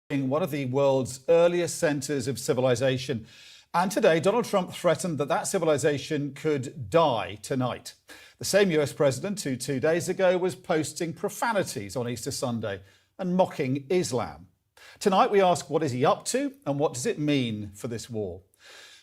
one of the world's earliest centres of civilization. And today, Donald Trump threatened that that civilization could die tonight. The same US president who 2 days ago was posting profanities on Easter Sunday and mocking Islam. Tonight, we ask, what is he up to and what does it mean for this war?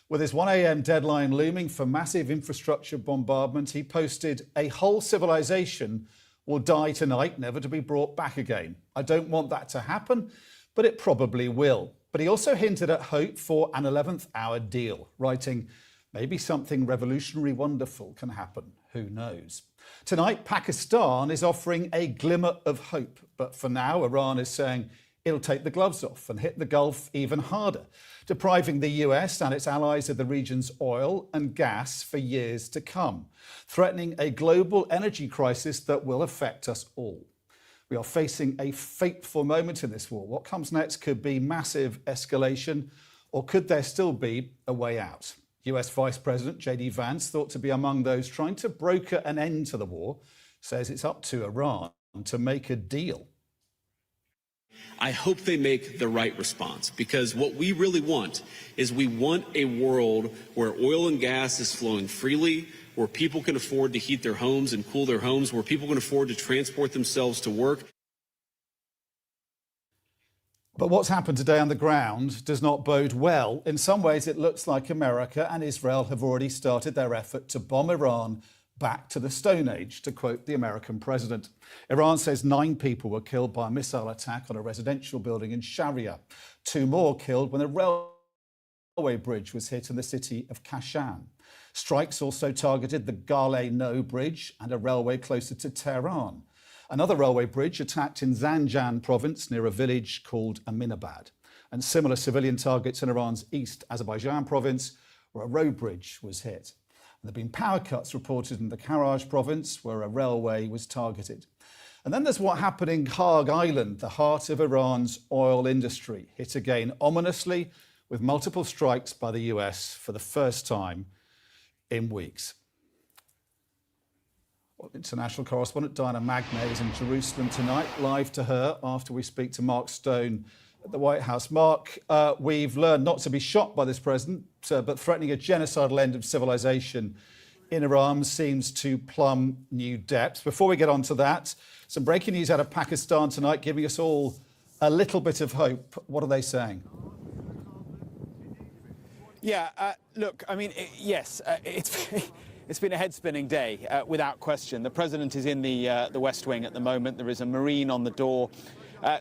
With his 1 a.m. deadline looming for massive infrastructure bombardment, he posted, "A whole civilization will die tonight, never to be brought back again. I don't want that to happen, but it probably will." But he also hinted at hope for an 11th hour deal, writing, "Maybe something revolutionary wonderful can happen. Who knows?" Tonight, Pakistan is offering a glimmer of hope. But for now, Iran is saying it'll take the gloves off and hit the Gulf even harder, depriving the US and its allies of the region's oil and gas for years to come, threatening a global energy crisis that will affect us all. We are facing a fateful moment in this war. What comes next could be massive escalation, or could there still be a way out? US Vice President J.D. Vance, thought to be among those trying to broker an end to the war, says it's up to Iran to make a deal. I hope they make the right response, because what we really want is we want a world where oil and gas is flowing freely, where people can afford to heat their homes and cool their homes, where people can afford to transport themselves to work. But what's happened today on the ground does not bode well. In some ways, it looks like America and Israel have already started their effort to bomb Iran back to the Stone Age, to quote the American president. Iran says 9 people were killed by a missile attack on a residential building in Sharia. 2 more killed when a railway bridge was hit in the city of Kashan. Strikes also targeted the Galeh No bridge and a railway closer to Tehran. Another railway bridge attacked in Zanjan province near a village called Aminabad. And similar civilian targets in Iran's East Azerbaijan province, where a road bridge was hit. There have been power cuts reported in the Karaj province, where a railway was targeted. And then there's what happened in Kharg Island, the heart of Iran's oil industry, hit again ominously with multiple strikes by the US for the first time in weeks. Well, international correspondent Diana Magne is in Jerusalem tonight, live to her after we speak to Mark Stone at the White House. Mark, we've learned not to be shocked by this president, but threatening a genocidal end of civilization in Iran seems to plumb new depths. Before we get on to that, some breaking news out of Pakistan tonight, giving us all a little bit of hope. What are they saying? Yeah, look, I mean, yes, it's been a head-spinning day, without question. The president is in the West Wing at the moment. There is a Marine on the door.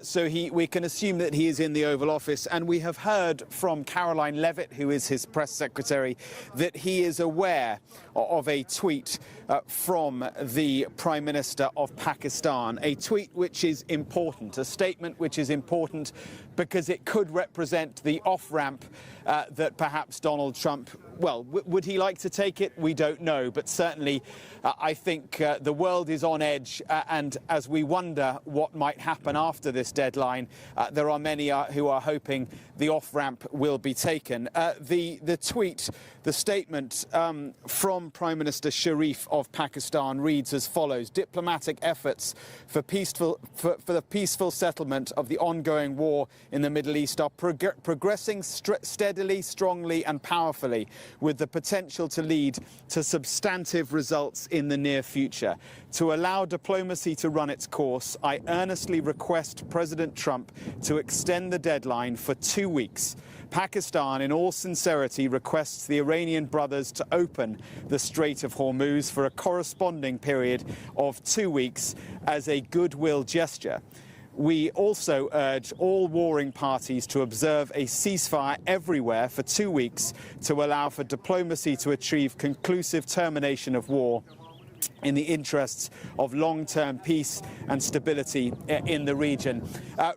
So we can assume that he is in the Oval Office, and we have heard from Caroline Levitt, who is his press secretary, that he is aware of a tweet from the Prime Minister of Pakistan, a tweet which is important, a statement which is important because it could represent the off-ramp that perhaps Donald Trump, well, would he like to take it? We don't know, but certainly I think the world is on edge, and as we wonder what might happen after this deadline, there are many who are hoping the off-ramp will be taken. The tweet, the statement from Prime Minister Sharif of Pakistan reads as follows: "Diplomatic efforts for the peaceful settlement of the ongoing war in the Middle East are progressing steadily, strongly and powerfully, with the potential to lead to substantive results in the near future. To allow diplomacy to run its course, I earnestly request President Trump to extend the deadline for 2 weeks. Pakistan, in all sincerity, requests the Iranian brothers to open the Strait of Hormuz for a corresponding period of 2 weeks as a goodwill gesture. We also urge all warring parties to observe a ceasefire everywhere for 2 weeks to allow for diplomacy to achieve conclusive termination of war in the interests of long-term peace and stability in the region."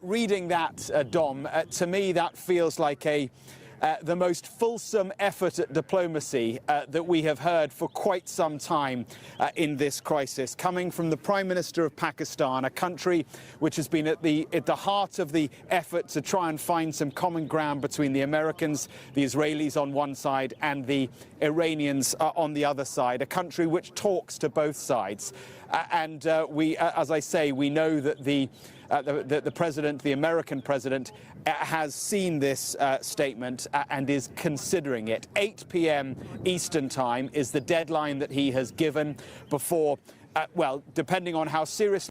Reading that, Dom, to me that feels like the most fulsome effort at diplomacy that we have heard for quite some time in this crisis, coming from the Prime Minister of Pakistan, a country which has been at the heart of the effort to try and find some common ground between the Americans, the Israelis on one side and the Iranians on the other side, a country which talks to both sides. And as I say, we know that the the president, the American president, has seen this statement and is considering it. 8 p.m. Eastern Time is the deadline that he has given before, well, depending on how seriously.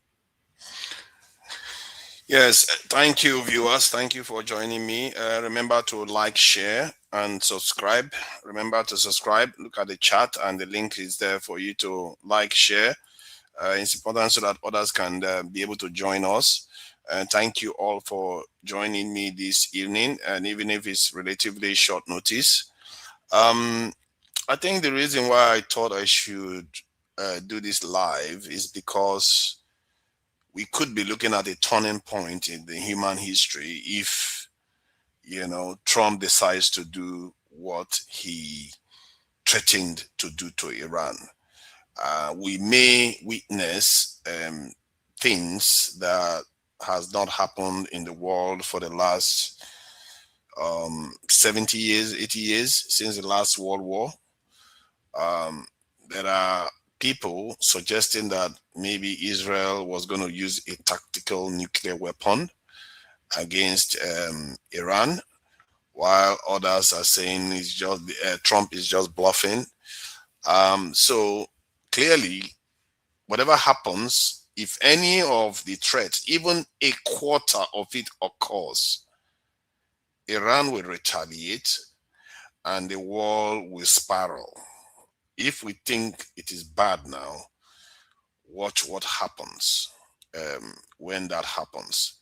Yes, thank you, viewers. Thank you for joining me. Remember to like, share, and subscribe. Remember to subscribe. Look at the chat, and the link is there for you to like, share. It's important so that others can be able to join us. And thank you all for joining me this evening, and even if it's relatively short notice. I think the reason why I thought I should do this live is because we could be looking at a turning point in the human history if, Trump decides to do what he threatened to do to Iran. We may witness things that has not happened in the world for the last 70 years, 80 years since the last World War. There are people suggesting that maybe Israel was going to use a tactical nuclear weapon against Iran, while others are saying it's just Trump is just bluffing. So clearly, whatever happens, if any of the threats, even a quarter of it occurs, Iran will retaliate and the world will spiral. If we think it is bad now, watch what happens when that happens.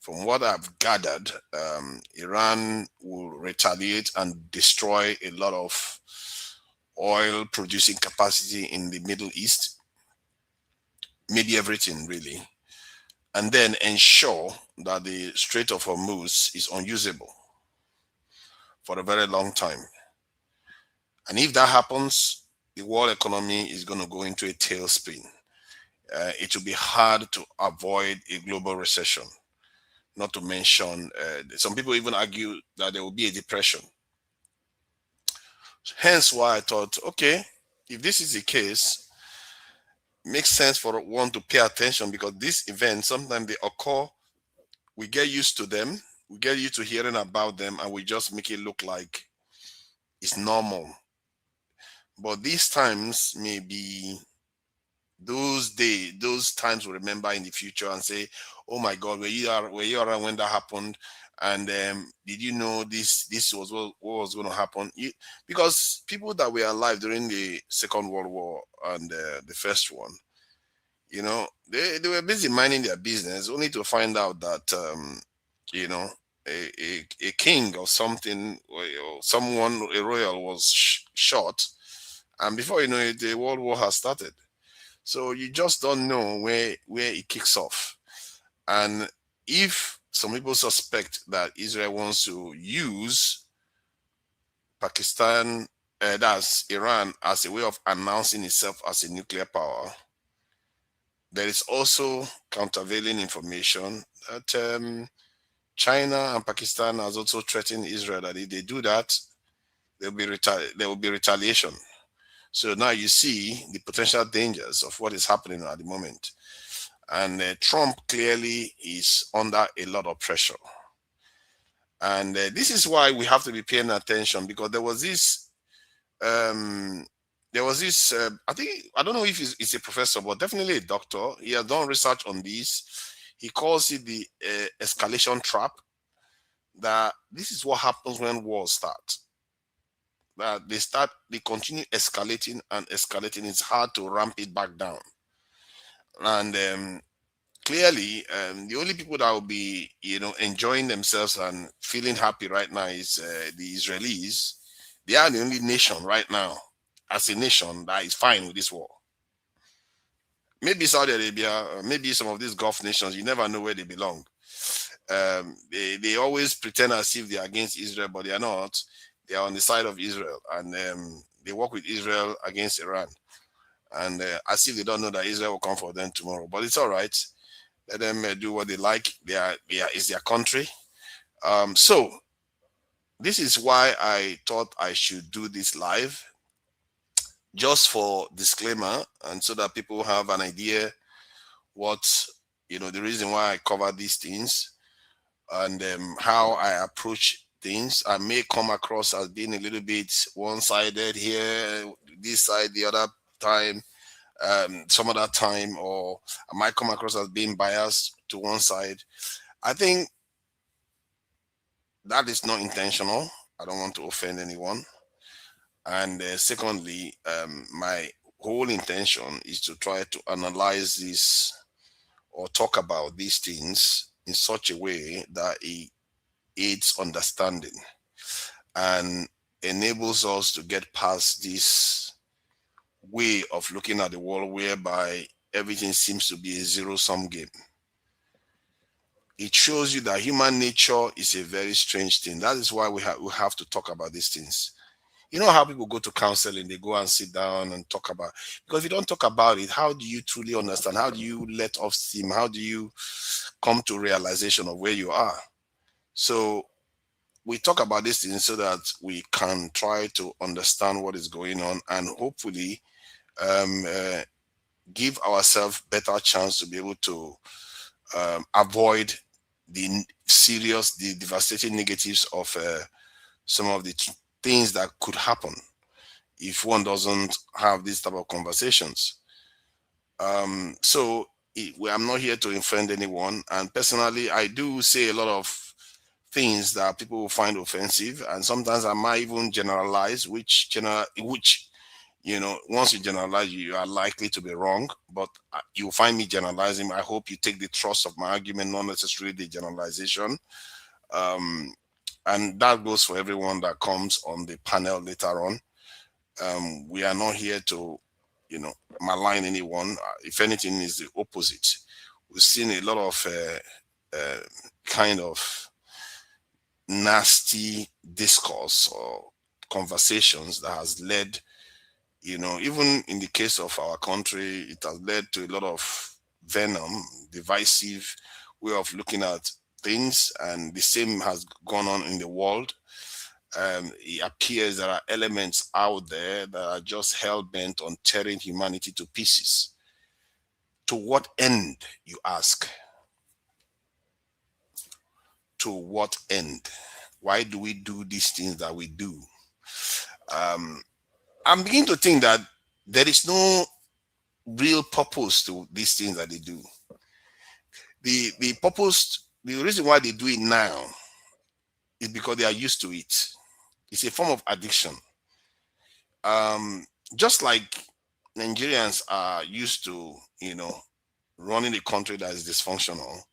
From what I've gathered, Iran will retaliate and destroy a lot of oil producing capacity in the Middle East, maybe everything really, and then ensure that the Strait of Hormuz is unusable for a very long time. And if that happens, the world economy is going to go into a tailspin. It will be hard to avoid a global recession, not to mention, some people even argue that there will be a depression. Hence why I thought, okay, if this is the case, it makes sense for one to pay attention, because these events, sometimes they occur, we get used to them, we get used to hearing about them, and we just make it look like it's normal. But these times may be those days, those times we'll remember in the future and say, oh my God, were you around when that happened? And did you know this was what was going to happen? Because people that were alive during the Second World War and the first one, they were busy minding their business, only to find out that, a king or something, or someone, a royal was shot. And before you know it, the World War has started. So you just don't know where it kicks off. And if some people suspect that Israel wants to use Pakistan, that's Iran, as a way of announcing itself as a nuclear power, there is also countervailing information that China and Pakistan has also threatened Israel that if they do that, there will be retaliation. So now you see the potential dangers of what is happening at the moment. And Trump clearly is under a lot of pressure. And this is why we have to be paying attention, because there was this, I don't know if he's a professor, but definitely a doctor. He has done research on this. He calls it the escalation trap, that this is what happens when wars start. That they continue escalating and escalating. It's hard to ramp it back down. And clearly, the only people that will be, enjoying themselves and feeling happy right now is the Israelis. They are the only nation right now, as a nation, that is fine with this war. Maybe Saudi Arabia, maybe some of these Gulf nations, you never know where they belong. They always pretend as if they are against Israel, but they are not. They are on the side of Israel, and they work with Israel against Iran. And as if they don't know that Israel will come for them tomorrow. But it's all right. Let them do what they like. It's their country. So this is why I thought I should do this live, just for disclaimer, and so that people have an idea what the reason why I cover these things and how I approach things. I may come across as being a little bit one-sided here, this side, the other time, some other time, or I might come across as being biased to one side. I think that is not intentional. I don't want to offend anyone. And secondly, my whole intention is to try to analyze this or talk about these things in such a way that it aids understanding and enables us to get past this way of looking at the world whereby everything seems to be a zero-sum game. It shows you that human nature is a very strange thing. That is why we have to talk about these things. You know how people go to counseling, they go and sit down and talk about, because if you don't talk about it, how do you truly understand? How do you let off steam? How do you come to realization of where you are? So we talk about these things so that we can try to understand what is going on and hopefully give ourselves better chance to be able to avoid the devastating negatives of some of the things that could happen if one doesn't have these type of conversations. I'm not here to offend anyone, and personally, I do say a lot of things that people will find offensive, and sometimes I might even generalize, which once you generalize, you are likely to be wrong, but you'll find me generalizing. I hope you take the thrust of my argument, not necessarily the generalization. And that goes for everyone that comes on the panel later on. We are not here to, malign anyone. If anything, is the opposite. We've seen a lot of kind of nasty discourse or conversations that has led, even in the case of our country, it has led to a lot of venom, divisive way of looking at things, and the same has gone on in the world. It appears there are elements out there that are just hell-bent on tearing humanity to pieces. To what end, you ask? To what end? Why do we do these things that we do? I'm beginning to think that there is no real purpose to these things that they do. The purpose, the reason why they do it now is because they are used to it. It's a form of addiction. Just like Nigerians are used to, running a country that is dysfunctional.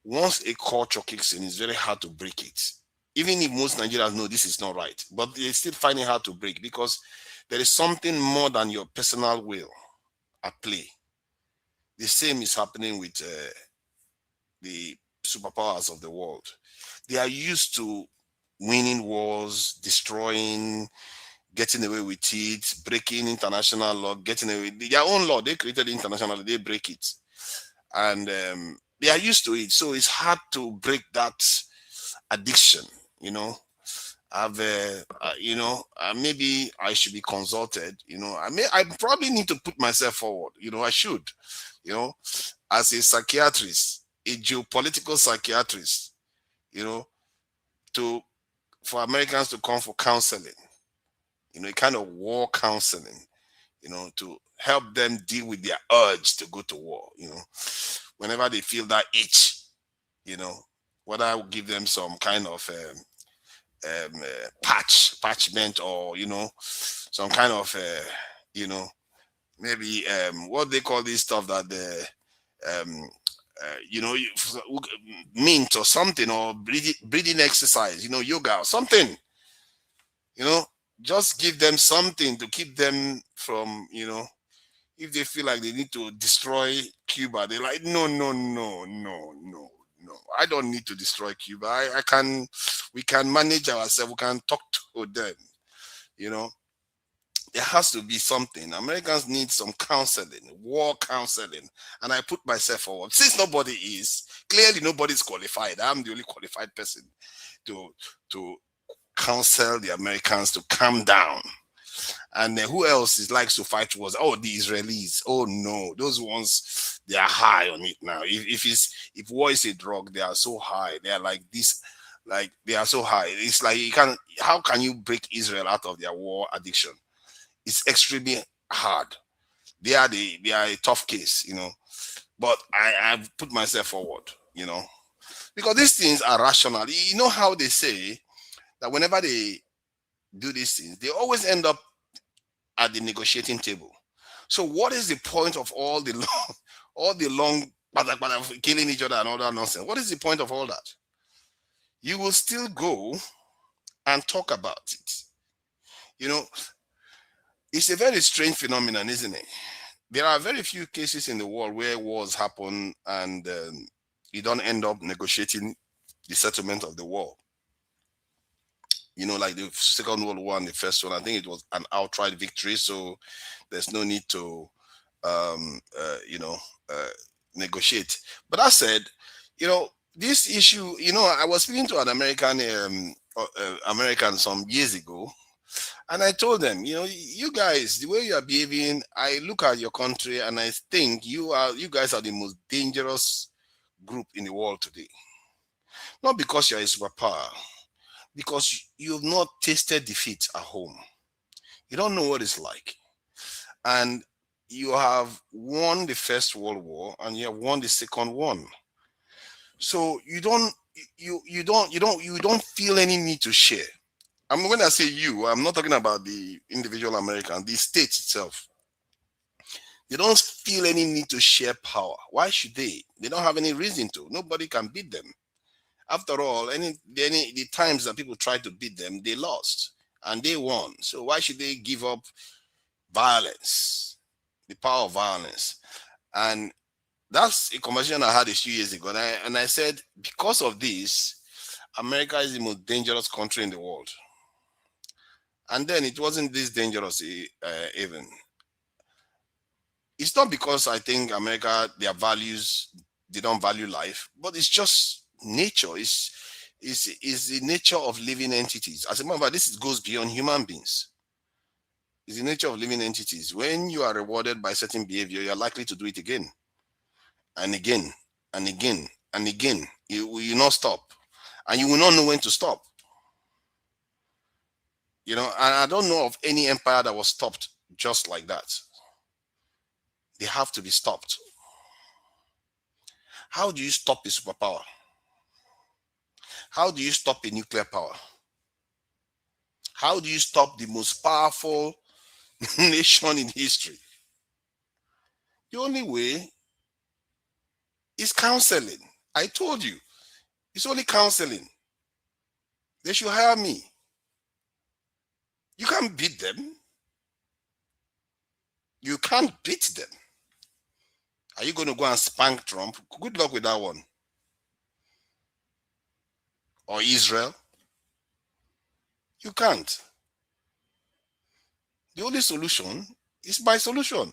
Once a culture kicks in, it's very hard to break it. Even if most Nigerians know this is not right, but they still find it hard to break because there is something more than your personal will at play. The same is happening with the superpowers of the world. They are used to winning wars, destroying, getting away with it, breaking international law, getting away their own law. They created international law, they break it. And they are used to it. So it's hard to break that addiction, maybe I should be consulted, I probably need to put myself forward, I should, as a psychiatrist, a geopolitical psychiatrist, for Americans to come for counseling, a kind of war counseling, to help them deal with their urge to go to war, whenever they feel that itch, whether I will give them some kind of patchment or, some kind of, maybe what they call this stuff that the, mint or something, or breathing exercise, yoga or something, just give them something to keep them from, if they feel like they need to destroy Cuba, they're like, no. I don't need to destroy Cuba. We can manage ourselves. We can talk to them. There has to be something. Americans need some counseling, war counseling. And I put myself forward. Since clearly nobody's qualified. I'm the only qualified person to counsel the Americans to calm down. And who else is likes to fight wars? Oh, the Israelis. Oh no, those ones, they are high on it now. If war is a drug, they are so high. They are like this, like they are so high. It's like how can you break Israel out of their war addiction? It's extremely hard. They are a tough case, But I've put myself forward, because these things are rational. You know how they say that whenever they do these things, they always end up at the negotiating table. So what is the point of all the long killing each other and all that nonsense? What is the point of all that? You will still go and talk about it. It's a very strange phenomenon, isn't it? There are very few cases in the world where wars happen and you don't end up negotiating the settlement of the war. Like the Second World War and the First one, I think it was an outright victory, so there's no need to, negotiate. But that said, this issue, I was speaking to an American some years ago, and I told them, you guys, the way you are behaving, I look at your country and I think you guys are the most dangerous group in the world today. Not because you're a superpower, because you've not tasted defeat at home. You don't know what it's like. And you have won the First World War and you have won the second one. So you don't feel any need to share. I mean, when I say you, I'm not talking about the individual American, the state itself. They don't feel any need to share power. Why should they? They don't have any reason to. Nobody can beat them. After all, the times that people tried to beat them, they lost and they won. So why should they give up violence, the power of violence? And that's a conversation I had a few years ago. And I said, because of this, America is the most dangerous country in the world. And then it wasn't this dangerous even. It's not because I think America, their values, they don't value life, but it's just nature. It's the nature of living entities. As a matter of fact, this goes beyond human beings. It's the nature of living entities. When you are rewarded by certain behavior, you're likely to do it again and again and again and again. You will not stop, and you will not know when to stop. And I don't know of any empire that was stopped just like that. They have to be stopped. How do you stop a superpower? How do you stop a nuclear power? How do you stop the most powerful nation in history? The only way is counseling. I told you, it's only counseling. They should hire me. You can't beat them. You can't beat them. Are you going to go and spank Trump? Good luck with that one. Or Israel? You can't. The only solution is by solution.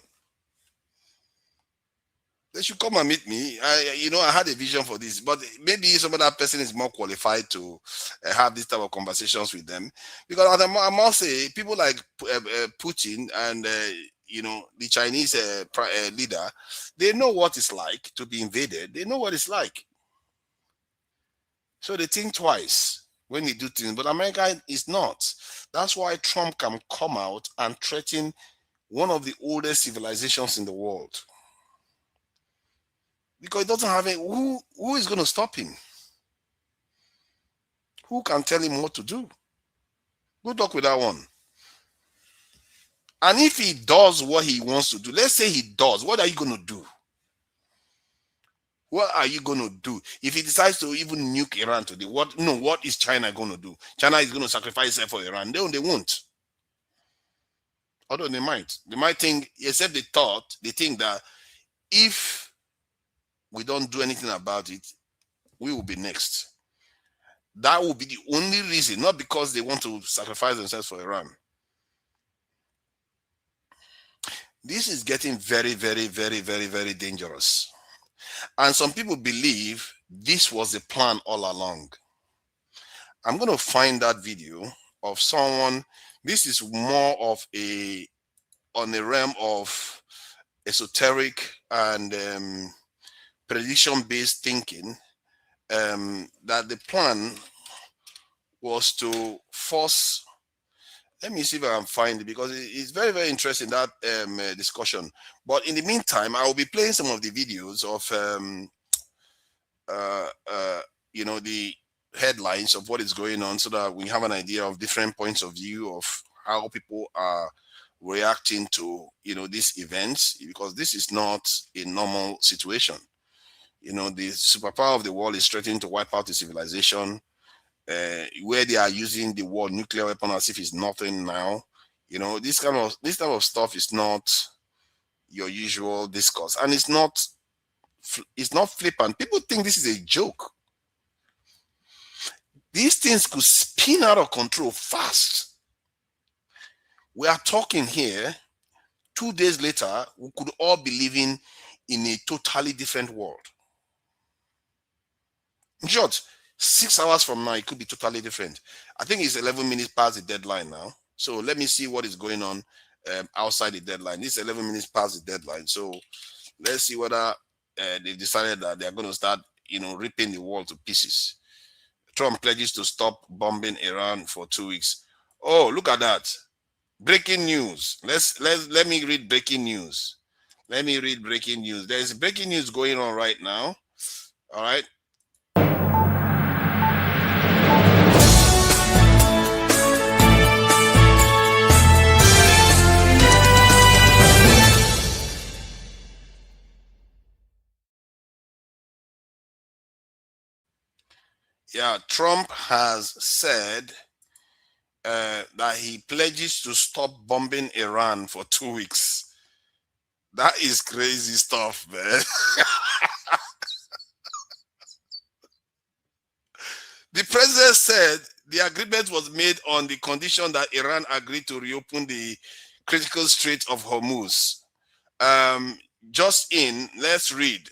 They should come and meet me. I had a vision for this, but maybe some other person is more qualified to have this type of conversations with them. Because I must say, people like Putin and the Chinese leader, they know what it's like to be invaded. They know what it's like. So they think twice when they do things. But America is not. That's why Trump can come out and threaten one of the oldest civilizations in the world. Because it doesn't have who is going to stop him? Who can tell him what to do? Good luck with that one. And if he does what he wants to do, let's say he does, what are you going to do? What are you going to do? If he decides to even nuke Iran today, what is China going to do? China is going to sacrifice itself for Iran. They won't. Although they might. They might think, except they think that if we don't do anything about it, we will be next. That will be the only reason, not because they want to sacrifice themselves for Iran. This is getting very, very, very, very, very dangerous. And some people believe this was the plan all along. I'm going to find that video of someone This is more of on the realm of esoteric and prediction-based thinking, that the plan was to force. Let me see if I can find it, because it's very, very interesting, that discussion. But in the meantime, I will be playing some of the videos of the headlines of what is going on, so that we have an idea of different points of view of how people are reacting to these events, because this is not a normal situation. The superpower of the world is threatening to wipe out the civilization, where they are using the word nuclear weapon as if it's nothing now. This type of stuff is not your usual discourse, and it's not flippant. People think this is a joke. These things could spin out of control fast. We are talking here, 2 days later, we could all be living in a totally different world. In short, 6 hours from now, it could be totally different. I think it's 11 minutes past the deadline now. So let me see what is going on outside the deadline. This is 11 minutes past the deadline. So let's see whether they've decided that they're going to start, ripping the world to pieces. Trump pledges to stop bombing Iran for 2 weeks. Oh, look at that. Breaking news. Let me read breaking news. Let me read breaking news. There's breaking news going on right now. All right. Yeah, Trump has said that he pledges to stop bombing Iran for 2 weeks. That is crazy stuff, man. The president said the agreement was made on the condition that Iran agreed to reopen the critical Strait of Hormuz. Let's read.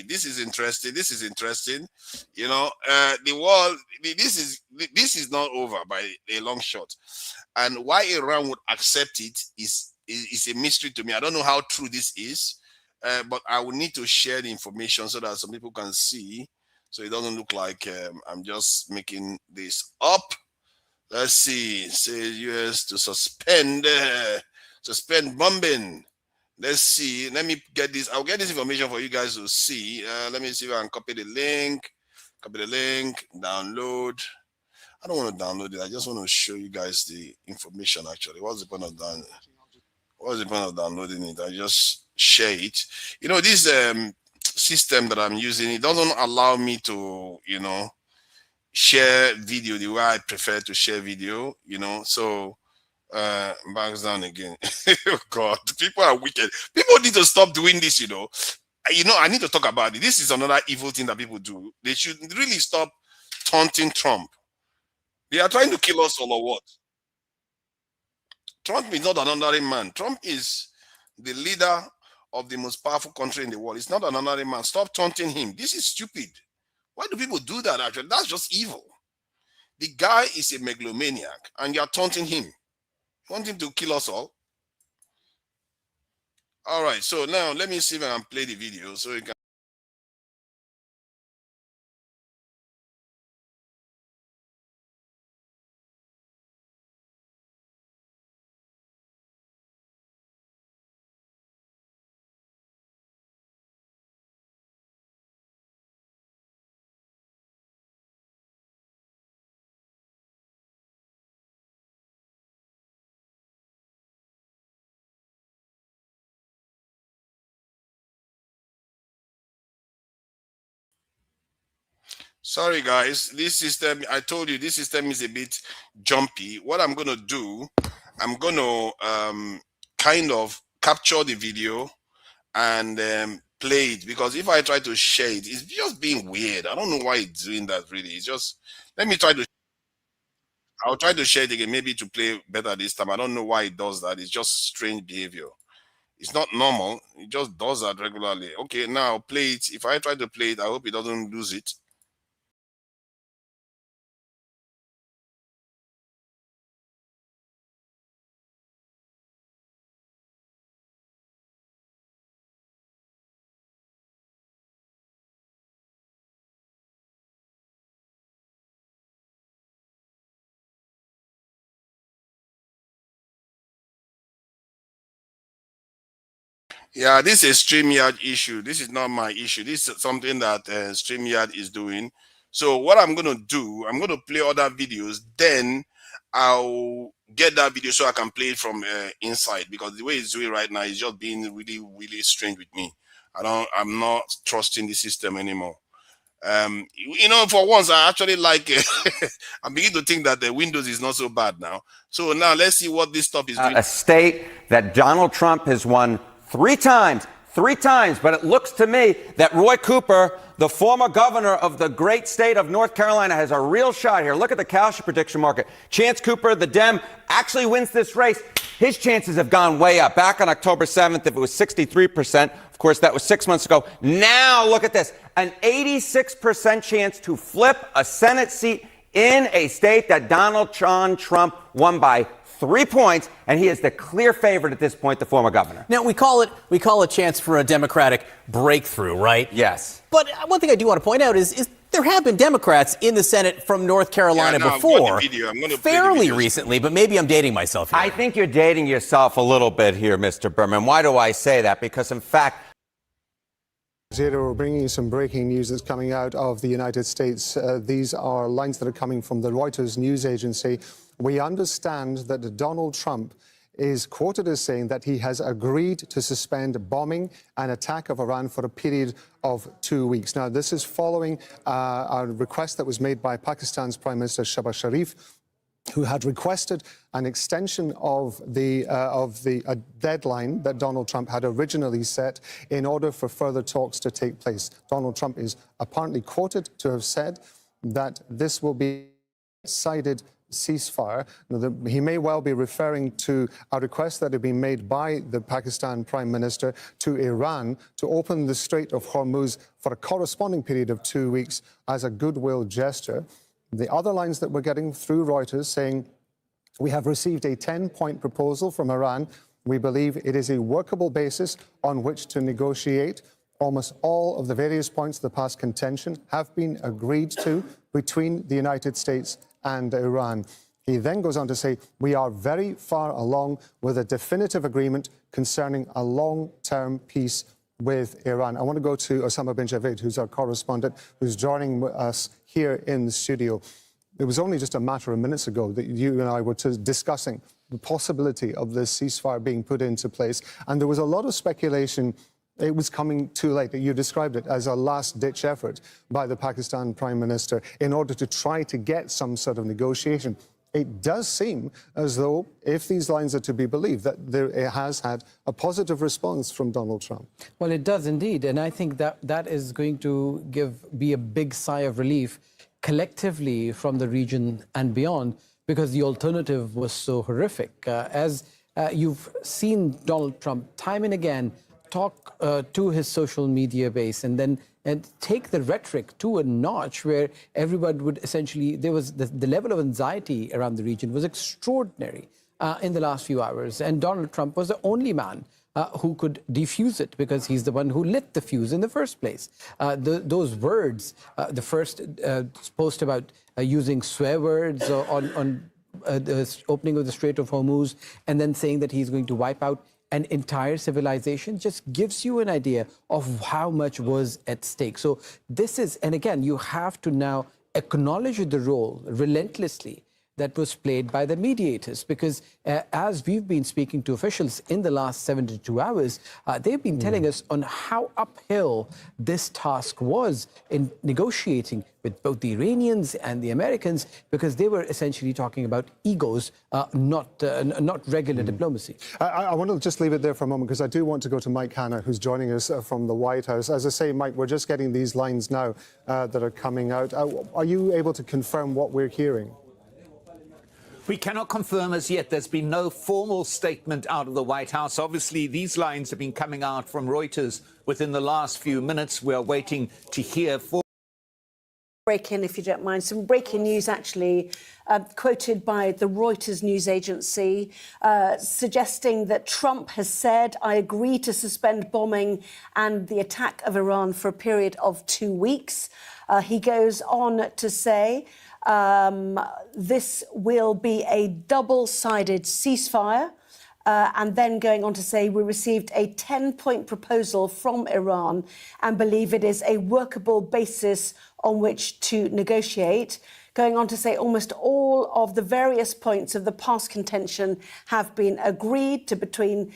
This is interesting. The world, this is not over by a long shot. And why Iran would accept it is a mystery to me. I don't know how true this is, but I will need to share the information so that some people can see, so it doesn't look like I'm just making this up. Let's see. Say US to suspend bombing. Let's see. Let me get this. I'll get this information for you guys to see. Let me see if I can copy the link. Download. I don't want to download it. I just want to show you guys the information. Actually, what's the point of downloading it? I just share it. This system that I'm using, it doesn't allow me to share video the way I prefer to share video. So backs down again. Oh God, people are wicked. People need to stop doing this. I need to talk about it. This is another evil thing that people do. They should really stop taunting Trump. They are trying to kill us all, or what? Trump is not an ordinary man. Trump is the leader of the most powerful country in the world. It's not an ordinary man. Stop taunting him. This is stupid. Why do people do that? Actually, that's just evil. The guy is a megalomaniac, and you're taunting him. You want him to kill us all? All right. So now let me see if I can play the video so you can. Sorry, guys. This system, I told you, this system is a bit jumpy. What I'm going to do, I'm going to kind of capture the video and play it, because if I try to share it, it's just being weird. I don't know why it's doing that, really. It's just, I'll try to share it again, maybe to play better this time. I don't know why it does that. It's just strange behavior. It's not normal. It just does that regularly. Okay, now play it. If I try to play it, I hope it doesn't lose it. Yeah, this is a StreamYard issue. This is not my issue. This is something that StreamYard is doing. So what I'm going to do, I'm going to play other videos. Then I'll get that video so I can play it from inside, because the way it's doing right now is just being really, really strange with me. I'm not trusting the system anymore. For once, I actually like it. I'm beginning to think that the Windows is not so bad now. So now let's see what this stuff is doing. A state that Donald Trump has won three times, but it looks to me that Roy Cooper, the former governor of the great state of North Carolina, has a real shot here. Look at the Kalshi prediction market. Chance Cooper, the Dem, actually wins this race. His chances have gone way up. Back on October 7th, if it was 63%, of course, that was 6 months ago. Now, look at this. An 86% chance to flip a Senate seat in a state that Donald John Trump won by 3 points, and he is the clear favorite at this point, the former governor. Now, we call it chance for a Democratic breakthrough, right? Yes. But one thing I do want to point out is there have been Democrats in the Senate from North Carolina before, fairly recently, but maybe I'm dating myself here. I think you're dating yourself a little bit here, Mr. Berman. Why do I say that? Because, in fact, We're bringing you some breaking news that's coming out of the United States. These are lines that are coming from the Reuters news agency. We understand that Donald Trump is quoted as saying that he has agreed to suspend bombing and attack of Iran for a period of 2 weeks. Now, this is following a request that was made by Pakistan's Prime Minister Shehbaz Sharif, who had requested an extension of the deadline that Donald Trump had originally set in order for further talks to take place. Donald Trump is apparently quoted to have said that this will be a sided ceasefire. Now, he may well be referring to a request that had been made by the Pakistan Prime Minister to Iran to open the Strait of Hormuz for a corresponding period of 2 weeks as a goodwill gesture. The other lines that we're getting through Reuters saying, we have received a 10-point proposal from Iran. We believe it is a workable basis on which to negotiate. Almost all of the various points of the past contention have been agreed to between the United States and Iran. He then goes on to say, we are very far along with a definitive agreement concerning a long-term peace with Iran. I want to go to Osama bin Javid, who's our correspondent, who's joining us here in the studio. It was only just a matter of minutes ago that you and I were discussing the possibility of this ceasefire being put into place. And there was a lot of speculation it was coming too late. You described it as a last-ditch effort by the Pakistan Prime Minister in order to try to get some sort of negotiation. It does seem as though, if these lines are to be believed, that it has had a positive response from Donald Trump. Well, it does indeed. And I think that is going to be a big sigh of relief collectively from the region and beyond, because the alternative was so horrific. As you've seen Donald Trump time and again talk to his social media base and take the rhetoric to a notch where everybody would essentially, there was the level of anxiety around the region was extraordinary in the last few hours. And Donald Trump was the only man who could defuse it, because he's the one who lit the fuse in the first place. Those words, the first post about using swear words on the opening of the Strait of Hormuz, and then saying that he's going to wipe out an entire civilization, just gives you an idea of how much was at stake. So this is, and again, you have to now acknowledge the role relentlessly that was played by the mediators, because as we've been speaking to officials in the last 72 hours, they've been telling us on how uphill this task was in negotiating with both the Iranians and the Americans, because they were essentially talking about egos, not regular diplomacy. I want to just leave it there for a moment, because I do want to go to Mike Hanna, who's joining us from the White House. As I say, Mike, we're just getting these lines now that are coming out. Are you able to confirm what we're hearing? We cannot confirm as yet. There's been no formal statement out of the White House. Obviously, these lines have been coming out from Reuters within the last few minutes. We are waiting to hear for. Break in, if you don't mind. Some breaking news, actually, quoted by the Reuters news agency, suggesting that Trump has said, I agree to suspend bombing and the attack of Iran for a period of 2 weeks. He goes on to say, this will be a double-sided ceasefire. and then going on to say we received a 10-point proposal from Iran and believe it is a workable basis on which to negotiate. Going on to say almost all of the various points of the past contention have been agreed to, between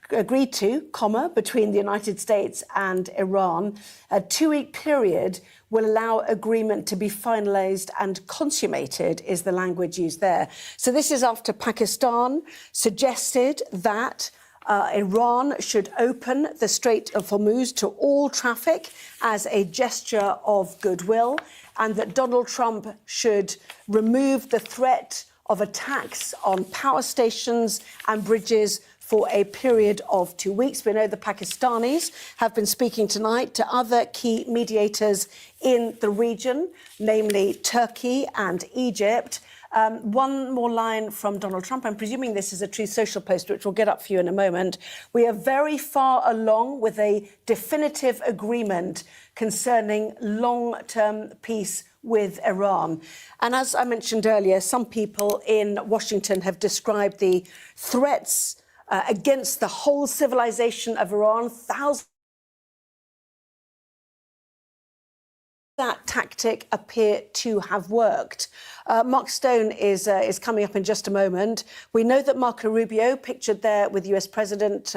the United States and Iran. A 2-week period will allow agreement to be finalised and consummated, is the language used there. So this is after Pakistan suggested that Iran should open the Strait of Hormuz to all traffic as a gesture of goodwill, and that Donald Trump should remove the threat of attacks on power stations and bridges for a period of 2 weeks. We know the Pakistanis have been speaking tonight to other key mediators in the region, namely Turkey and Egypt. One more line from Donald Trump. I'm presuming this is a Truth Social post, which we'll get up for you in a moment. We are very far along with a definitive agreement concerning long-term peace with Iran. And as I mentioned earlier, some people in Washington have described the threats against the whole civilization of Iran. Thousands that tactic appear to have worked. Mark Stone is coming up in just a moment. We know that Marco Rubio, pictured there with US President,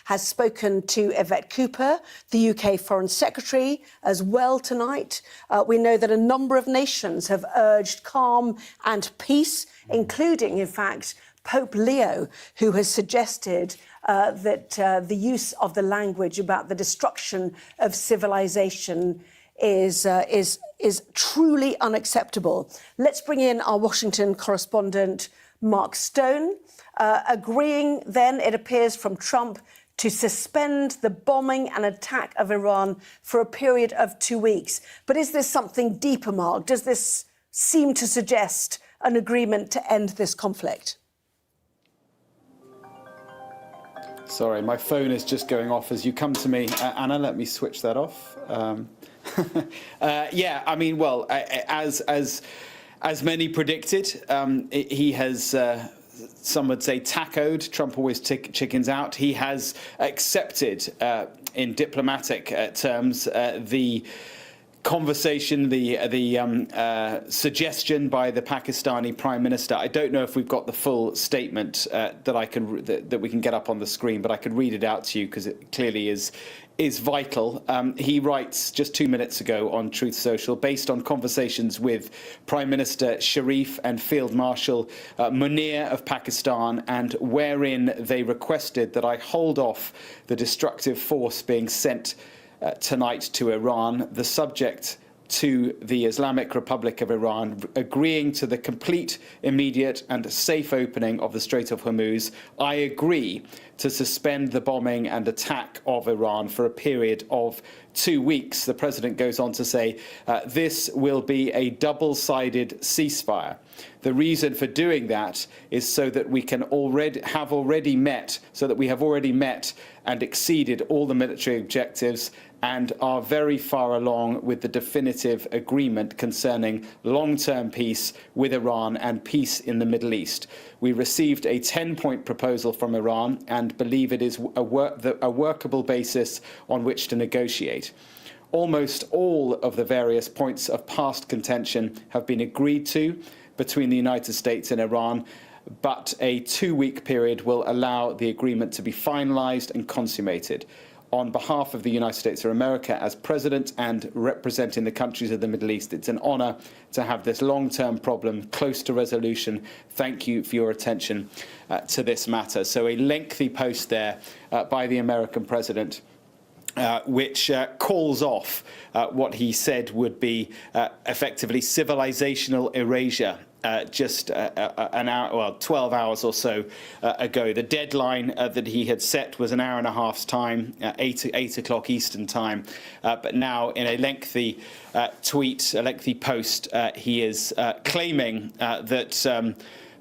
has spoken to Yvette Cooper, the UK Foreign Secretary, as well tonight. We know that a number of nations have urged calm and peace, including, in fact, Pope Leo, who has suggested that the use of the language about the destruction of civilization is truly unacceptable. Let's bring in our Washington correspondent, Mark Stone, agreeing then, it appears, from Trump to suspend the bombing and attack of Iran for a period of 2 weeks. But is this something deeper, Mark? Does this seem to suggest an agreement to end this conflict? Sorry, my phone is just going off as you come to me. Anna, let me switch that off. Yeah, I mean, well, as many predicted, he has, some would say, tacoed. Trump always chickens out. He has accepted, in diplomatic terms, the conversation, the suggestion by the Pakistani Prime Minister. I don't know if we've got the full statement that we can get up on the screen, but I could read it out to you because it clearly is vital. He writes just 2 minutes ago on Truth Social, based on conversations with Prime Minister Sharif and Field Marshal Munir of Pakistan, and wherein they requested that I hold off the destructive force being sent tonight to Iran, the subject to the Islamic Republic of Iran agreeing to the complete, immediate and safe opening of the Strait of Hormuz. I agree to suspend the bombing and attack of Iran for a period of 2 weeks. The president goes on to say, this will be a double-sided ceasefire. The reason for doing that is so that we have already met and exceeded all the military objectives and are very far along with the definitive agreement concerning long-term peace with Iran and peace in the Middle East. We received a 10-point proposal from Iran and believe it is a workable basis on which to negotiate. Almost all of the various points of past contention have been agreed to between the United States and Iran, but a 2-week period will allow the agreement to be finalized and consummated. On behalf of the United States of America as president and representing the countries of the Middle East, it's an honor to have this long-term problem close to resolution. Thank you for your attention to this matter. So a lengthy post there by the American president, which calls off what he said would be effectively civilizational erasure just an hour, well, 12 hours or so ago. The deadline that he had set was an hour and a half's time, 8 o'clock Eastern time. But now, in a lengthy tweet, a lengthy post, he is claiming that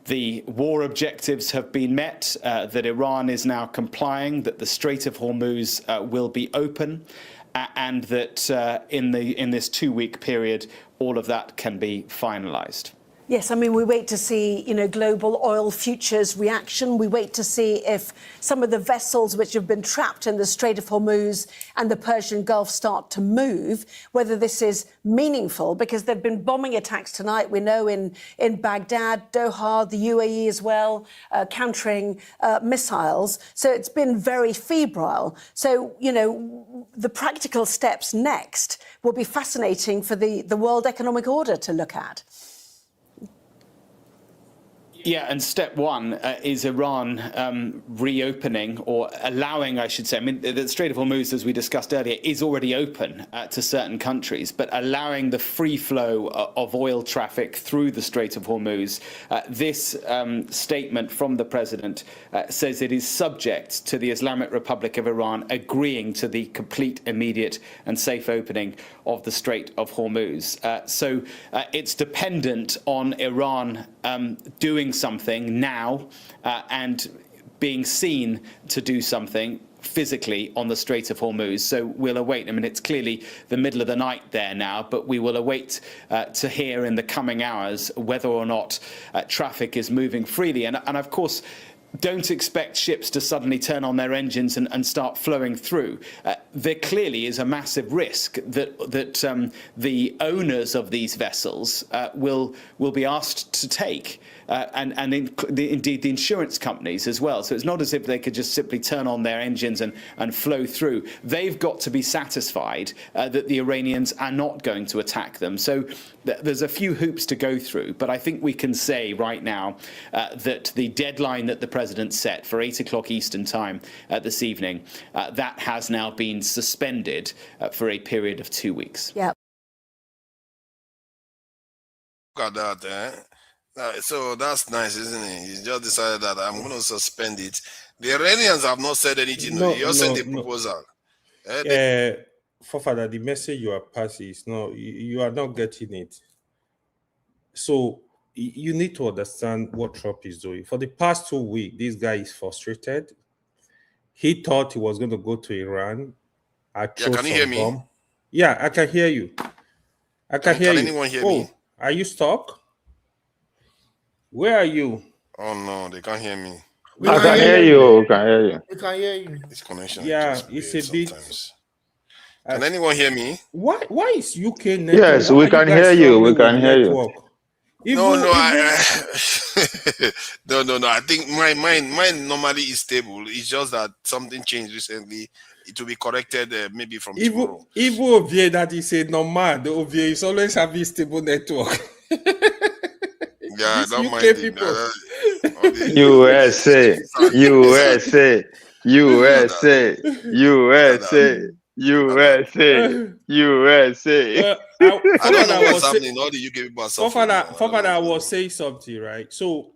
the war objectives have been met, that Iran is now complying, that the Strait of Hormuz will be open, and that in this 2-week period, all of that can be finalized. Yes, I mean, we wait to see, global oil futures reaction. We wait to see if some of the vessels which have been trapped in the Strait of Hormuz and the Persian Gulf start to move, whether this is meaningful, because there have been bombing attacks tonight, we know, in Baghdad, Doha, the UAE as well, countering missiles. So it's been very febrile. So, the practical steps next will be fascinating for the World Economic Order to look at. Yeah, and step one is Iran reopening, or allowing, I should say. I mean, the Strait of Hormuz, as we discussed earlier, is already open to certain countries, but allowing the free flow of oil traffic through the Strait of Hormuz. This statement from the president says it is subject to the Islamic Republic of Iran agreeing to the complete, immediate and safe opening of the Strait of Hormuz. So it's dependent on Iran doing something now and being seen to do something physically on the Strait of Hormuz. So we'll await. I mean, it's clearly the middle of the night there now, but we will await to hear in the coming hours whether or not traffic is moving freely. And of course, don't expect ships to suddenly turn on their engines and start flowing through. There clearly is a massive risk that the owners of these vessels will be asked to take. And indeed the insurance companies as well. So it's not as if they could just simply turn on their engines and flow through. They've got to be satisfied that the Iranians are not going to attack them. So there's a few hoops to go through. But I think we can say right now that the deadline that the president set for 8 o'clock Eastern time this evening, that has now been suspended for a period of 2 weeks. Yeah. Look at that, eh? So that's nice, isn't it? He's just decided that I'm going to suspend it. The Iranians have not said anything. You just sent a proposal. Father, the message you are passing is you are not getting it. So you need to understand what Trump is doing. For the past 2 weeks, this guy is frustrated. He thought he was going to go to Iran. Can you hear me? Yeah, I can hear you. Can anyone hear me? Are you stuck? Where are you? Oh no, they can't hear me. I can hear you. We can hear you. This connection. Yeah, it's a bit. Can anyone hear me? Why is UK network? Yes, we can hear you. We can hear you. No. I think mine normally is stable. It's just that something changed recently. It will be corrected maybe from tomorrow. Even Ovie that is a nomad, Ovie is always having stable network. Yeah, don't mind it. USA. I don't know what's happening. All the UK people are suffering. I was saying something, right? So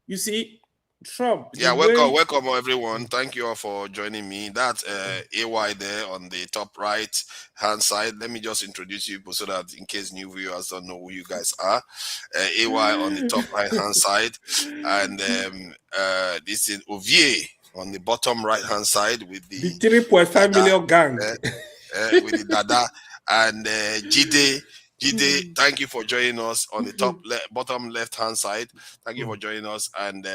you see, Trump. Yeah, welcome everyone. Thank you all for joining me. That's AY there on the top right hand side. Let me just introduce you so that in case new viewers don't know who you guys are. AY on the top right hand side, and this is Ovie on the bottom right hand side with the 3.5 million gang with the Dada and Jide, thank you for joining us on the top bottom left hand side. Thank you for joining us, and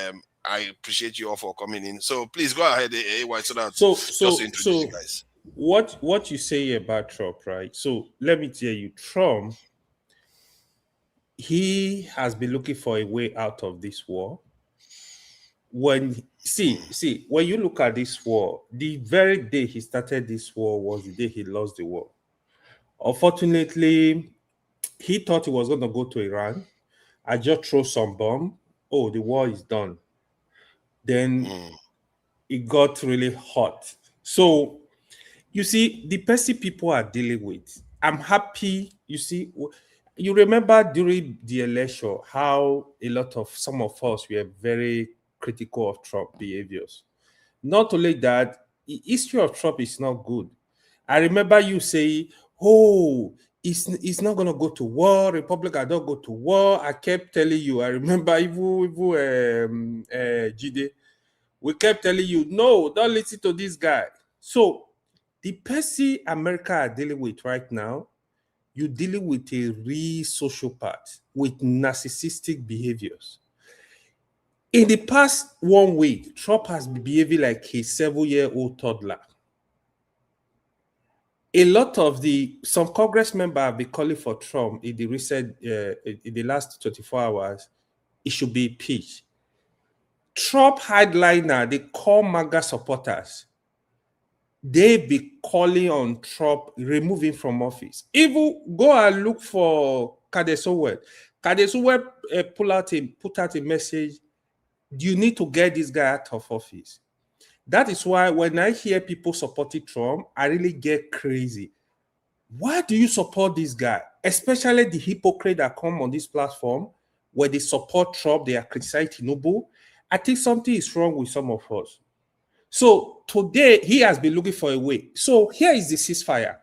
I appreciate you all for coming in. So please go ahead, AY, so that just to introduce you guys. What you say about Trump, right? So let me tell you, Trump, he has been looking for a way out of this war. When you look at this war, the very day he started this war was the day he lost the war. Unfortunately, he thought he was going to go to Iran. I just throw some bomb. Oh, the war is done. Then it got really hot. So, you see, the person people are dealing with, I'm happy. You see, you remember during the election how some of us were very critical of Trump behaviors. Not only that, the history of Trump is not good. I remember you say, oh, it's not going to go to war. Republicans don't go to war. I kept telling you, I remember even Jide, we kept telling you, no, don't listen to this guy. So the person America are dealing with right now you're dealing with a real sociopath with narcissistic behaviors. In the past 1 week, Trump has been behaving like a 7-year-old toddler. A lot of some Congress members have been calling for Trump in the last 24 hours. It should be impeached. Trump hardliner, they call MAGA supporters. They be calling on Trump, remove him from office. Even go and look for Kadesowet. Kadesowet put out a message. You need to get this guy out of office. That is why when I hear people supporting Trump, I really get crazy. Why do you support this guy? Especially the hypocrite that come on this platform where they support Trump, they are criticizing Tinubu. I think something is wrong with some of us. So today, he has been looking for a way. So here is the ceasefire.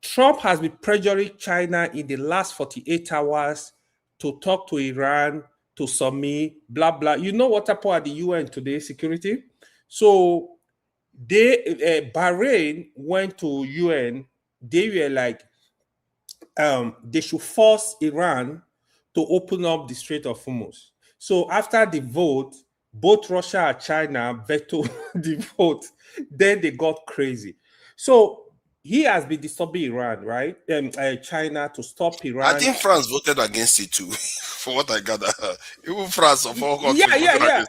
Trump has been pressuring China in the last 48 hours to talk to Iran, to submit, blah, blah. You know what happened at the UN today, security? So Bahrain went to UN. They were like, they should force Iran to open up the Strait of Hormuz. So after the vote, both Russia and China vetoed the vote. Then they got crazy. So he has been disturbing Iran, right? China to stop Iran. I think France voted against it too, for what I gather. Even France of all countries. Yeah.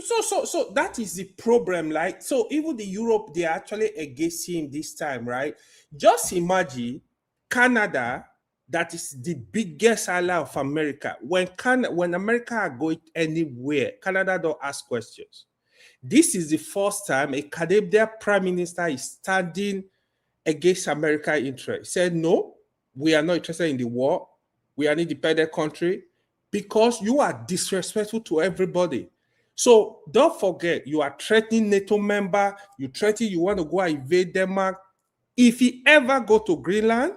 So that is the problem, like. So even the Europe, they are actually against him this time, right? Just imagine Canada, that is the biggest ally of America. When America are going anywhere, Canada don't ask questions. This is the first time a Canadian prime minister is standing against American interest. Said, no, we are not interested in the war. We are an independent country, because you are disrespectful to everybody. So don't forget, you are threatening NATO member. You threaten you want to go and invade Denmark. If he ever go to Greenland,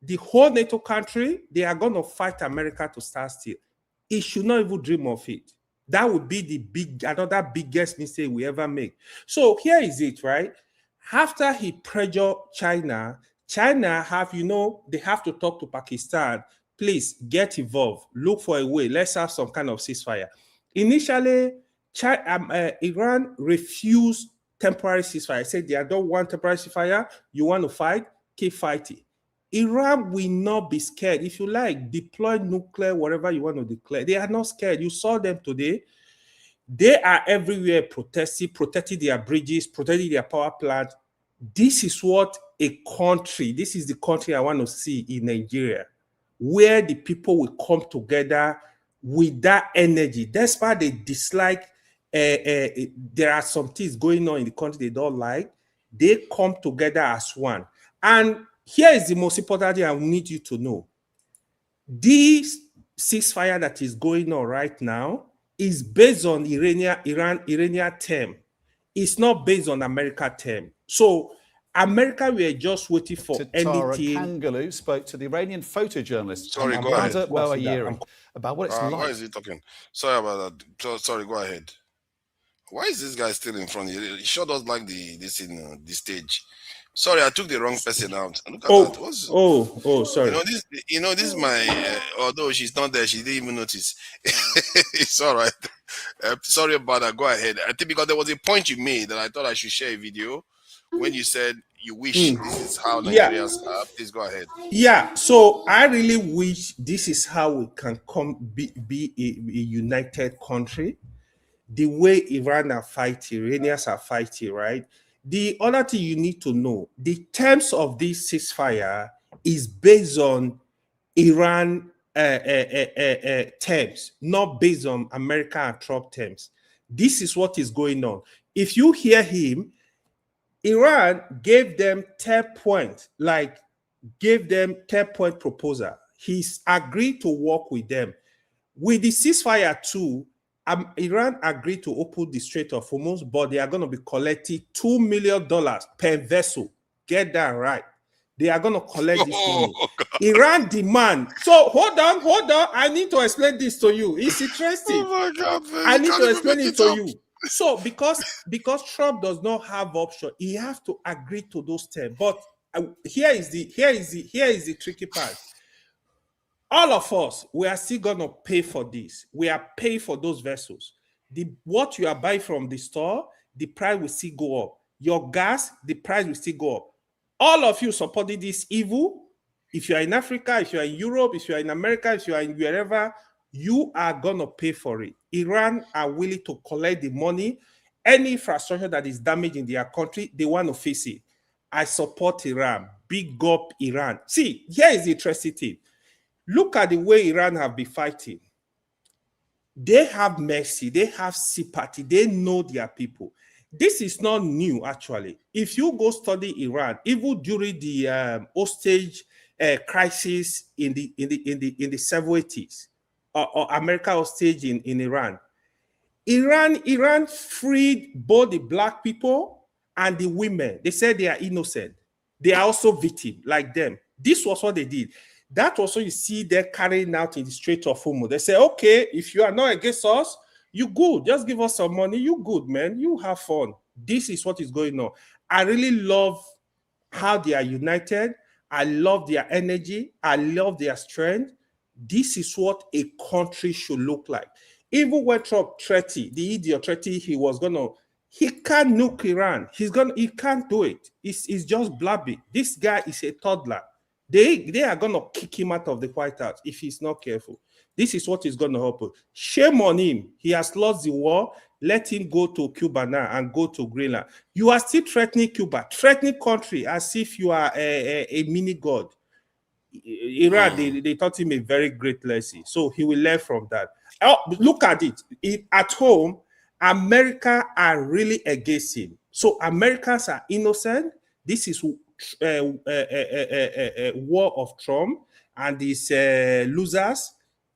the whole NATO country, they are going to fight America to stand still. He should not even dream of it. That would be another biggest mistake we ever make. So here is it, right? After he pressured China have, they have to talk to Pakistan. Please get involved. Look for a way. Let's have some kind of ceasefire. Initially, Iran refused temporary ceasefire. Said they don't want temporary ceasefire. You want to fight? Keep fighting. Iran will not be scared. If you like, deploy nuclear, whatever you want to declare. They are not scared. You saw them today. They are everywhere protecting their bridges, protecting their power plant. This is this is the country I want to see in Nigeria, where the people will come together with that energy. That's why they dislike, there are some things going on in the country they don't like. They come together as one. And here is the most important thing I need you to know. This ceasefire that is going on right now is based on Iranian term. It's not based on America term. So America, we are just waiting for anything. Kangaloo spoke to the Iranian photojournalist about what it's like. Why is he talking? Sorry about that. Sorry, go ahead. Why is this guy still in front of you? He sure does like the stage. Sorry, I took the wrong person out. Look at that. Sorry. This is my. Although she's not there, she didn't even notice. It's all right. Sorry about that. Go ahead. I think because there was a point you made that I thought I should share a video when you said you wish this is how Nigerians are. Please go ahead. Yeah. So I really wish this is how we can be a united country. The way Iranians are fighting, right? The other thing you need to know, the terms of this ceasefire is based on Iran terms, not based on America and Trump terms. This is what is going on. If you hear him, Iran gave them 10 points, gave them 10-point proposal. He's agreed to work with them. With the ceasefire too, Iran agreed to open the Strait of Hormuz, but they are going to be collecting $2 million per vessel. Get that right. They are going to collect this money. Iran demand. So hold on. I need to explain this to you. It's interesting. Oh my God, man. I need to explain it to you. So because Trump does not have option, he has to agree to those terms. But here is the tricky part. All of us, we are still going to pay for this. We are paying for those vessels. What you are buying from the store, the price will still go up. Your gas, the price will still go up. All of you supporting this evil. If you are in Africa, if you are in Europe, if you are in America, if you are in wherever, you are going to pay for it. Iran are willing to collect the money. Any infrastructure that is damaged in their country, they want to fix it. I support Iran. Big up Iran. See, here is the interesting thing. Look at the way Iran have been fighting. They have mercy. They have sympathy. They know their people. This is not new, actually. If you go study Iran, even during the hostage crisis in the 70s, or America hostage in Iran, Iran freed both the black people and the women. They said they are innocent. They are also victims like them. This was what they did. That also you see they're carrying out in the Strait of Hormuz. They say, okay, if you are not against us, you good. Just give us some money. You good, man. You have fun. This is what is going on. I really love how they are united. I love their energy. I love their strength. This is what a country should look like. Even when Trump threatened, the idiot threatened he can't nuke Iran. He can't do it. It's just blabbing. This guy is a toddler. They are going to kick him out of the White House if he's not careful. This is what is going to happen. Shame on him. He has lost the war. Let him go to Cuba now and go to Greenland. You are still threatening Cuba, threatening country as if you are a mini god. Iran, they taught him a very great lesson. So he will learn from that. Oh, look at it. At home, America are really against him. So Americans are innocent. This is war of Trump and these losers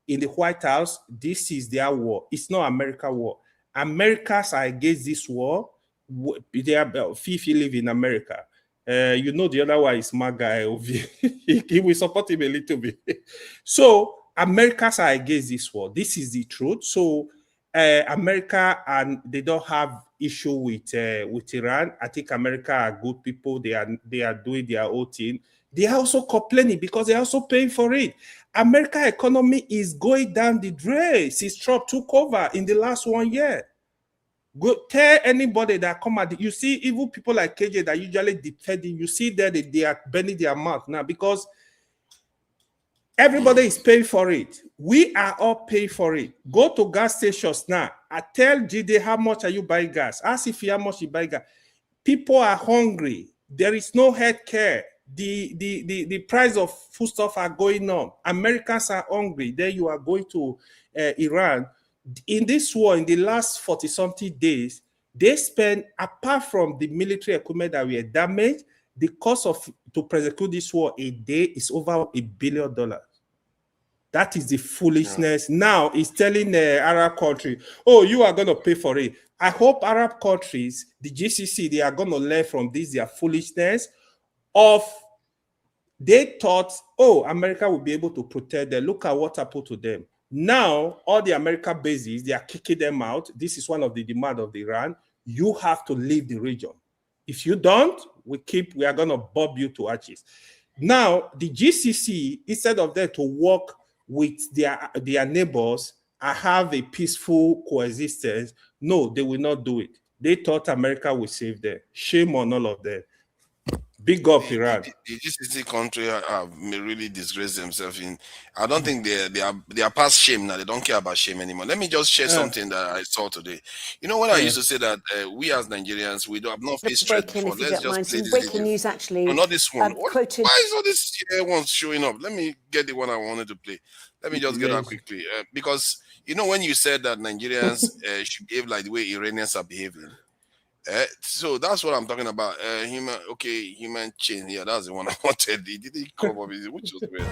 in the White House. This is their war. It's not America war. Americans are against this war. They are if you live in America. You know the other one is my guy. He will support him a little bit. So Americans are against this war. This is the truth. So America, and they don't have issue with Iran. I think America are good people. They are doing their own thing. They are also complaining because they are also paying for it. America economy is going down the drain since Trump took over in the last 1 year. Go tell anybody that come at you see even people like KJ that usually defending. You see that they are bending their mouth now because everybody is paying for it. We are all paying for it. Go to gas stations now. I tell GD how much are you buying gas? Ask if how much you buy gas. People are hungry. There is no health care. The price of foodstuff are going up. Americans are hungry. Then you are going to Iran. In this war, in the last 40-something days, they spent, apart from the military equipment that were damaged, the cost to prosecute this war a day is over $1 billion. That is the foolishness. Yeah. Now it's telling the Arab country, oh, you are going to pay for it. I hope Arab countries, the GCC, they are going to learn from this, their foolishness of, they thought, oh, America will be able to protect them. Look at what happened to them. Now, all the American bases, they are kicking them out. This is one of the demands of Iran. You have to leave the region. If you don't, we are going to bob you to ashes. Now, the GCC, instead of them to work with their neighbors and have a peaceful coexistence, no, they will not do it. They thought America would save them. Shame on all of them. Big up Iran. The GCC country may really disgrace themselves. I don't think they are past shame now. They don't care about shame anymore. Let me just share something that I saw today. You know, when I used to say that we as Nigerians, we have not faced threat before. Let's just play this breaking news, actually. No, not this one. Quoted... Why is all this ones showing up? Let me get the one I wanted to play. Let me just get that quickly. Because, you know, when you said that Nigerians should behave like the way Iranians are behaving, so that's what I'm talking about. Human chain. Yeah, that's the one I wanted. It didn't come up, which was weird.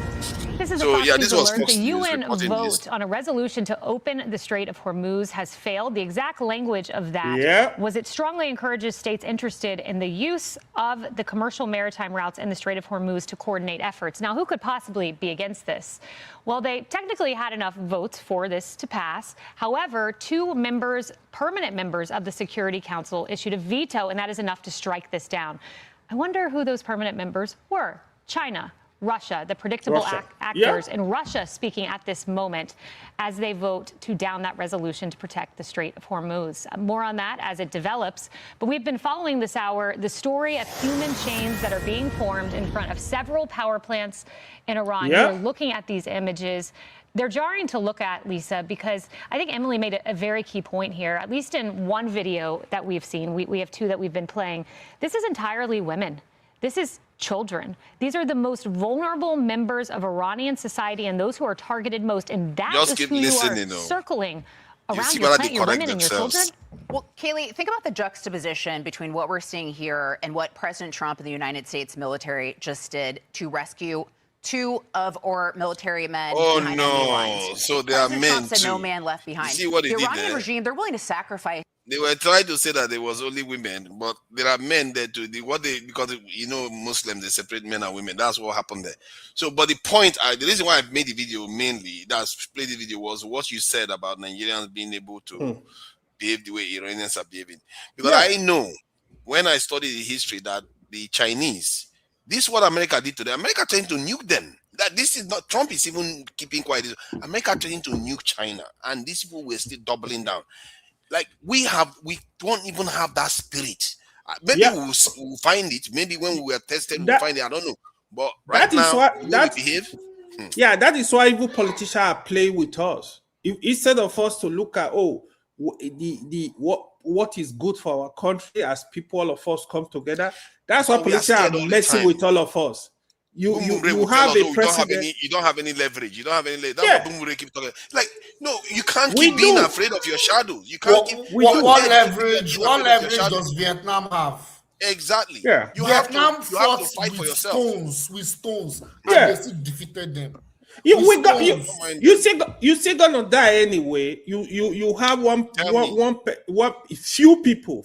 This is this was the UN vote on a resolution to open the Strait of Hormuz has failed. The exact language of that was it strongly encourages states interested in the use of the commercial maritime routes in the Strait of Hormuz to coordinate efforts. Now, who could possibly be against this? Well, they technically had enough votes for this to pass. However, 2 permanent members of the Security Council issued a veto, and that is enough to strike this down. I wonder who those permanent members were. China, Russia, the predictable actors in Russia speaking at this moment as they vote to down that resolution to protect the Strait of Hormuz. More on that as it develops. But we've been following this hour the story of human chains that are being formed in front of several power plants in Iran. You're looking at these images. They're jarring to look at, Lisa, because I think Emily made a very key point here. At least in one video that we've seen, we have two that we've been playing. This is entirely women. This is children. These are the most vulnerable members of Iranian society and those who are targeted most. And that is who you are circling around your plant, your women and your children. Well, Kaylee, think about the juxtaposition between what we're seeing here and what President Trump and the United States military just did to rescue two of our military men. Oh, no. So they are men Trump said too. no man left behind. You see what the they did Iranian there? regime, they're willing to sacrifice. They were trying to say that there was only women, but there are men there too. Because you know Muslims, they separate men and women. That's what happened there. So, but the point, the reason why I made the video mainly, played the video, was what you said about Nigerians being able to behave the way Iranians are behaving. Because I know when I studied the history that the Chinese, this is what America did to them. America trying to nuke them. That this is not Trump is even keeping quiet. America trying to nuke China, and these people were still doubling down. Like we don't even have that spirit. Maybe we'll find it. Maybe when we are tested, we'll find it. I don't know. But right now, that behave. Yeah, that is why even politicians are playing with us. Instead of us to look at what is good for our country as people, all of us come together. That's why politicians are messing with all of us. You have a president. You don't have any leverage. You don't have any leverage. That's what Bumure keep talking. Like, no, you can't keep being afraid of your shadows. You can't keep. What leverage does Vietnam have? Exactly. Yeah. Vietnam fought to fight for yourself. with stones, and they still defeated them. You still gonna die anyway. You have one few people.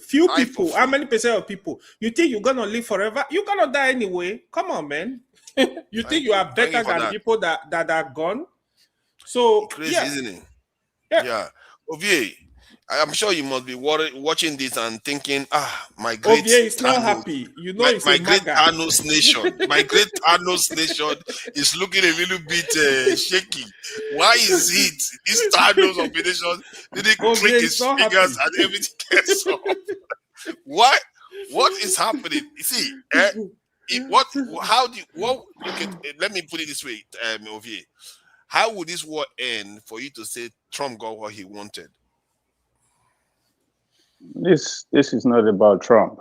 How many percent of people? You think you're gonna live forever? You're gonna die anyway. Come on, man. You think you are better than people that are gone? So crazy, isn't it? Yeah. Ovie, I'm sure you must be watching this and thinking, my great Ovie is not happy. You know, my great Thanos nation. My great Thanos nation is looking a little bit shaky. Why is it this Thanos of the nation didn't click his fingers and everything gets off? What is happening? You see, let me put it this way, Ovie. How would this war end for you to say Trump got what he wanted? This is not about Trump.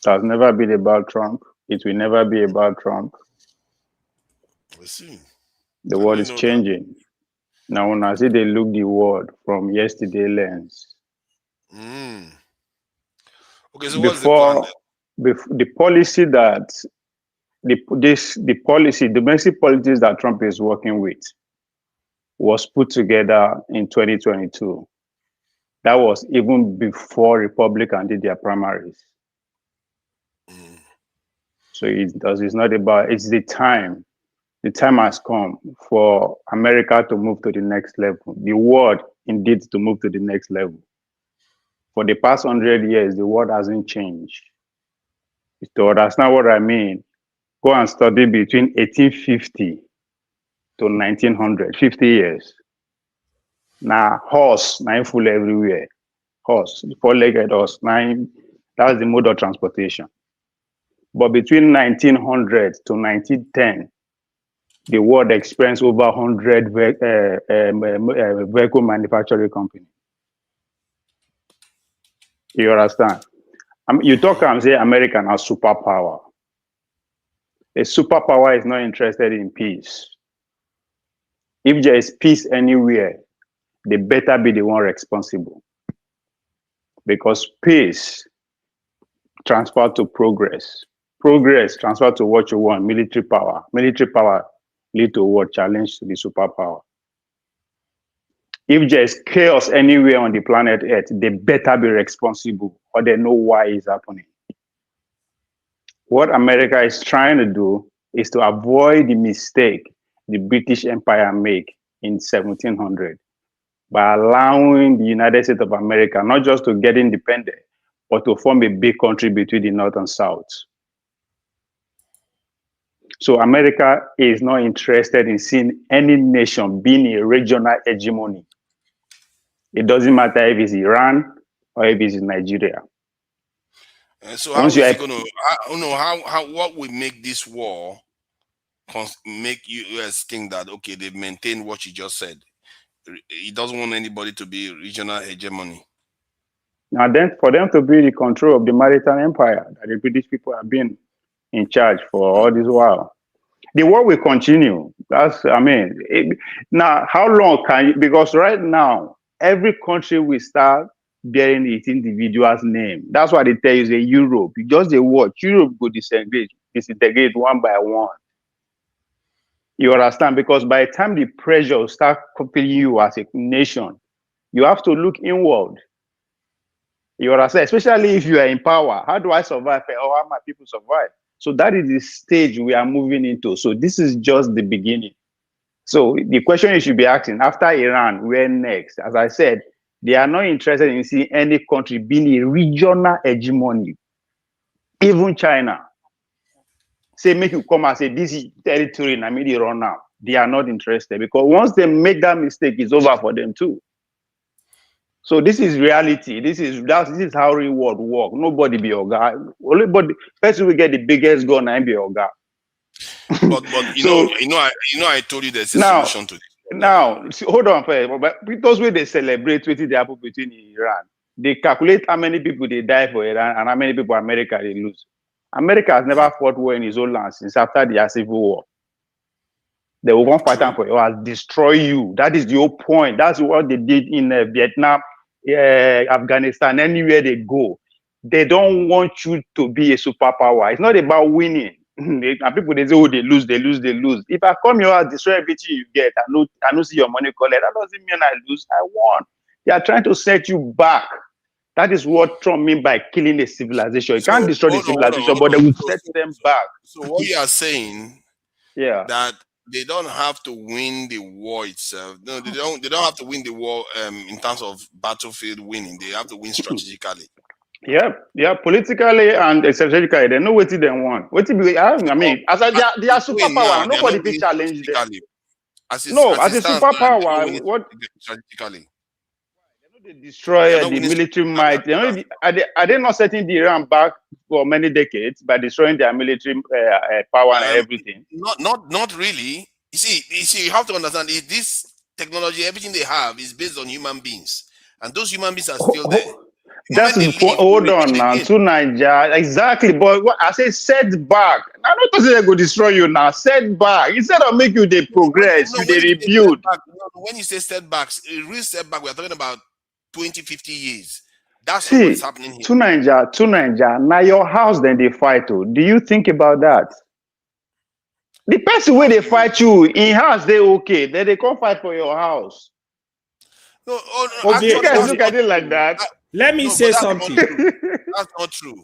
It has never been about Trump. It will never be about Trump. Let's see. The world is changing. Now, when I see they look the world from yesterday lens. Okay, so what's the plan then? The policy that domestic politics that Trump is working with was put together in 2022. That was even before Republicans did their primaries. So it's not about, it's the time. The time has come for America to move to the next level. The world indeed to move to the next level. For the past 100 years, the world hasn't changed. So that's not what I mean. Go and study between 1850 to 1900, 50 years. Now, horse, nine full everywhere. Horse, four-legged horse, that's the mode of transportation. But between 1900 to 1910, the world experienced over 100 vehicle manufacturing companies. You understand? You talk and say American has superpower. A superpower is not interested in peace. If there is peace anywhere, they better be the one responsible. Because peace transfers to progress. Progress transfers to what you want, military power. Military power lead to what? Challenge to the superpower. If there is chaos anywhere on the planet Earth, they better be responsible or they know why it's happening. What America is trying to do is to avoid the mistake the British Empire made in 1700 by allowing the United States of America not just to get independent, but to form a big country between the North and South. So America is not interested in seeing any nation being a regional hegemony. It doesn't matter if it's Iran or if it's Nigeria. So how is it going to? I don't know how what will make this war make US think that okay, they've maintained what you just said. He doesn't want anybody to be regional hegemony. Now then, for them to be the control of the maritime empire that the British people have been in charge for all this while, the war will continue. That's, I mean, now how long can you, because right now, every country will start bearing its individual's name. That's why they tell you, say Europe, you just the watch, Europe go disintegrate one by one. You understand? Because by the time the pressure will start copying you as a nation, you have to look inward. You understand? Especially if you are in power. How do I survive? Or how my people survive? So that is the stage we are moving into. So this is just the beginning. So the question you should be asking, after Iran, where next? As I said, they are not interested in seeing any country being a regional hegemony. Even China. Say, make you come and say, this is territory, and I made it run now. They are not interested because once they make that mistake, it's over for them too. So this is reality. This is how real world work. Nobody be your guy. Only but person will get the biggest gun and be your guy. But you know I told you there's a solution to this. Now hold on first. But because when they celebrate what they happen between Iran, they calculate how many people they die for Iran and how many people America they lose. America has never fought war in his own land since after the Civil War. They will come fight for you and destroy you. That is the whole point. That's what they did in Vietnam, Afghanistan, anywhere they go. They don't want you to be a superpower. It's not about winning. And people they say, oh, they lose. If I come here and destroy everything you get, I don't see your money collect. That doesn't mean I lose. I won. They are trying to set you back. That is what Trump means by killing the civilization. You can't destroy the civilization, but they will set them back. So what you are saying, yeah, that they don't have to win the war itself. No, they don't have to win the war in terms of battlefield winning. They have to win strategically. Yeah, politically and strategically, they know what they want. I mean, as they are superpower, nobody can challenge them. As a superpower, what strategically? They destroy the military might. Are they not setting the Iran back for many decades by destroying their military power and everything? Not really. You see, you have to understand this technology. Everything they have is based on human beings, and those human beings are still there. That's hold on now to Nigeria exactly. But what I say, setback. I'm not saying they go destroy you now. Setback instead of make you they progress, they rebuild. When you say setbacks, a real setback, we are talking about 20, 50 years. That's what is happening here. To Nigeria. Now your house, then they fight. Do you think about that? The person where they fight you in house, they okay. Then they come fight for your house. No, you guys look at it like that. Let me say something. That's not true.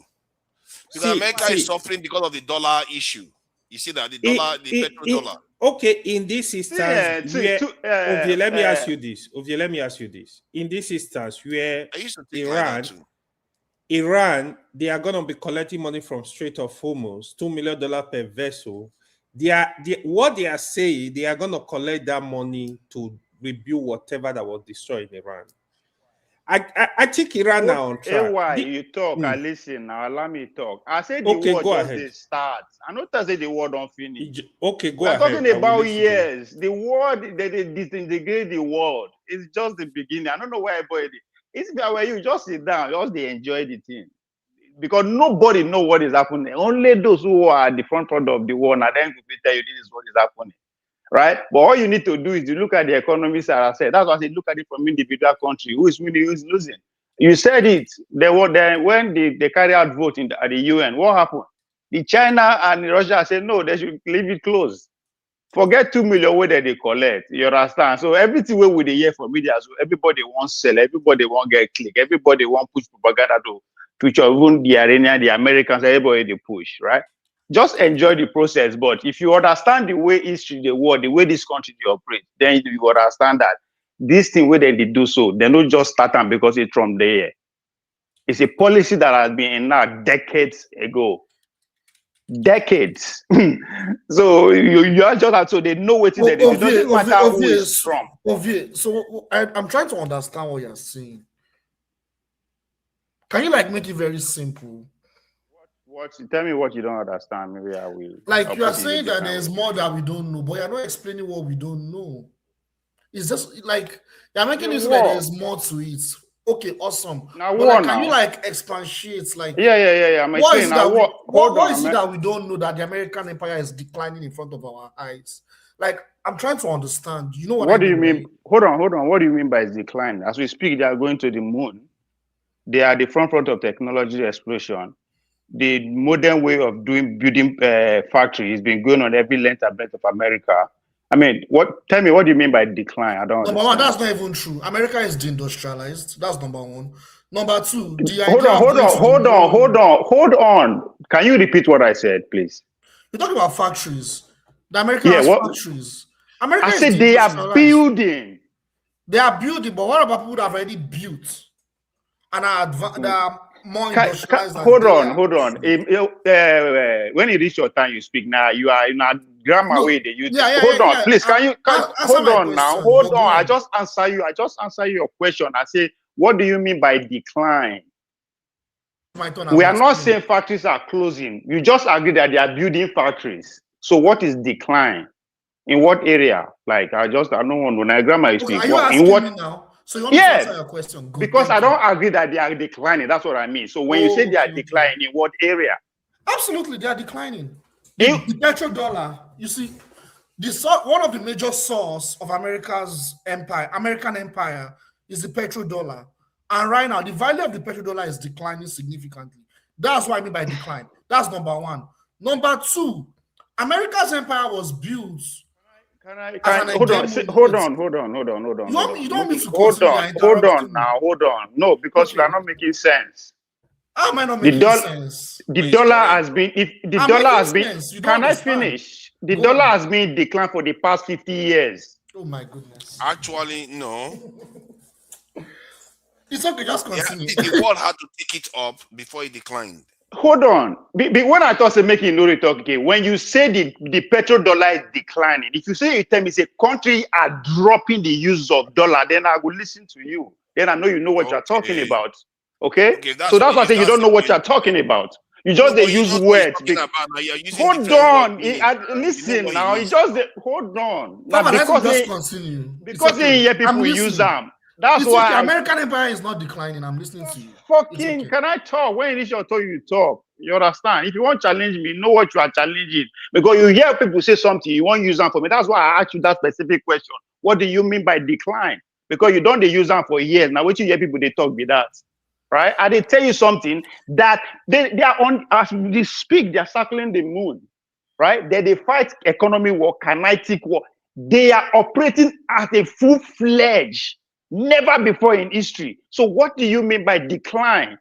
Because America is suffering because of the dollar issue. You see that the petrodollar. Okay, in this instance, let me ask you this. In this instance, where Iran, they are going to be collecting money from Strait of Hormuz, $2 million per vessel. What they are saying, they are going to collect that money to rebuild whatever that was destroyed in Iran. I think Iran now on track. You talk, I listen. Now allow me talk. I said the war just start. I not say the war don't finish. Okay, go ahead. We're talking about years. The war, they disintegrate the world. It's just the beginning. I don't know why everybody. It's where you just sit down, just they enjoy the thing. Because nobody know what is happening. Only those who are at the front of the war, and then will tell you this is what is happening. Right? But all you need to do is to look at the economy, Sarah said. That's why I said look at it from individual country. Who is winning, who is losing? You said it. When they carry out vote at the UN, what happened? The China and Russia said no, they should leave it closed. Forget 2 million where they collect. You understand? So everything we hear from media, so everybody wants sell, everybody want get click, everybody want push propaganda to future, even the Iranian, the Americans, everybody they push, right? Just enjoy the process. But if you understand the way history, the world, the way this country they operate, then you understand that this thing where they do so, they don't just start them because it's from there. It's a policy that has been enacted decades ago. decades. So you are just have, so they know what it is. It doesn't matter who is from. So I'm trying to understand what you're saying. Can you like make it very simple? What? Tell me what you don't understand. Maybe I will. Like you are saying that there's more that we don't know, but you're not explaining what we don't know. It's just like you're making it so that there's more to it. Okay, awesome. Now, but like, can you like expatiate? Like, yeah. What is it that we don't know that the American empire is declining in front of our eyes? Like, I'm trying to understand. You know what do you mean? Right? Hold on. What do you mean by decline? As we speak, they are going to the moon. They are the front of technology explosion. The modern way of building factories has been going on every length and breadth of America. I mean, tell me, what do you mean by decline? I don't understand. Number one, that's not even true. America is deindustrialized. That's number one. Number two, hold on. Can you repeat what I said, please? You're talking about factories. The American factories. America I said they are building. They are building, but what about people that have already built and are more industrialized? Hold on. When you reach your time, you speak. Now you are in a grammar way. They use. Hold on, please. Hold on now? Hold on. I just answer you. I just answer your question. I say, what do you mean by decline? We are not saying factories are closing. You just agree that they are building factories. So what is decline? In what area? Like I don't want when I grammar you speak. Are you asking me now? So you want to answer your question? Good, because I don't agree that they are declining. That's what I mean. So when you say they are declining, in what area? Absolutely, they are declining. The petrodollar, you see, one of the major sources of American empire is the petrodollar. And right now, the value of the petrodollar is declining significantly. That's what I mean by decline. That's number one. Number two, America's empire was built. Hold on. You don't need to hold on now. No, because you are not making sense. How am I not making sense? The dollar has been. Can I finish? The dollar has been declined for the past 50 years. Oh my goodness. Actually, no. It's okay. Just continue. The world had to take it up before it declined. Hold on. When I thought making no talk, okay, when you say the petrodollar is declining, if you say tell me say country are dropping the use of dollar, then I will listen to you. Then I know you know what you're talking about. Okay? So that's why I say you don't know what you're talking about. You just use words. Hold on. Listen now. You just hold on. Now, because they hear people use them. That's why the American empire is not declining. I'm listening to you. Fucking, can I talk? When it is your turn, you talk. You understand? If you want to challenge me, know what you are challenging. Because you hear people say something, you won't use them for me. That's why I asked you that specific question. What do you mean by decline? Because you don't use them for years. Now, what you hear people, they talk with that. Right? And they tell you something that they are on, as they speak, they are circling the moon. Right? They fight economy war, kinetic war. They are operating at a full-fledged, never before in history. So what do you mean by decline?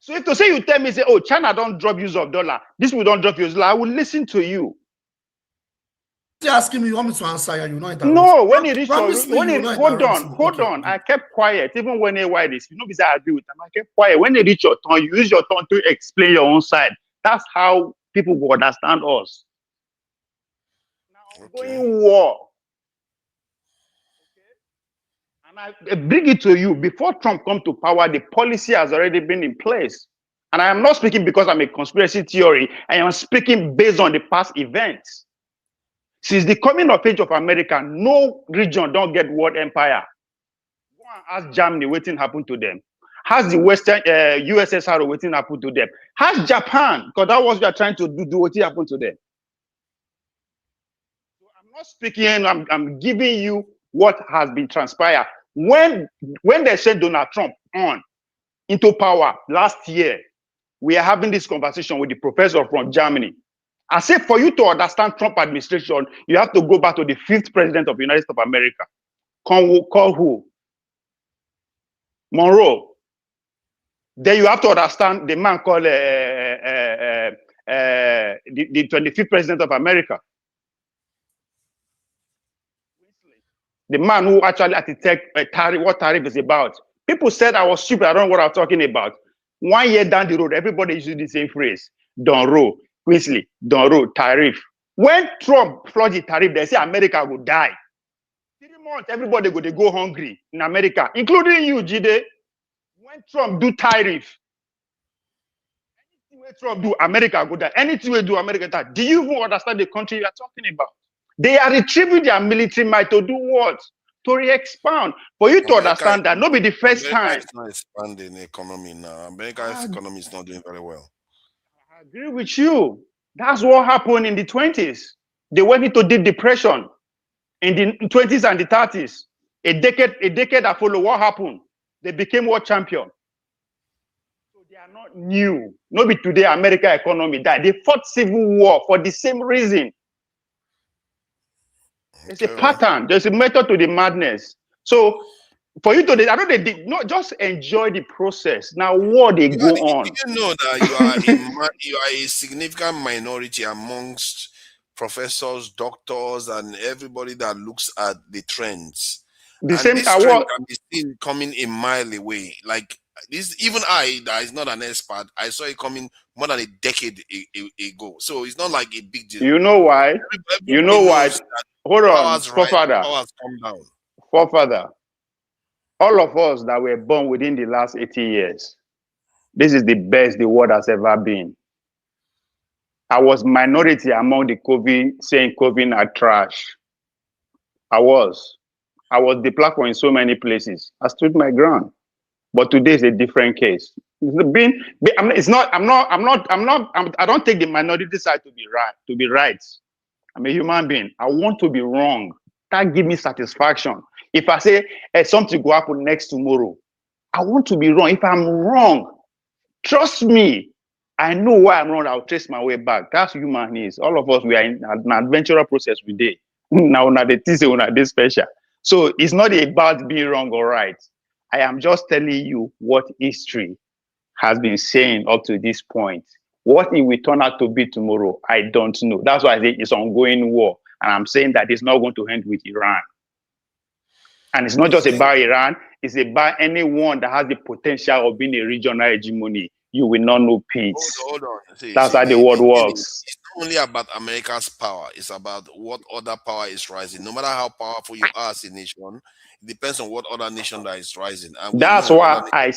So if to say you tell me, say, oh, China don't drop use of dollar, this will don't drop use of dollar, I will listen to you. You're asking me, you want me to answer you? You know it. No, when you reach hold on. I kept quiet, even when they write this. You know, because I agree with them. I kept quiet. When they reach your turn, you use your tongue to explain your own side. That's how people will understand us. Now, going war. I bring it to you, before Trump come to power, the policy has already been in place. And I am not speaking because I'm a conspiracy theory. I am speaking based on the past events. Since the coming of age of America, no region don't get world empire. Go and ask Germany what happened to them. Has the Western USSR what happened to them? Has Japan, because that was what you are trying to do what happened to them. So I'm not speaking, I'm giving you what has been transpired. When they sent Donald Trump on into power last year, we are having this conversation with the professor from Germany. I said, for you to understand Trump administration, you have to go back to the 5th president of the United States of America. Call who? Monroe. Then you have to understand the man called the 25th president of America. The man who actually architected what tariff is about. People said I was stupid. I don't know what I'm talking about. 1 year down the road, everybody uses the same phrase. don't roll. Quincy, don't roll. Tariff. When Trump flush the tariff, they say America will die. 3 months, everybody go hungry in America, including you, Jide. When Trump do tariff, anything Trump do, America go die. Anything we do, America die. Do you even understand the country you are talking about? They are retrieving their military might to do what? To re-expand. For you to understand that, not be the first time. America is not expanding the economy now. America's economy is not doing very well. I agree with you. That's what happened in the 20s. They went into deep depression in the 20s and the 30s. A decade that followed, what happened? They became world champion. So they are not new. Not be today American economy died. They fought civil war for the same reason. There's a pattern. There's a method to the madness. So for you to, I know they did not just enjoy the process. Now what they go on. You know that you are a significant minority amongst professors, doctors, and everybody that looks at the trends. The same this trend can be seen coming a mile away. Like this, even I, that is not an expert, I saw it coming more than a decade ago. So it's not like a big deal. You know why? You know why? Hold on, forefather. Forefather. All of us that were born within the last 80 years, this is the best the world has ever been. I was minority among the COVID, saying COVID are trash. I was deplatformed in so many places. I stood my ground. But today is a different case. I don't take the minority side to be right. I'm a human being. I want to be wrong. That gives me satisfaction. If I say something will happen next tomorrow, I want to be wrong. If I'm wrong, trust me, I know why I'm wrong. I'll trace my way back. That's human needs. All of us, we are in an adventurous process today. Now, this special. So it's not about being wrong or right. I am just telling you what history has been saying up to this point. What it will turn out to be tomorrow, I don't know. That's why I say it's ongoing war. And I'm saying that it's not going to end with Iran. And it's not just about Iran, it's about anyone that has the potential of being a regional hegemony. You will not know peace. Hold on. That's how the world works. It's not only about America's power, it's about what other power is rising. No matter how powerful you are as a nation, it depends on what other nation that is rising. And that's why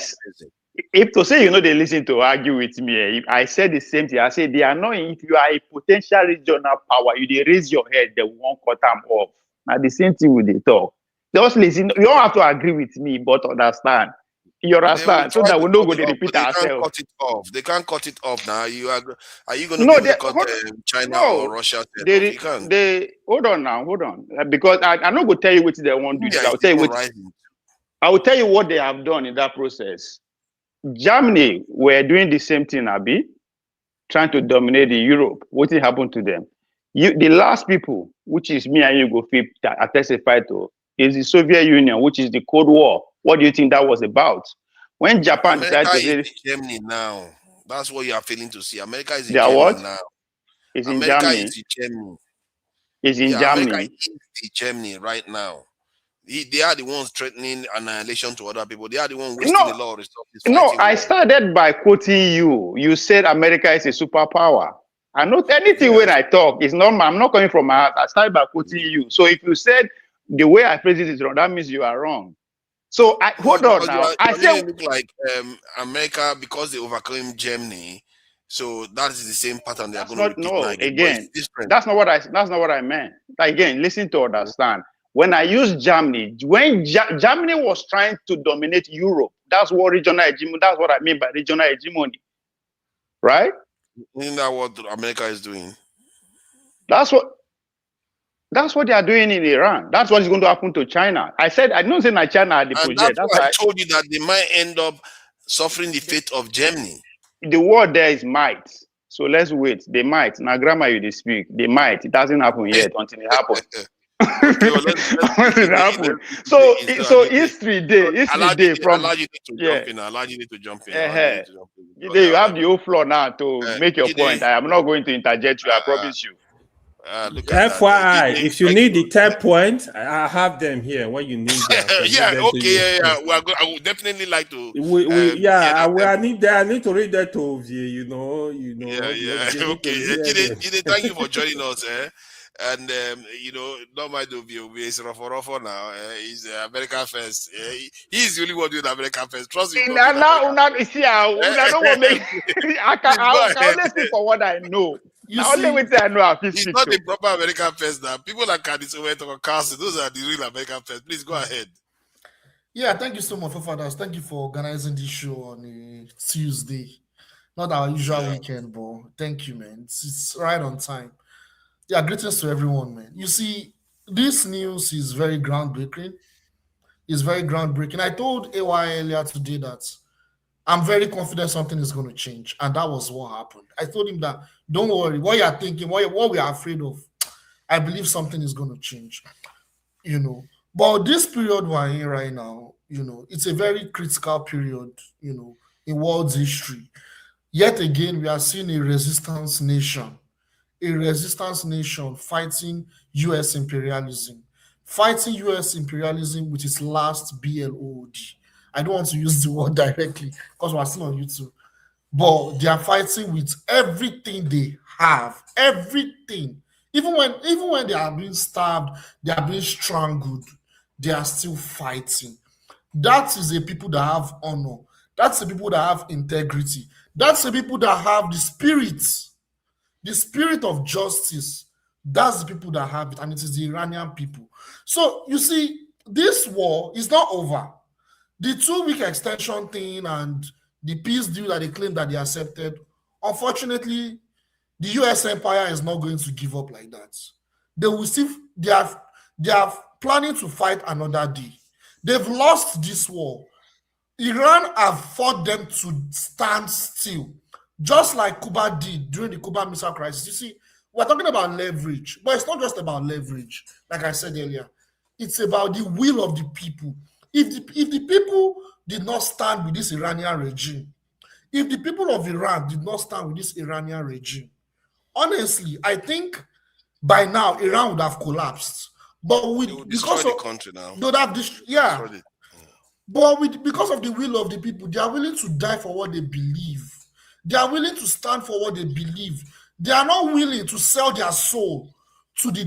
if to say, they listen to argue with me, if I said the same thing. I said they are not, if you are a potential regional power, they raise your head, they won't cut them off. Now the same thing with the talk. Just listen, you don't have to agree with me, but understand. You understand? So that we don't go to repeat ourselves. They can't cut it off now. Are you going to cut China or Russia? Hold on. Because I'm not going to tell you what they want to do. I will tell you what they have done in that process. Germany were doing the same thing, Abi, trying to dominate Europe. What happened to them? The last people, which is me and you go fit, I testify to, is the Soviet Union, which is the Cold War. What do you think that was about? When Japan decided to say Germany now, that's what you are failing to see. America is in Germany now. It's in Germany. It's in Germany. America is in Germany right now. They are the ones threatening annihilation to other people. They are the ones wasting a lot of resources. No, I started by quoting you. You said America is a superpower. I know anything when I talk, it's normal. I'm not coming from my heart. I started by quoting you. So if you said the way I phrase it is wrong, that means you are wrong. So hold on now. I said look like America because they overcame Germany. So that is the same pattern they are going to repeat. No, again, that's not what I meant. Again, listen to understand. When I use Germany, when Germany was trying to dominate Europe, that's what regional hegemony. That's what I mean by regional hegemony, right? Isn't that what America is doing? That's what they are doing in Iran. That's what is going to happen to China. I don't say that China had the project. That's why I told you that they might end up suffering the fate of Germany. The word there is might. So let's wait. They might. Now, grammar you speak. They might. It hasn't happened yet until it happens. So history day from allow you to jump in. You have the whole floor now to make your point. I am not going to interject you. I promise you. Look at FYI, if you need the 10 points, I have them here. What you need them. Yeah, okay, yeah. I would definitely like to. I need that. I need to read that to you. Yeah. Okay. Jide, thank you for joining us. And not mind of you, it's rough now. He's America first. He's the only one doing America first. Trust me. I don't want to make. I can only speak for what I know. Only with I know. He's not the proper American first now. People like Candice Owens or Carson, those are the real American first. Please go ahead. Yeah, thank you so much, fathers. Thank you for organizing this show on a Tuesday. Not our usual weekend, but thank you, man. It's right on time. Yeah, greetings to everyone, man. You see, this news is very groundbreaking. It's very groundbreaking. I told AY earlier today that I'm very confident something is going to change. And that was what happened. I told him that, don't worry, what you're thinking, what we are afraid of, I believe something is going to change. But this period we're in right now, it's a very critical period, in world's history. Yet again, we are seeing a resistance nation fighting U.S. imperialism, with its last BLOD. I don't want to use the word directly because we're still on YouTube, but they are fighting with everything they have, everything. Even when they are being stabbed, they are being strangled, they are still fighting. That is the people that have honor. That's the people that have integrity. That's the people that have the spirit of justice. That's the people that have it, and it is the Iranian people. So you see, this war is not over. The 2-week extension thing and the peace deal that they claim that they accepted, unfortunately, the U.S. empire is not going to give up like that. They are planning to fight another day. They've lost this war. Iran have fought them to stand still, just like Cuba did during the Cuban Missile Crisis. You see, we're talking about leverage, but it's not just about leverage, like I said earlier. It's about the will of the people. If the people did not stand with this Iranian regime, if the people of Iran did not stand with this Iranian regime, honestly, I think by now Iran would have collapsed. But because of the country now, because of the will of the people, they are willing to die for what they believe. They are willing to stand for what they believe. They are not willing to sell their soul to the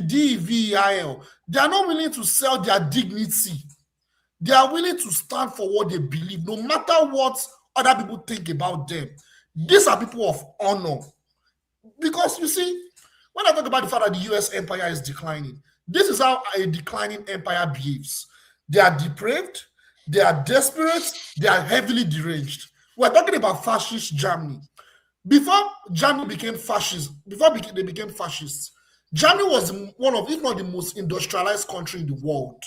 DEVIL. They are not willing to sell their dignity. They are willing to stand for what they believe, no matter what other people think about them. These are people of honor. Because you see, when I talk about the fact that the U.S. empire is declining, this is how a declining empire behaves. They are depraved, they are desperate, they are heavily deranged. We're talking about fascist Germany. Before Germany became fascist, they became fascists, Germany was one of, if not the most industrialized country in the world.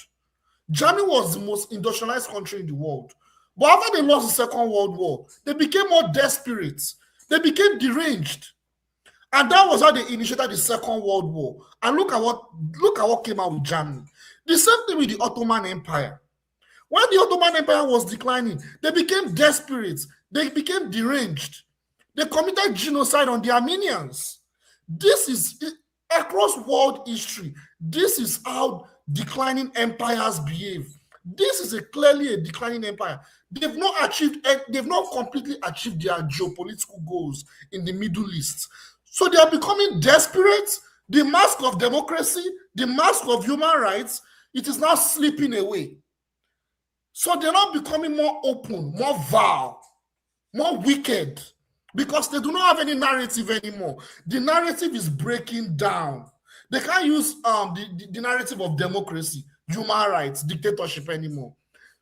Germany was the most industrialized country in the world. But after they lost the Second World War, they became more desperate. They became deranged. And that was how they initiated the Second World War. And look at what came out with Germany. The same thing with the Ottoman Empire. When the Ottoman Empire was declining, they became desperate. They became deranged. They committed genocide on the Armenians. This is across world history. This is how declining empires behave. This is clearly a declining empire. They've not completely achieved their geopolitical goals in the Middle East. So they are becoming desperate. The mask of democracy, the mask of human rights, it is now slipping away. So they're not becoming more open, more vile, more wicked, because they do not have any narrative anymore. The narrative is breaking down. They can't use the narrative of democracy, human rights, dictatorship anymore.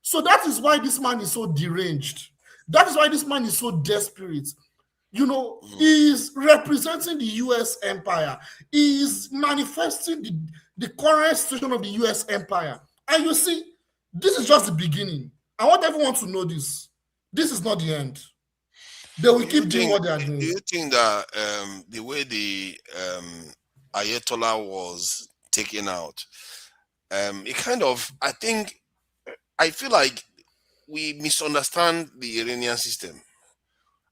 So that is why this man is so deranged. That is why this man is so desperate. He is representing the U.S. empire. He is manifesting the current situation of the U.S. empire. And you see, this is just the beginning. I want everyone to know this. This is not the end. They will keep doing what they are doing. Do you think that the way the Ayatollah was taken out, it kind of, I feel like we misunderstand the Iranian system.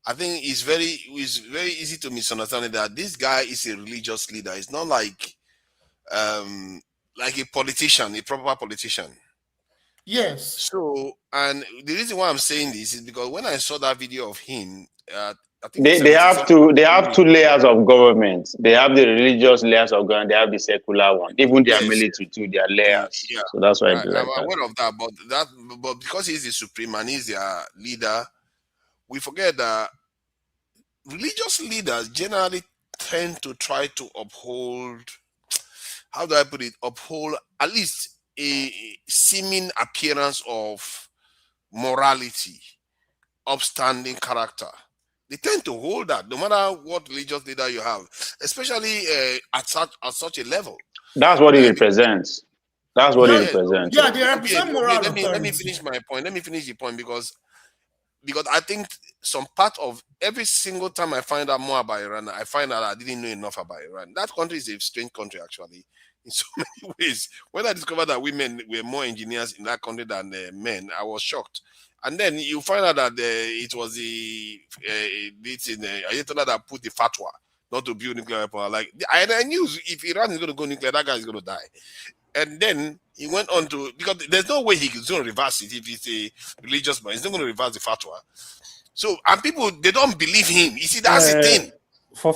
I think it's very easy to misunderstand that this guy is a religious leader. It's not like a politician, a proper politician. Yes. So, and the reason why I'm saying this is because when I saw that video of him, I think they have two layers of government. They have the religious layers of government. They have the secular one. Even their military too, their layers. Yeah. So that's why I'm aware of that. But because he's the supreme and he's their leader, we forget that religious leaders generally tend to try to uphold, how do I put it, uphold at least a seeming appearance of morality, upstanding character. They tend to hold that no matter what religious leader you have, especially at such a level. That's what he represents. That's what he represents. Yeah, they represent moral let me finish my point. Let me finish the point because I think some part of every single time I find out more about Iran, I find out I didn't know enough about Iran. That country is a strange country, actually, in so many ways. When I discovered that women were more engineers in that country than men, I was shocked. And then you find out that it was the Ayatollah that put the fatwa not to build nuclear weapons. Like I knew if Iran is going to go nuclear, that guy is going to die. And then he went on to, because there's no way he's going to reverse it if it's a religious man. He's not going to reverse the fatwa. So, and people, they don't believe him. You see, that's the thing.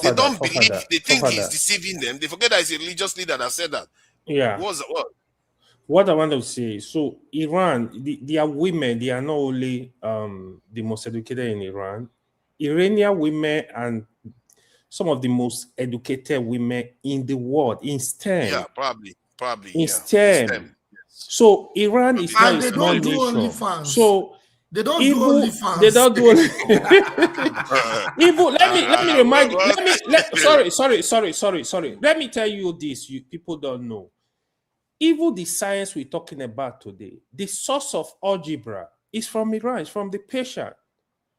They don't believe, they think he's deceiving them. They forget that it's a religious leader that said that. Yeah. What I want to say, so Iran, their women, they are not only the most educated in Iran. Iranian women and some of the most educated women in the world in STEM. Yeah, probably. In STEM. So Iran is not a small nation. So they don't do OnlyFans. They don't do Evil. Let me remind you. Sorry. Let me tell you this. You people don't know. Even the science we're talking about today, the source of algebra is from Iran. It's from the Persian.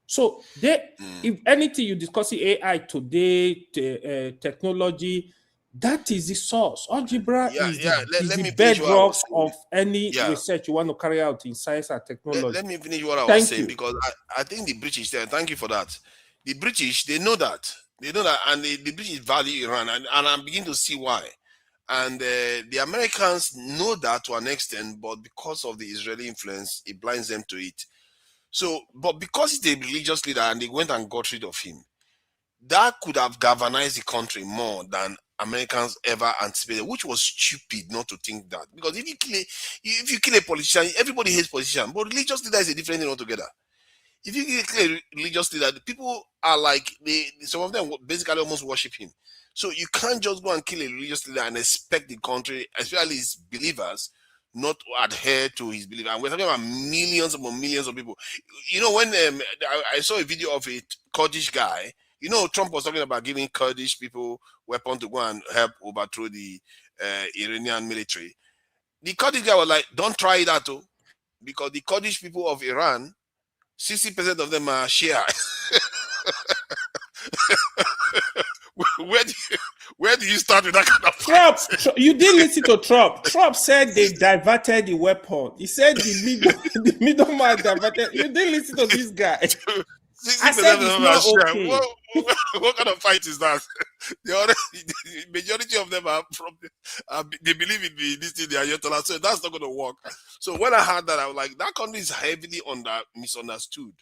So if anything you discuss AI today, technology, that is the source. Algebra is the bedrock of any research you want to carry out in science and technology. Let me finish what I was saying, because I think the British, thank you for that. The British, they know that. And the British value Iran, and I'm beginning to see why. And the Americans know that to an extent, but because of the Israeli influence, it blinds them to it. So, but because he's a religious leader and they went and got rid of him, that could have galvanized the country more than Americans ever anticipated, which was stupid not to think that. Because if you kill a politician, everybody hates politician, but religious leader is a different thing altogether. If you kill a religious leader, the people are like, some of them basically almost worship him. So you can't just go and kill a religious leader and expect the country, especially his believers, not to adhere to his belief. And we're talking about millions upon millions of people. You know, when I saw a video of a Kurdish guy, you know, Trump was talking about giving Kurdish people weapons to go and help overthrow the Iranian military. The Kurdish guy was like, don't try it out, too, because the Kurdish people of Iran, 60% of them are Shia. Where do you start with that kind of Trump? You didn't listen to Trump. Trump said they diverted the weapon. He said the middleman diverted. You didn't listen to this guy. I said it's not okay. What kind of fight is that? The majority of them are from. They believe in this thing, the Ayatollah. So that's not going to work. So when I heard that, I was like, that country is heavily misunderstood.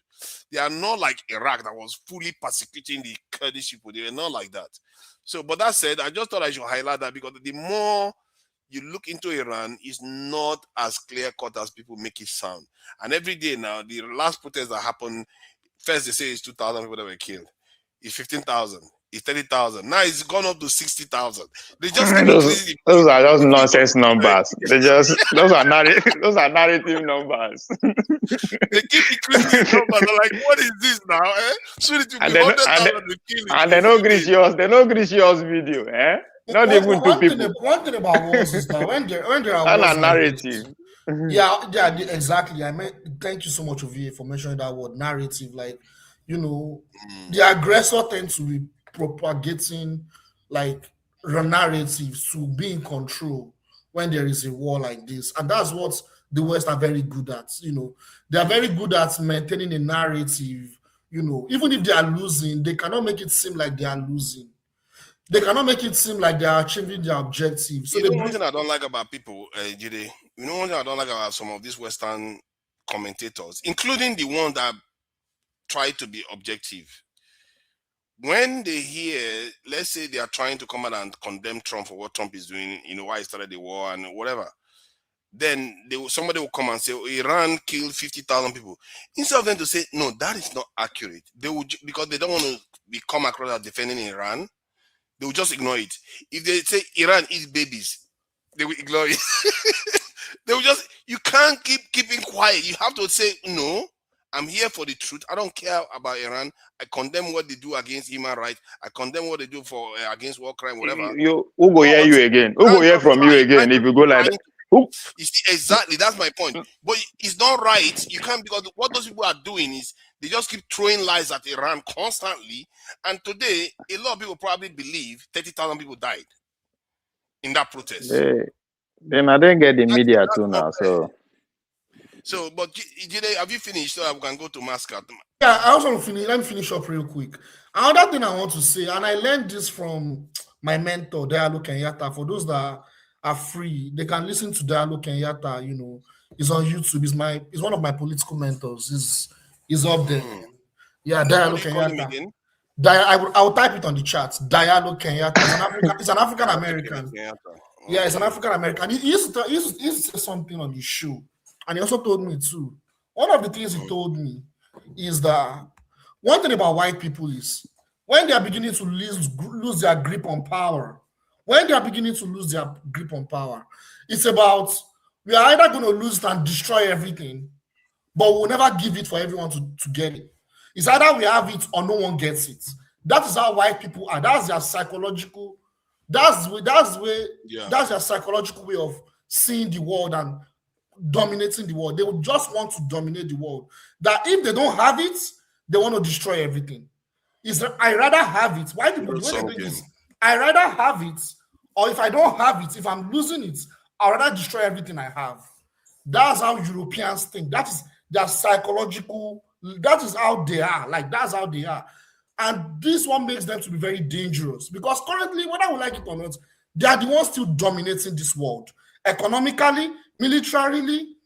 They are not like Iraq that was fully persecuting the Kurdish people. They were not like that. So, but that said, I just thought I should highlight that, because the more you look into Iran, it's not as clear-cut as people make it sound. And every day now, the last protest that happened, first they say it's 2,000 people that were killed. It's 15,000. It's 30,000. Now it's gone up to 60,000. They just those are just nonsense numbers. Those are narrative numbers. They keep increasing the numbers. They're like, what is this now? Soon it will be 100,000 to kill it. And they know Gricious video, Not even two people. One thing about wars is that when there are wars, narrative. Yeah, exactly. Thank you so much, Ovie, for mentioning that word, narrative. Like, you know, the aggressor tends to be propagating like the narratives to be in control when there is a war like this, and that's what the West are very good at. You know, they are very good at maintaining a narrative You know, even if they are losing, they cannot make it seem like they are losing. They cannot make it seem like they are achieving their objective. So one thing I don't like about people, Jide, one thing I don't like about some of these Western commentators, including the ones that try to be objective. When they hear, let's say they are trying to come out and condemn Trump for what Trump is doing, why he started the war and whatever, then somebody will come and say, oh, Iran killed 50,000 people. Instead of them to say, no, that is not accurate, they would, because they don't want to come across as defending Iran, they will just ignore it. If they say Iran eats babies, they will ignore it. They will just, you can't keeping quiet. You have to say, no, I'm here for the truth. I don't care about Iran. I condemn what they do against human rights. I condemn what they do for against war crime, whatever. Who go hear you again? Who go hear from you again if you go like that? Who? You see, exactly, that's my point. But it's not right. You can't, because what those people are doing is they just keep throwing lies at Iran constantly. And today, a lot of people probably believe 30,000 people died in that protest. Then I didn't get the media too now, so. So, but Jide, have you finished so that we can go to Muscat? Yeah, I also want to finish. Let me finish up real quick. Another thing I want to say, and I learned this from my mentor, Diallo Kenyatta. For those that are free, they can listen to Diallo Kenyatta. You know, he's on YouTube. He's one of my political mentors. He's up there. Yeah, Diallo Kenyatta. I will type it on the chat. Diallo Kenyatta. He's an African American. Yeah, he's an African American. He used to say something on the show. And he also told me too. One of the things he told me is that one thing about white people is when they are beginning to lose their grip on power, it's about we are either going to lose it and destroy everything, but we'll never give it for everyone to get it. It's either we have it or no one gets it. That is how white people are. That's their psychological. That's their psychological way of seeing the world and dominating the world. They would just want to dominate the world. That if they don't have it, they want to destroy everything. I rather have it. Why people when they do this? I rather have it, or if I don't have it, if I'm losing it, I rather destroy everything I have. That's how Europeans think. That is their psychological. That is how they are. Like that's how they are, and this one makes them to be very dangerous because currently, whether we like it or not, they are the ones still dominating this world economically, militarily,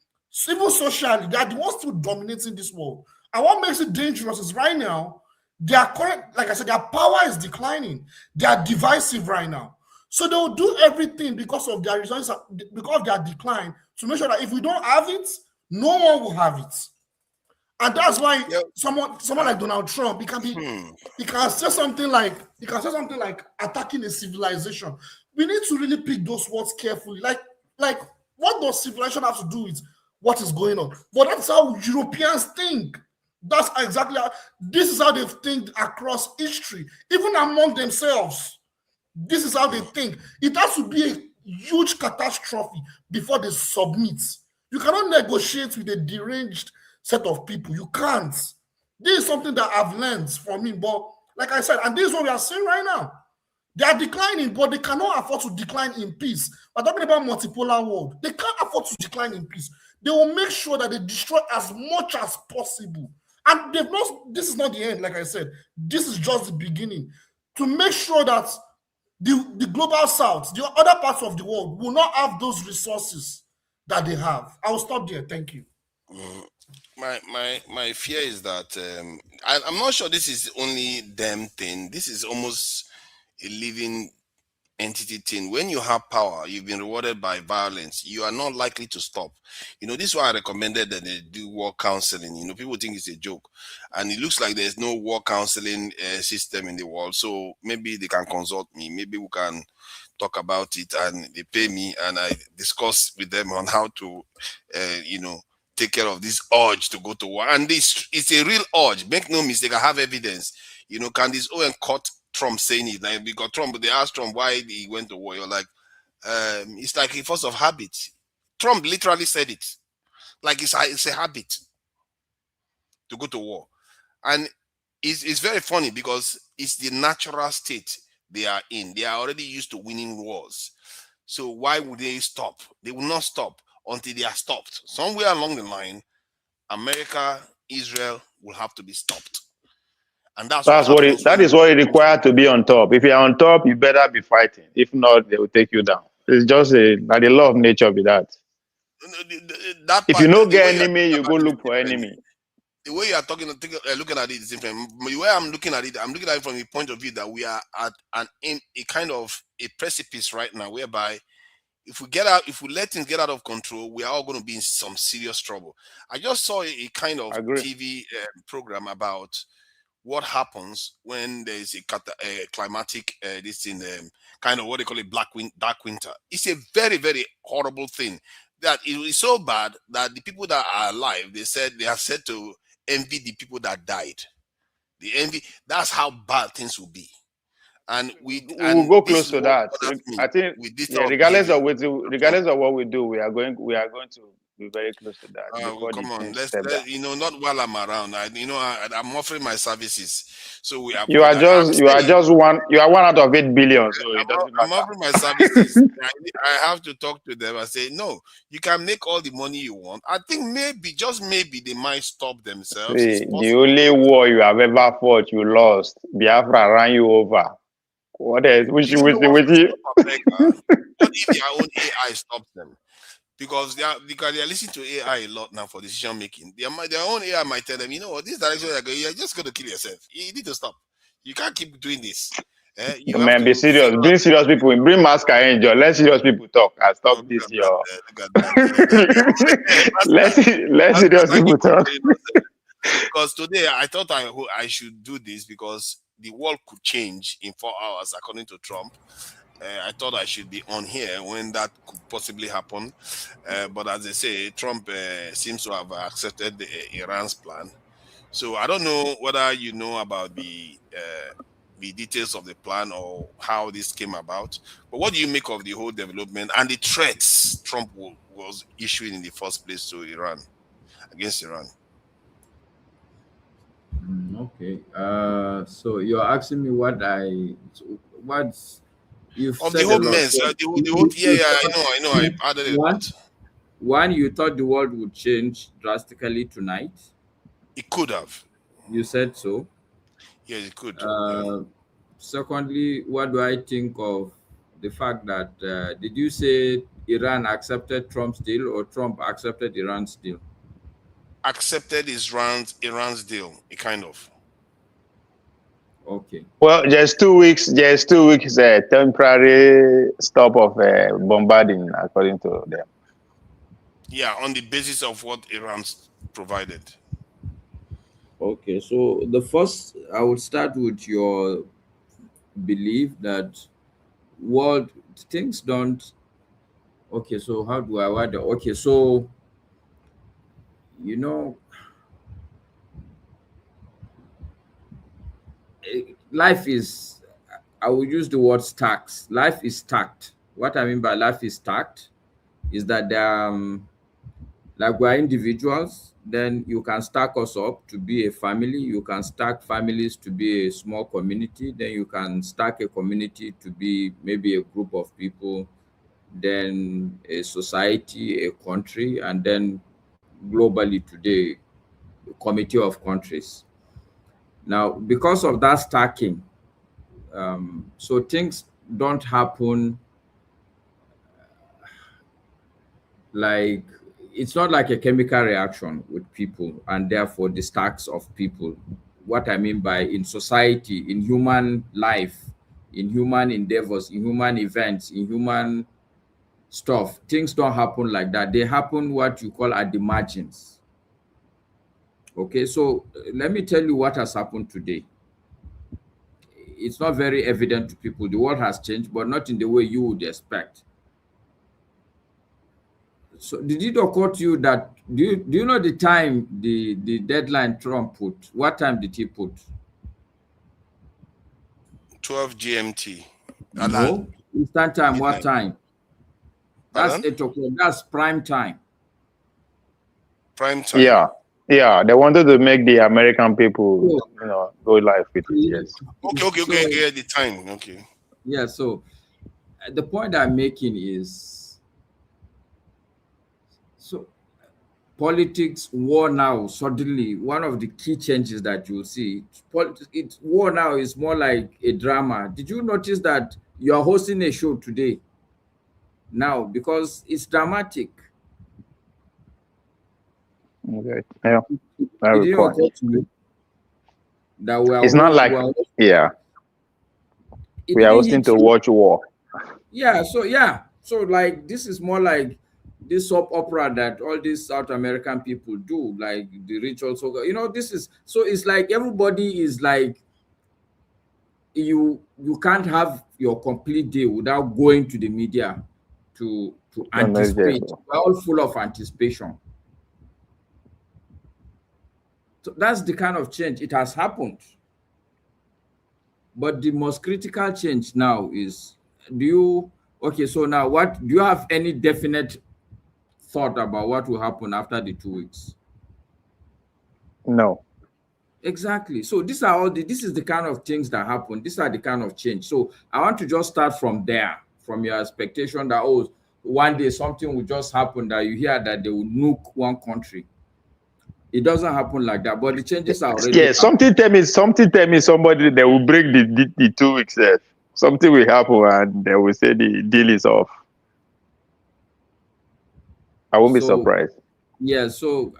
even socially. They are the ones still dominating this world. And what makes it dangerous is right now, their current, like I said, their power is declining. They are divisive right now. So they will do everything because of their results, because of their decline, to make sure that if we don't have it, no one will have it. And that's why someone like Donald Trump, he can say something like attacking a civilization. We need to really pick those words carefully. Like what does civilization have to do with what is going on? But that's how Europeans think. That's exactly how, this is how they think across history, even among themselves. This is how they think. It has to be a huge catastrophe before they submit. You cannot negotiate with a deranged set of people. You can't. This is something that I've learned from him. But like I said, and this is what we are seeing right now. They are declining, but they cannot afford to decline in peace. We're talking about multipolar world. They can't afford to decline in peace. They will make sure that they destroy as much as possible. And they've not, this is not the end, like I said. This is just the beginning. To make sure that the global south, the other parts of the world, will not have those resources that they have. I will stop there. Thank you. My fear is that I'm not sure this is only them thing. This is almost a living entity thing. When you have power, you've been rewarded by violence, you are not likely to stop. This is why I recommended that they do war counseling. People think it's a joke, and it looks like there's no war counseling system in the world. So maybe they can consult me. Maybe we can talk about it, and they pay me, and I discuss with them on how to, take care of this urge to go to war. And this it's a real urge. Make no mistake, I have evidence. Candice Owen caught Trump saying it. Like, because Trump, they asked Trump why he went to war. You're like, it's like a force of habit. Trump literally said it. Like it's a habit to go to war. And it's very funny because it's the natural state they are in. They are already used to winning wars. So why would they stop? They will not stop until they are stopped. Somewhere along the line, America, Israel will have to be stopped. And that's that is what it required to be on top. If you're on top, you better be fighting. If not, they will take you down. It's just like the law of nature with that. If you don't get enemy, you go look for enemy. The way you are looking at it is different. The way I'm looking at it from the point of view that we are at a kind of a precipice right now, whereby if we let things get out of control, we are all going to be in some serious trouble. I just saw a kind of TV program about what happens when there is a climatic kind of what they call a dark winter. It's a very, very horrible thing. That it is so bad that the people that are alive, they are said to envy the people that died. The envy, that's how bad things will be. And we'll go close to that. I think regardless of what we do, we are going to be very close to that. Come on, let's not while I'm around. I'm offering my services, so we are. You are one out of 8 billion. So I'm offering my services. I have to talk to them and say, no, you can make all the money you want. I think just maybe, they might stop themselves. See, the only war you have ever fought, you lost. Biafra ran you over. What else? What you? But if their own AI stops them. Because they are listening to AI a lot now for decision making. Their own AI might tell them, you know what, this direction you're just going to kill yourself. You need to stop. You can't keep doing this. Be serious. Bring serious people. Bring mask and angel. Let serious people talk and stop this. Let serious people talk. Because today I thought I should do this because the world could change in 4 hours, according to Trump. I thought I should be on here when that could possibly happen. But as they say, Trump seems to have accepted Iran's plan. So I don't know whether you know about the details of the plan or how this came about. But what do you make of the whole development and the threats Trump was issuing in the first place to Iran, against Iran? Okay. So you're asking me what's you've of said the whole a lot. mess. So I know. I added a lot. One, you thought the world would change drastically tonight. It could have. You said so. Yes, it could. Secondly, what do I think of the fact that did you say Iran accepted Trump's deal or Trump accepted Iran's deal? Accepted Iran's deal, a kind of. Okay. Well, just 2 weeks. Just 2 weeks. Temporary stop of bombarding, according to them. Yeah, on the basis of what Iran's provided. Okay, so the first, I would start with your belief that world things don't. Okay, so how do I word it? Okay, so life is, I will use the word stacked. Life is stacked. What I mean by life is stacked is that like we're individuals, then you can stack us up to be a family. You can stack families to be a small community. Then you can stack a community to be maybe a group of people, then a society, a country, and then globally today, a committee of countries. Now, because of that stacking, so things don't happen like, it's not like a chemical reaction with people and therefore the stacks of people. What I mean by in society, in human life, in human endeavors, in human events, in human stuff, things don't happen like that. They happen what you call at the margins. Okay, so let me tell you what has happened today. It's not very evident to people. The world has changed, but not in the way you would expect. So did it occur to you that, do you know the time, the deadline Trump put? What time did he put? 12 GMT. No, Eastern time. What time? That's 8 o'clock. That's prime time. Prime time. Yeah. They wanted to make the American people, go live with it. Yes. Okay. The time. Okay. Yeah. So the point I'm making is, so politics, war now, suddenly, one of the key changes that you'll see, war now is more like a drama. Did you notice that you're hosting a show today now because it's dramatic? Okay. Yeah. It didn't occur to you that we are it's not like, yeah. We are hosting to watch war. Yeah, so like this is more like this soap opera that all these South American people do, like the ritual soccer. This is so it's like everybody is like you can't have your complete day without going to the media to anticipate. We're all full of anticipation. So that's the kind of change. It has happened. But the most critical change now is, so now what do you have any definite thought about what will happen after the 2 weeks? No. Exactly. So this is the kind of things that happen. These are the kind of change. So I want to just start from there, from your expectation that one day something will just happen, that you hear that they will nuke one country. It doesn't happen like that, but the changes are already. Yeah, something tell me somebody they will break the 2 weeks. Something will happen and they will say the deal is off. I won't be surprised. Yeah, so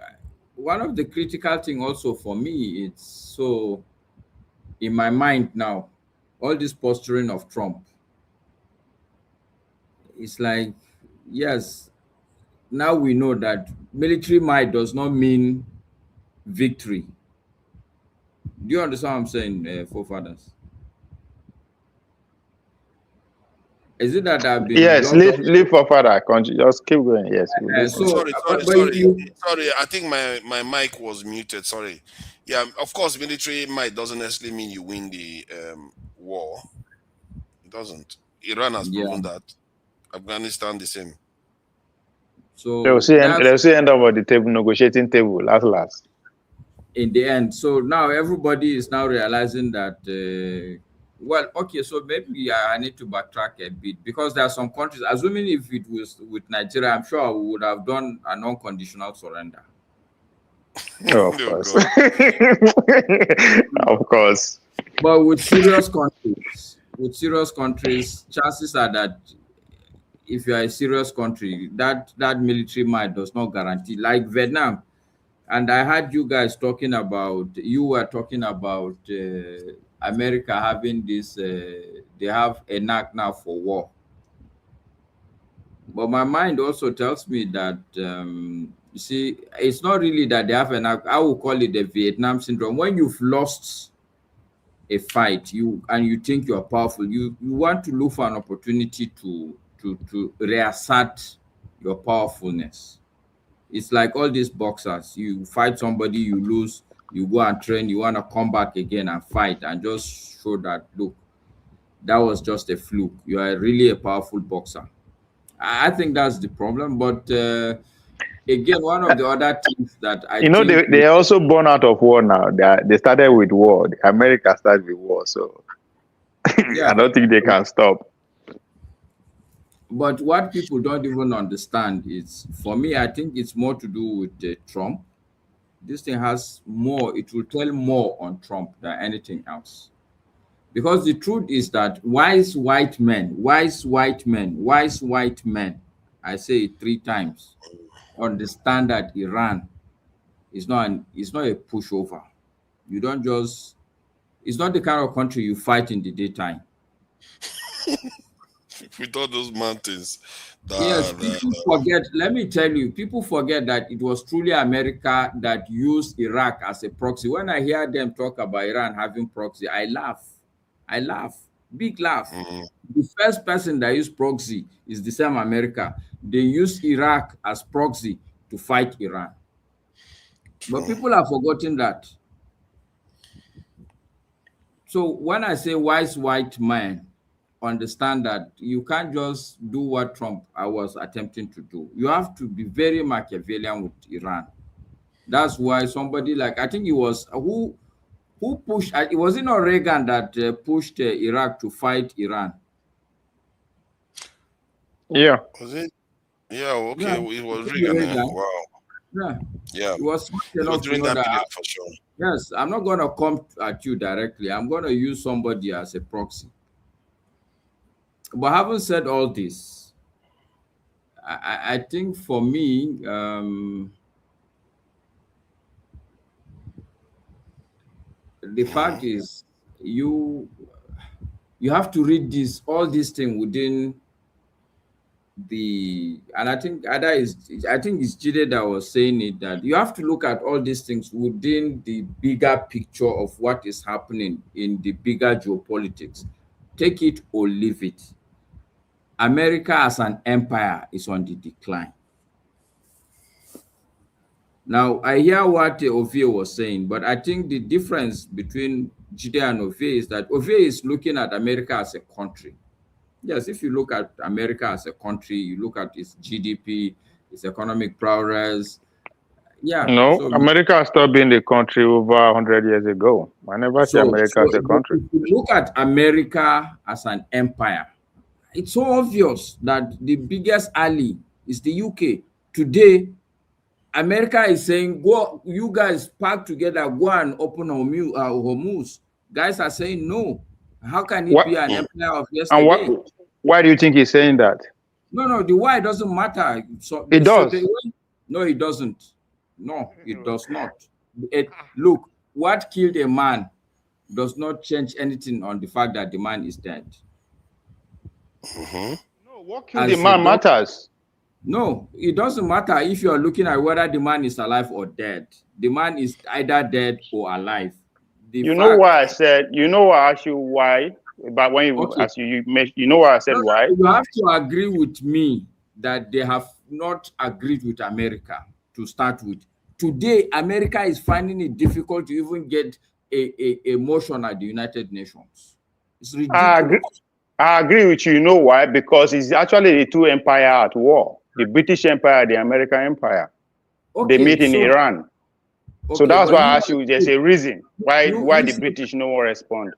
one of the critical thing also for me, it's so in my mind now, all this posturing of Trump, it's like, yes, now we know that military might does not mean victory. Do you understand what I'm saying, forefathers? Is it that I've been? Yes, leave for further country. Just keep going. Yes. Sorry. I think my mic was muted. Sorry. Yeah, of course, military might doesn't necessarily mean you win the war. It doesn't. Iran has proven that. Afghanistan the same. So they'll see end up at the table, negotiating table, last. In the end, so now everybody is now realizing that. So maybe I need to backtrack a bit, because there are some countries, assuming if it was with Nigeria, I'm sure we would have done an unconditional surrender. Oh, of course. Of course. But with serious countries, chances are that if you are a serious country, that military might does not guarantee. Like Vietnam, and I heard you guys talking about, America having this, they have a knack now for war. But my mind also tells me that, you see, it's not really that they have a knack. I will call it the Vietnam syndrome. When you've lost a fight, you think you are powerful, you want to look for an opportunity to reassert your powerfulness. It's like all these boxers. You fight somebody, you lose, you go and train, you want to come back again and fight and just show that, look, that was just a fluke. You are really a powerful boxer. I think that's the problem. But again, one of the other things that they also born out of war now. They started with war. America started with war, so I don't think they can stop. But what people don't even understand is, for me, I think it's more to do with Trump. This thing has more, it will tell more on Trump than anything else. Because the truth is that wise white men, I say it 3 times, understand that Iran is not a pushover. You don't just, it's not the kind of country you fight in the daytime. With all those mountains. Yes, people forget. Let me tell you, people forget that it was truly America that used Iraq as a proxy. When I hear them talk about Iran having proxy, I laugh. Big laugh. The first person that used proxy is the same America. They used Iraq as proxy to fight Iran. But people have forgotten that. So when I say wise white man, understand that you can't just do what Trump was attempting to do. You have to be very Machiavellian with Iran. That's why somebody like, I think it was who pushed, it wasn't Reagan that pushed Iraq to fight Iran. Yeah. Was it? Yeah, okay. Yeah. It was Reagan. Wow. Yeah. It was smart it was enough during to know that that. period for sure. Yes, I'm not going to come at you directly. I'm going to use somebody as a proxy. But having said all this, I think for me, the fact is you have to read all these things within and I think it's Jide that was saying it, that you have to look at all these things within the bigger picture of what is happening in the bigger geopolitics. Take it or leave it. America as an empire is on the decline. Now, I hear what Ovie was saying, but I think the difference between Jide and Ovie is that Ovie is looking at America as a country. Yes, if you look at America as a country, you look at its GDP, its economic progress. Yeah. No, so America stopped being the country over 100 years ago. I never see America as a country. If you look at America as an empire, it's so obvious that the biggest ally is the UK. Today, America is saying, go, you guys pack together, go and open Hormuz. Guys are saying no. How can it be an empire of yesterday? And why do you think he's saying that? No, the why doesn't matter. So it does. No, it doesn't. No, it does not. Look, what killed a man does not change anything on the fact that the man is dead. No, what killed the man matters. No, it doesn't matter if you are looking at whether the man is alive or dead. The man is either dead or alive. You know why I said, I asked you why, but when you asked you know why I said why? You have to agree with me that they have not agreed with America to start with. Today, America is finding it difficult to even get a motion at the United Nations. It's ridiculous. I agree with you. You know why? Because it's actually the two empires at war. The British Empire, the American Empire. They meet in Iran. So that's why I asked you, there's a reason why the British no one respond.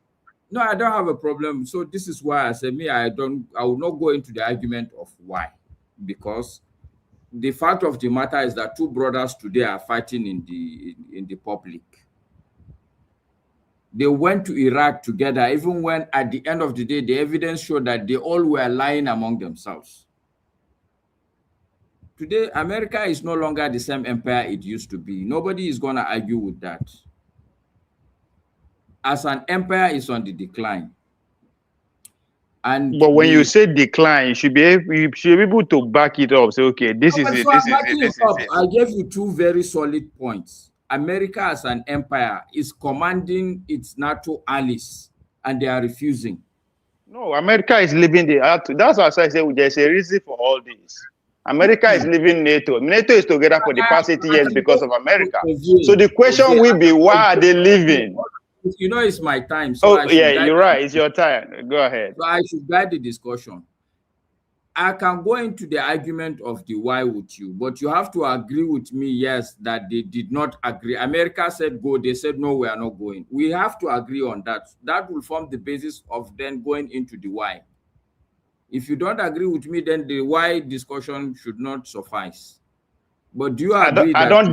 No, I don't have a problem. So this is why I said I will not go into the argument of why. Because the fact of the matter is that two brothers today are fighting in the public. They went to Iraq together, even when at the end of the day, the evidence showed that they all were lying among themselves. Today, America is no longer the same empire it used to be. Nobody is going to argue with that. As an empire, it's on the decline. But when you say decline, you should be able to back it up. Say, okay, this is it. I gave you two very solid points. America as an empire is commanding its NATO allies, and they are refusing. No, America is leaving that's why I say there's a reason for all this. America is leaving NATO. NATO is together for the past 80 years because of America. So the question will be, why are they leaving? You know, it's my time. So you're right. It's your time. Go ahead. So I should guide the discussion. I can go into the argument of the why with you, but you have to agree with me, yes, that they did not agree. America said go, they said no, we are not going. We have to agree on that. That will form the basis of then going into the why. If you don't agree with me, then the why discussion should not suffice. But do you agree? I don't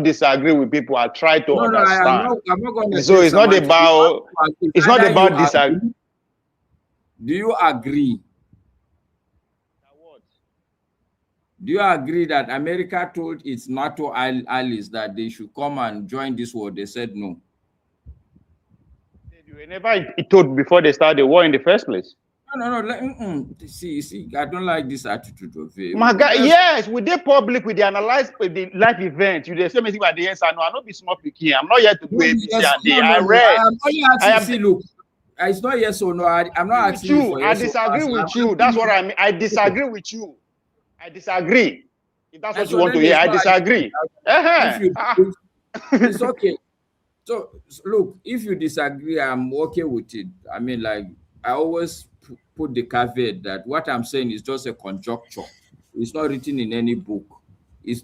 disagree with people. I try to understand. I'm not going to. So it's not about disagreeing. Do you agree? Do you agree that America told its NATO allies that they should come and join this war? They said no. You never told before they started the war in the first place. No. See, I don't like this attitude of it. My God, yes, with the public, with the analyze the life event, you the same thing about the answer. No, I'm not be small picking. I'm not here to do ABC and D. I read. Look, it's not yes or no. I'm not asking you for yes. I disagree with you. That's what I mean. I disagree with you. I disagree. If that's what you want to hear, I disagree. It's okay. So look, if you disagree, I'm okay with it. I mean, like, I always put the caveat that what I'm saying is just a conjecture. It's not written in any book. It's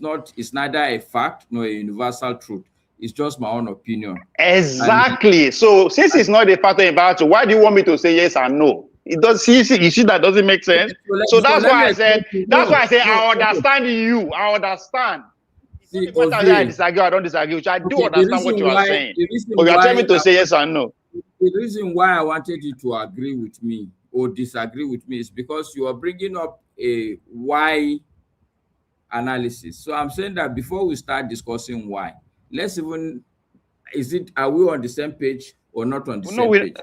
neither a fact nor a universal truth. It's just my own opinion. Exactly. So since it's not a factor about it, why do you want me to say yes and no? It does. You see that doesn't make sense. So that's why I said. That's why I say I understand you. I understand. See, I disagree, I don't disagree, which I do understand what you are saying. But you are telling me to say yes or no. The reason why I wanted you to agree with me or disagree with me is because you are bringing up a why analysis. So I'm saying that before we start discussing why, let's even, are we on the same page or not on the same page?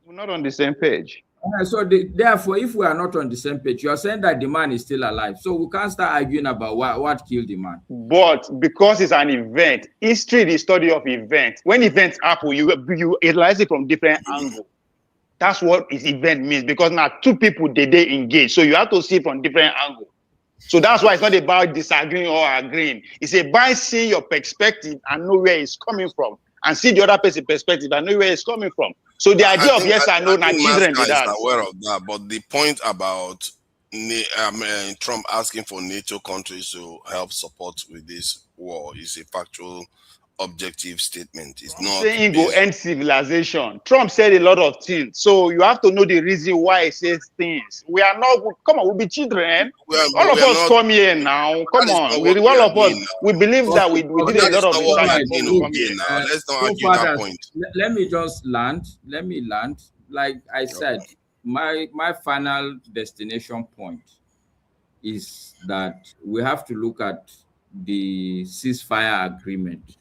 We're not on the same page. So therefore, if we are not on the same page, you are saying that the man is still alive. So we can't start arguing about what killed the man. But because it's an event, history is the study of events. When events happen, you analyze it from different angles. That's what this event means, because now two people they engage. So you have to see it from different angles. So that's why it's not about disagreeing or agreeing. It's about seeing your perspective and know where it's coming from, and see the other person's perspective and know where it's coming from. So the idea of yes and no, now children do that. Aware of that, but the point about Trump asking for NATO countries to help support with this war is a factual, objective statement. It's not saying go end civilization. Trump said a lot of things, so you have to know the reason why he says things. We are not, come on, we'll be children. All of us come here now. Come on, all of us. We believe that we did a lot of research. Let's not argue that point. Let me just land. Let me land. Like I said, my final destination point is that we have to look at the ceasefire agreement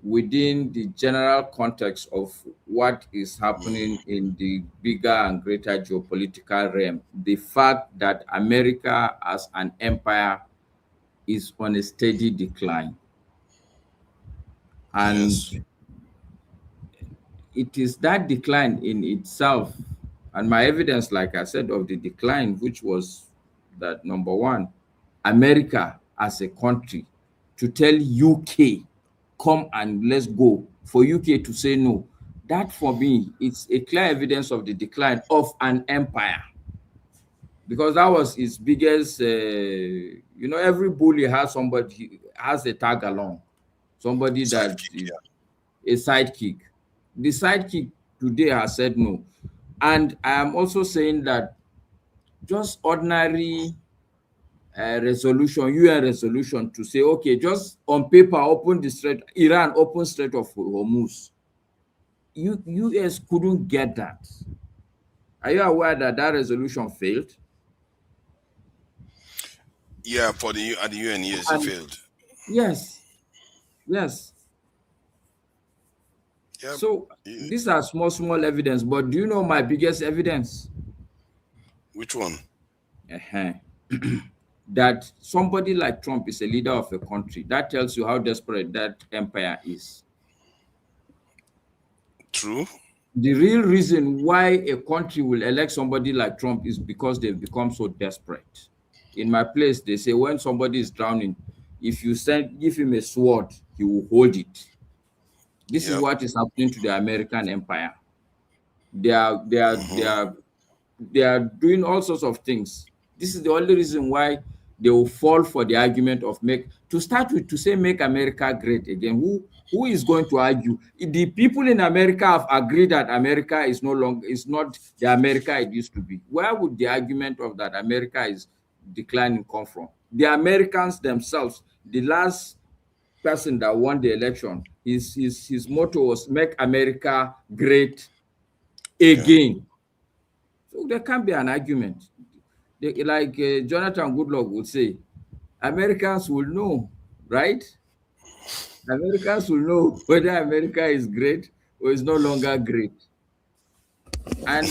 within the general context of what is happening in the bigger and greater geopolitical realm. The fact that America as an empire is on a steady decline. And it is that decline in itself, and my evidence, like I said, of the decline, which was that, number one, America as a country, to tell UK, come and let's go, for UK to say no, that for me, it's a clear evidence of the decline of an empire. Because that was its biggest, every bully has somebody, has a tag along. Somebody that is a sidekick. The sidekick today has said no. And I am also saying that just ordinary resolution, UN resolution to say, okay, just on paper, open the Strait, Iran open Strait of Hormuz. US couldn't get that. Are you aware that that resolution failed? Yeah, at the UN, yes, it failed. Yes. Yep. So these are small evidence, but do you know my biggest evidence? Which one? That somebody like Trump is a leader of a country. That tells you how desperate that empire is. True. The real reason why a country will elect somebody like Trump is because they've become so desperate. In my place, they say when somebody is drowning, if you give him a sword, he will hold it. This is what is happening to the American empire. They are doing all sorts of things. This is the only reason why they will fall for the argument of to say make America great again. Who is going to argue? The people in America have agreed that America is not the America it used to be. Where would the argument of that America is declining come from? The Americans themselves, the last person that won the election, his motto was make America great again. So there can't be an argument. Like Jonathan Goodluck would say, Americans will know, right? Americans will know whether America is great or is no longer great. And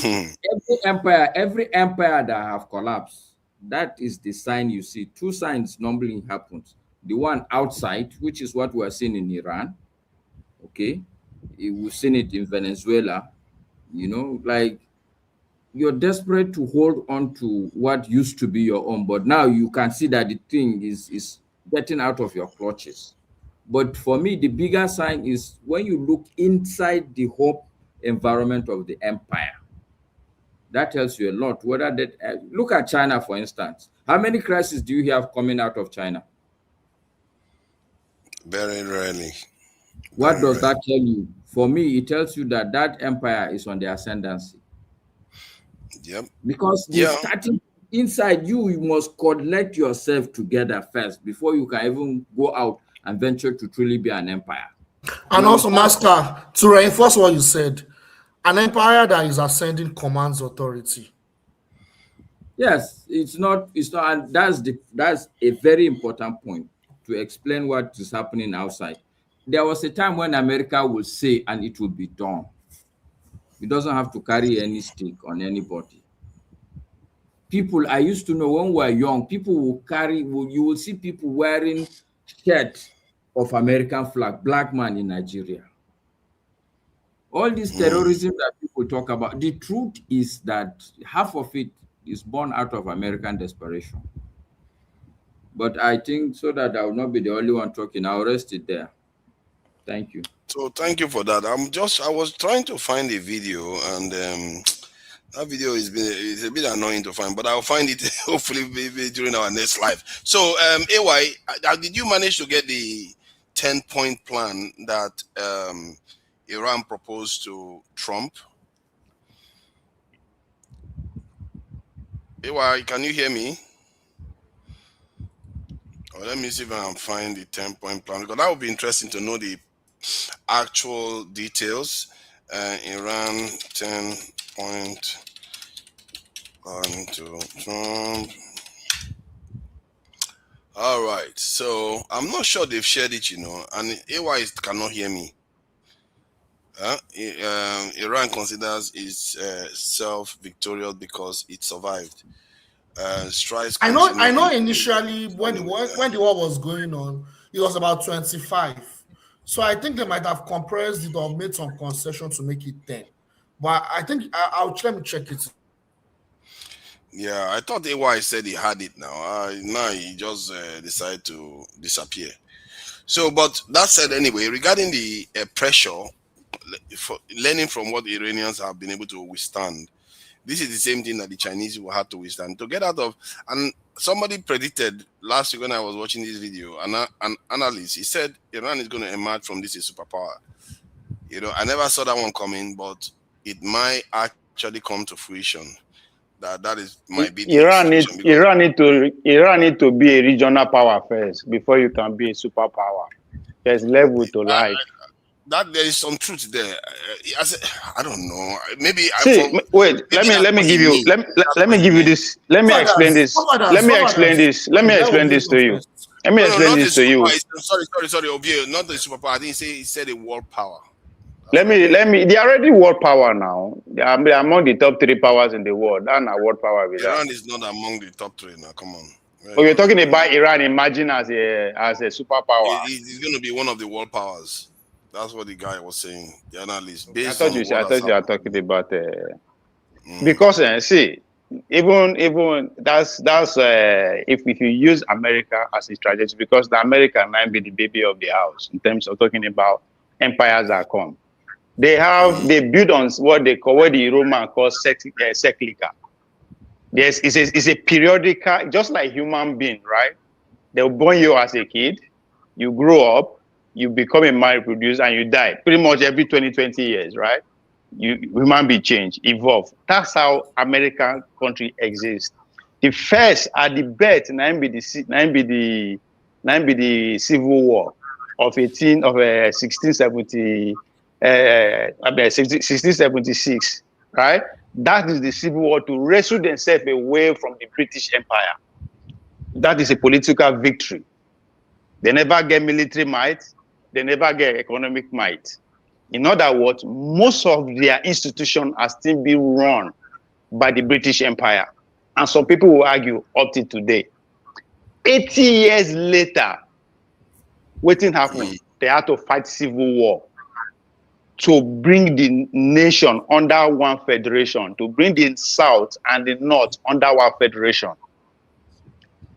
every empire that have collapsed, that is the sign you see. Two signs normally happens. The one outside, which is what we are seeing in Iran. Okay, we've seen it in Venezuela. Like you're desperate to hold on to what used to be your own, but now you can see that the thing is getting out of your clutches. But for me, the bigger sign is when you look inside the whole environment of the empire. That tells you a lot. Whether that look at China, for instance. How many crises do you have coming out of China? Very rarely. What does that tell you? For me, it tells you that empire is on the ascendancy. Yep. Because inside you, you must collect yourself together first before you can even go out and venture to truly be an empire. And also, Master, to reinforce what you said, an empire that is ascending commands authority. Yes, it's not, and that's a very important point to explain what is happening outside. There was a time when America would say, and it would be done. It doesn't have to carry any stick on anybody. People, I used to know when we were young, people will you will see people wearing shirts of American flag, black man in Nigeria. All this terrorism that people talk about, the truth is that half of it is born out of American desperation. But I think so that I will not be the only one talking, I'll rest it there. Thank you. So thank you for that. I was trying to find a video, and that video is a bit annoying to find, but I'll find it hopefully maybe during our next live. So AY, did you manage to get the 10-point plan that Iran proposed to Trump? AY, can you hear me? Or let me see if I can find the 10-point plan, because that would be interesting to know the actual details. Iran 10-point plan to Trump. All right, so I'm not sure they've shared it, and AY cannot hear me. Iran considers itself victorious because it survived. I know. Initially, when the war was going on, it was about 25. So I think they might have compressed it or made some concession to make it 10. But I think let me check it. Yeah, I thought AY said he had it now. Now he just decided to disappear. So, but that said, anyway, regarding the pressure, learning from what the Iranians have been able to withstand, this is the same thing that the Chinese will have to withstand to get out of. And somebody predicted last week when I was watching this video, an analyst, he said Iran is going to emerge from this a superpower. I never saw that one coming, but it might actually come to fruition. That might be Iran need to be a regional power first before you can be a superpower. There's level to life. That there is some truth there. I don't know. Maybe wait. Let me give you this. Let me explain this to you. Sorry, Ovio, not the superpower. I didn't say he said a world power. Let me. They are already world power now. They are among the top 3 powers in the world. That's not world power. Iran is not among the top 3 now. Come on. Oh, you're talking about Iran emerging as a superpower. It's going to be one of the world powers. That's what the guy was saying. The analyst. I thought you are talking about because see, even that's if you use America as a strategy, because the America might be the baby of the house in terms of talking about empires that come. They build on what the Roman calls cyclical. It's a periodical, just like human being, right? They'll born you as a kid, you grow up, you become a man, reproduce, and you die. Pretty much every 20 years, right? Human being change, evolve. That's how American country exists. The first at the birth, be the Civil War of 1676, right? That is the Civil War to wrestle themselves away from the British Empire. That is a political victory. They never get military might. They never get economic might. In other words, most of their institutions are still being run by the British Empire. And some people will argue up to today. 80 years later, what happened? They had to fight civil war to bring the nation under one federation, to bring the South and the North under one federation.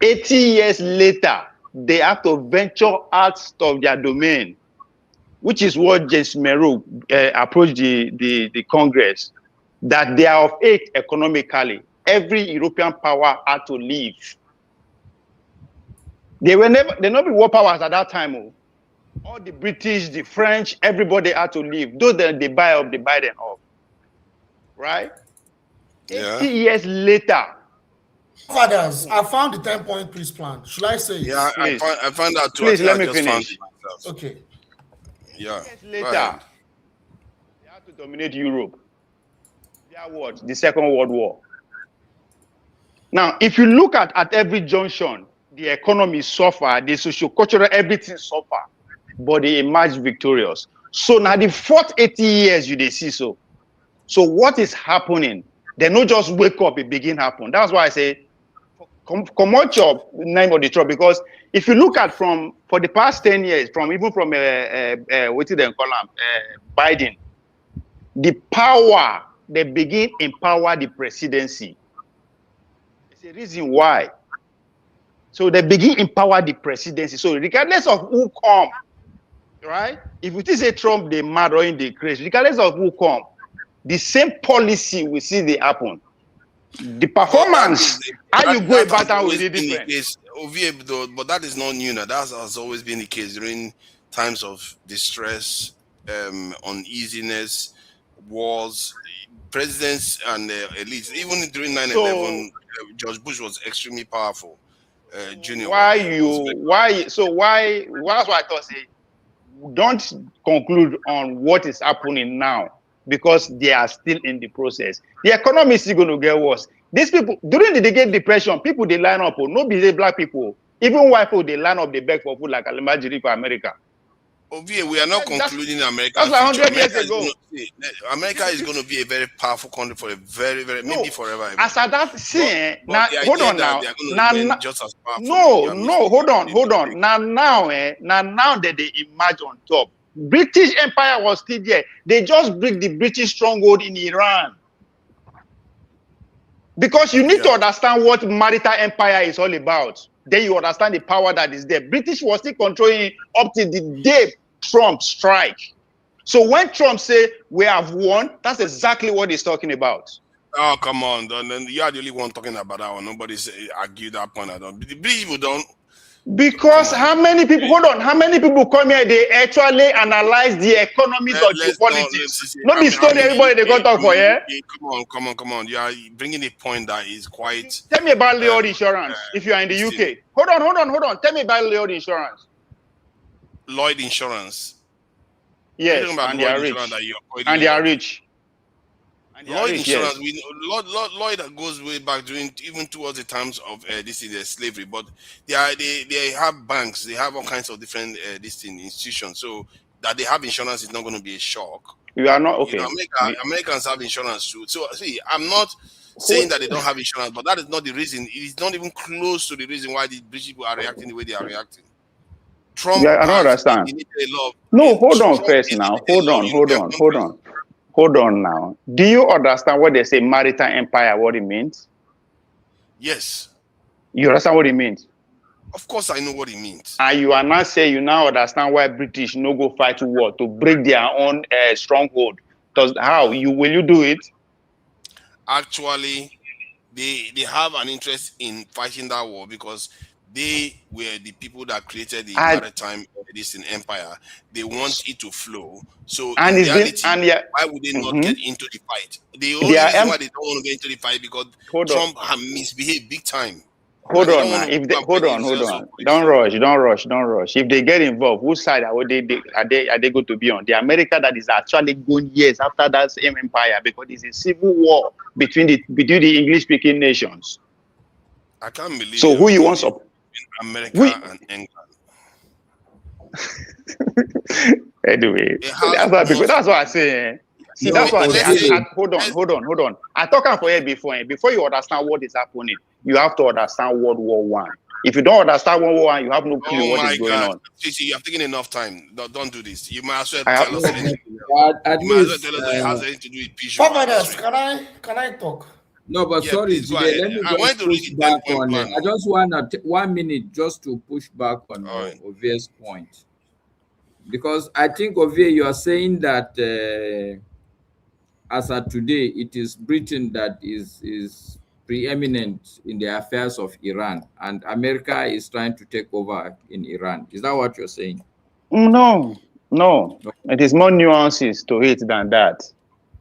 80 years later, they have to venture out of their domain, which is what James Merrill approached the Congress, that they are of age economically. Every European power had to leave. They not be war powers at that time. All the British, the French, everybody had to leave. Those that they buy up, they buy them up. Right? Yeah. 80 years later, Fathers, I found the 10-point peace plan. Should I say it? Yeah, I found out too. Please I let me just found finish. it myself. Okay. Yeah. Later, they had to dominate Europe. Their what? The Second World War. Now, if you look at every junction, the economy suffer, the socio-cultural, everything suffer, but they emerge victorious. So now the fourth 80 years you they see so. So what is happening? They not just wake up, it begin happen. That's why I say, come out your name of the trouble. Because if you look at for the past 10 years, what did they call them, Biden, the power, they begin empower the presidency. There's a reason why. So they begin empower the presidency. So regardless of who come, right? If it is a Trump, they mad or in the crazy, regardless of who come, the same policy we see they happen. The performance, how you go about that will be different. But that is not new now. That has always been the case during times of distress, uneasiness, wars. Presidents and elites, even during 9/11, George Bush was extremely powerful. Junior. That's why I thought say, don't conclude on what is happening now because they are still in the process. The economy is still going to get worse. These people, during the Great Depression, people they line up, no be black people, even white people they line up, they beg for food like Alimajiri for America. We are not concluding America. That's like 100 years ago. America is going to be a very powerful country for a very, maybe forever. As at that, now hold on now. Hold on. Now that they emerge on top. British Empire was still there. They just break the British stronghold in Iran. Because you need to understand what maritime empire is all about. Then you understand the power that is there. British was still controlling up to the day Trump strike. So when Trump say we have won, that's exactly what he's talking about. Oh, come on. Then you are the only one talking about that one. Nobody's argued that point. The British people don't. Because how many people, how many people come here, they actually analyze the economics of geopolitics. Not be story everybody they got talk for, yeah? Come on. You are bringing a point that is quite... Tell me about Lloyd Insurance, if you are in the UK. Hold on. Tell me about Lloyd Insurance. Lloyd Insurance? Yes, and they are rich. And they are rich. Lloyd Insurance, Lloyd goes way back even towards the times of slavery, but they have banks, they have all kinds of different institutions. So that they have insurance is not going to be a shock. You are not okay. Americans have insurance too. So see, I'm not saying that they don't have insurance, but that is not the reason. It is not even close to the reason why the British people are reacting the way they are reacting. Trump, I don't understand. No, hold on first now. Hold on now. Do you understand what they say maritime empire, what it means? Yes. You understand what it means? Of course I know what it means. And you are not saying you now understand why British no go fight war to break their own stronghold. How? Will you do it? Actually, they have an interest in fighting that war because they were the people that created the maritime empire. They want it to flow. So in reality, why would they not get into the fight? The only reason why they don't want to get into the fight because Trump has misbehaved big time. Hold on. Don't rush. If they get involved, whose side are they going to be on? The America that is actually going years after that same empire because it's a civil war between the English-speaking nations. I can't believe. So who you want to? America and England. Anyway, that's what I say. See, that's why I say. Hold on. I talked for you before. Before you understand what is happening, you have to understand World War I. If you don't understand World War I, you have no clue what is going on. See, you have taken enough time. Don't do this. You might as well tell us anything. It has anything to do with visual. Can I talk? No, but sorry, Jide, let me just push back on it. I just want 1 minute just to push back on Ovie's point. Because I think, Ovie, you are saying that as of today, it is Britain that is preeminent in the affairs of Iran, and America is trying to take over in Iran. Is that what you're saying? No. It is more nuances to it than that.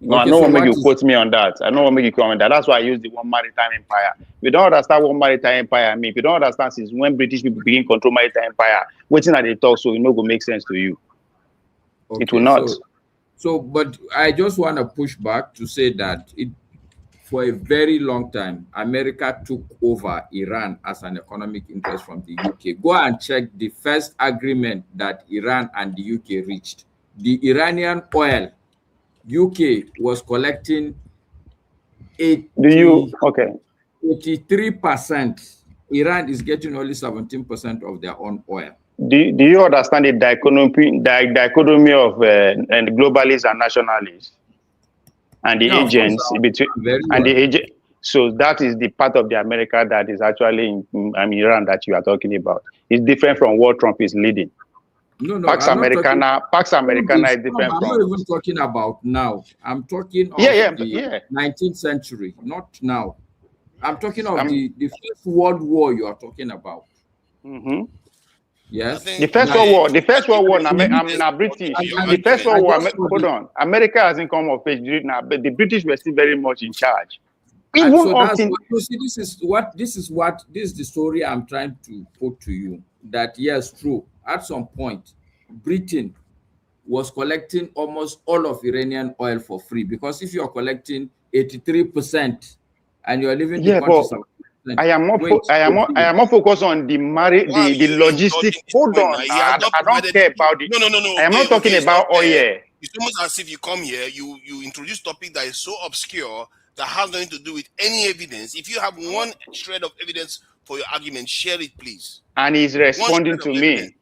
No, I don't want to make you quote me on that. I don't want to make you quote me on that. That's why I use the one maritime empire. We don't understand what maritime empire I mean. If you don't understand since when British people begin control maritime empire, waiting at the talk, so it no go make sense to you. Okay, it will not. But I just want to push back to say that for a very long time, America took over Iran as an economic interest from the UK. Go and check the first agreement that Iran and the UK reached. The Iranian oil, UK was collecting 83%. Iran is getting only 17% of their own oil. Do you understand the dichotomy of and globalists and nationalists and the agents between and the agent? So that is the part of the America that is actually in Iran that you are talking about. It's different from what Trump is leading. No, Pax Americana is different I'm from. not even talking about now. I'm talking of the 19th century, not now. I'm talking of the First World War you are talking about. Mm-hmm. Yes. The First World War. The First World War. I'm not British. The First World War. Hold on. America hasn't come of age now, but the British were still very much in charge. And so that's what, you see, this is the story I'm trying to put to you. That yes, true. At some point, Britain was collecting almost all of Iranian oil for free, because if you're collecting 83% and you're leaving the country, I am more focused on the logistic. Hold on, I don't care about it. No. I am not talking about oil. It's almost as if you come here, you introduce topic that is so obscure that has nothing to do with any evidence. If you have one shred of evidence for your argument, share it, please. And he's responding to me.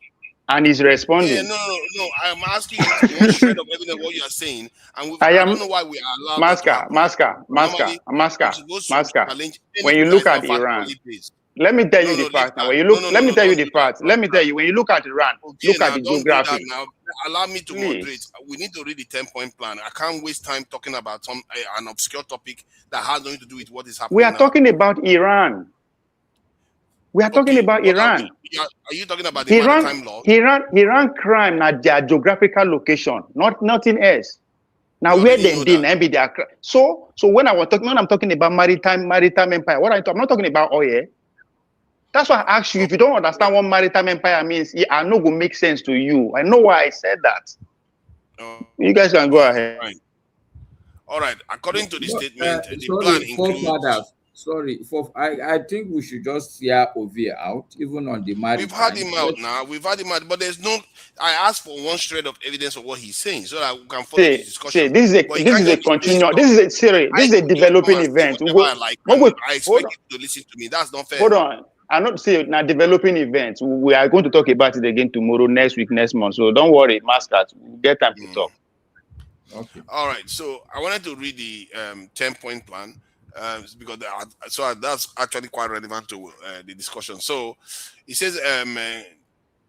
And he's responding. Yeah, no. I'm asking you one shred of evidence what you are saying, and I don't know why we are allowed. Maska. When you look at Iran, let me tell you the fact. When you look, let me tell you the fact. Let me tell you when you look at Iran, look at the geography. Now, allow me to moderate. We need to read the 10-point plan. I can't waste time talking about an obscure topic that has nothing to do with what is happening. We are talking about Iran. We are talking about Iran. Are you talking about the maritime law? Iran crime na their geographical location, nothing else. Now where they did be their crime. So when I'm talking about maritime empire, I'm not talking about oil. That's why I asked you, if you don't understand what maritime empire means, I know it will make sense to you. I know why I said that. You guys can go ahead. Right. All right. According to the statement, the plan includes. I think we should just hear Ovie out, even on the maritime. We've had him out now. But there's no. I asked for one shred of evidence of what he's saying, so that we can follow the discussion. This is a continuous. This is a developing event. I expect you to listen to me. That's not fair. Hold on. I'm not saying now developing events. We are going to talk about it again tomorrow, next week, next month. So don't worry, Mascot. We'll get time to talk. Okay. All right. So I wanted to read the 10-point plan. Because that's actually quite relevant to the discussion. So it says,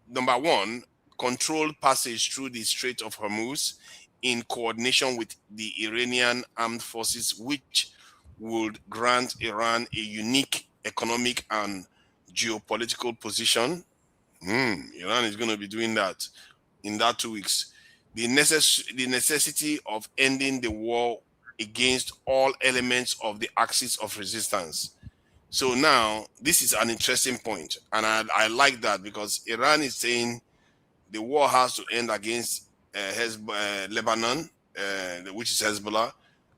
number one, controlled passage through the Strait of Hormuz in coordination with the Iranian armed forces, which would grant Iran a unique economic and geopolitical position. Iran is going to be doing that in that 2 weeks. The necessity of ending the war against all elements of the axis of resistance. So now this is an interesting point, and I like that, because Iran is saying the war has to end against Lebanon, which is Hezbollah,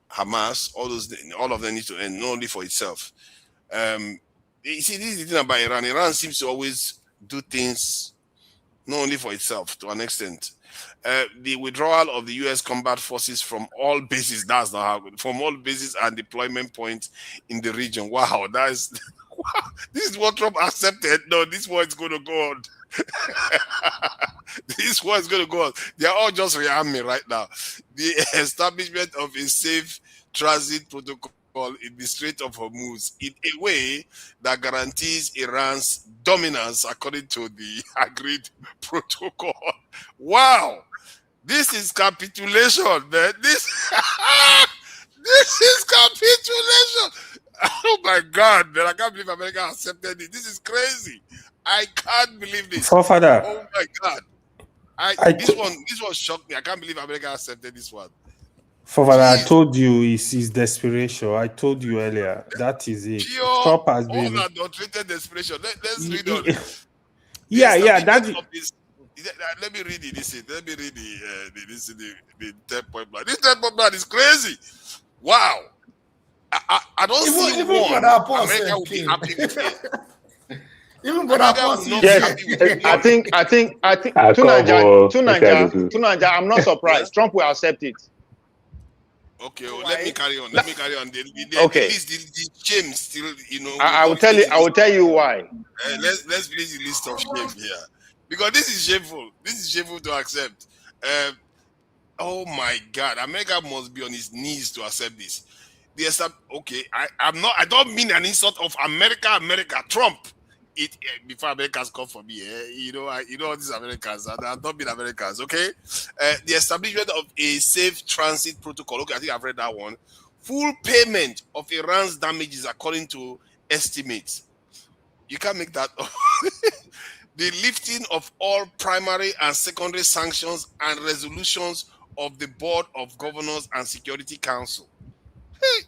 Hamas. All of them need to end, not only for itself. You see, this is the thing about Iran. Iran seems to always do things not only for itself to an extent. The withdrawal of the U.S. combat forces from all bases, that's not how good, from all bases and deployment points in the region. Wow, this is what Trump accepted. No, this war is going to go on. This war is going to go on. They are all just rearming me right now. The establishment of a safe transit protocol in the Strait of Hormuz in a way that guarantees Iran's dominance according to the agreed protocol. Wow, this is capitulation, man. This is capitulation. Oh my God, man! I can't believe America accepted it. This is crazy. I can't believe this. Forefather. Oh my God. This one shocked me. I can't believe America accepted this one. I told you it's desperation. I told you earlier. That is it. Pure, Trump has been unadulterated desperation. Let's read on. That's let me read it. Let me read the 10-point plan. This 10-point plan is crazy. Wow. I don't see one America will be happy with it. Even but I think Tunaja, I'm not surprised. Trump will accept it. Okay, well, let me carry on. Okay. The shame still, I will tell you why. Let's finish the list of shame here. Because this is shameful. This is shameful to accept. Oh my God. America must be on his knees to accept this. Okay, I don't mean an insult of America, Trump. Before Americans come for me, all these Americans, I've not been Americans, okay? The establishment of a safe transit protocol. Okay, I think I've read that one. Full payment of Iran's damages according to estimates. You can't make that up. The lifting of all primary and secondary sanctions and resolutions of the Board of Governors and Security Council. Hey,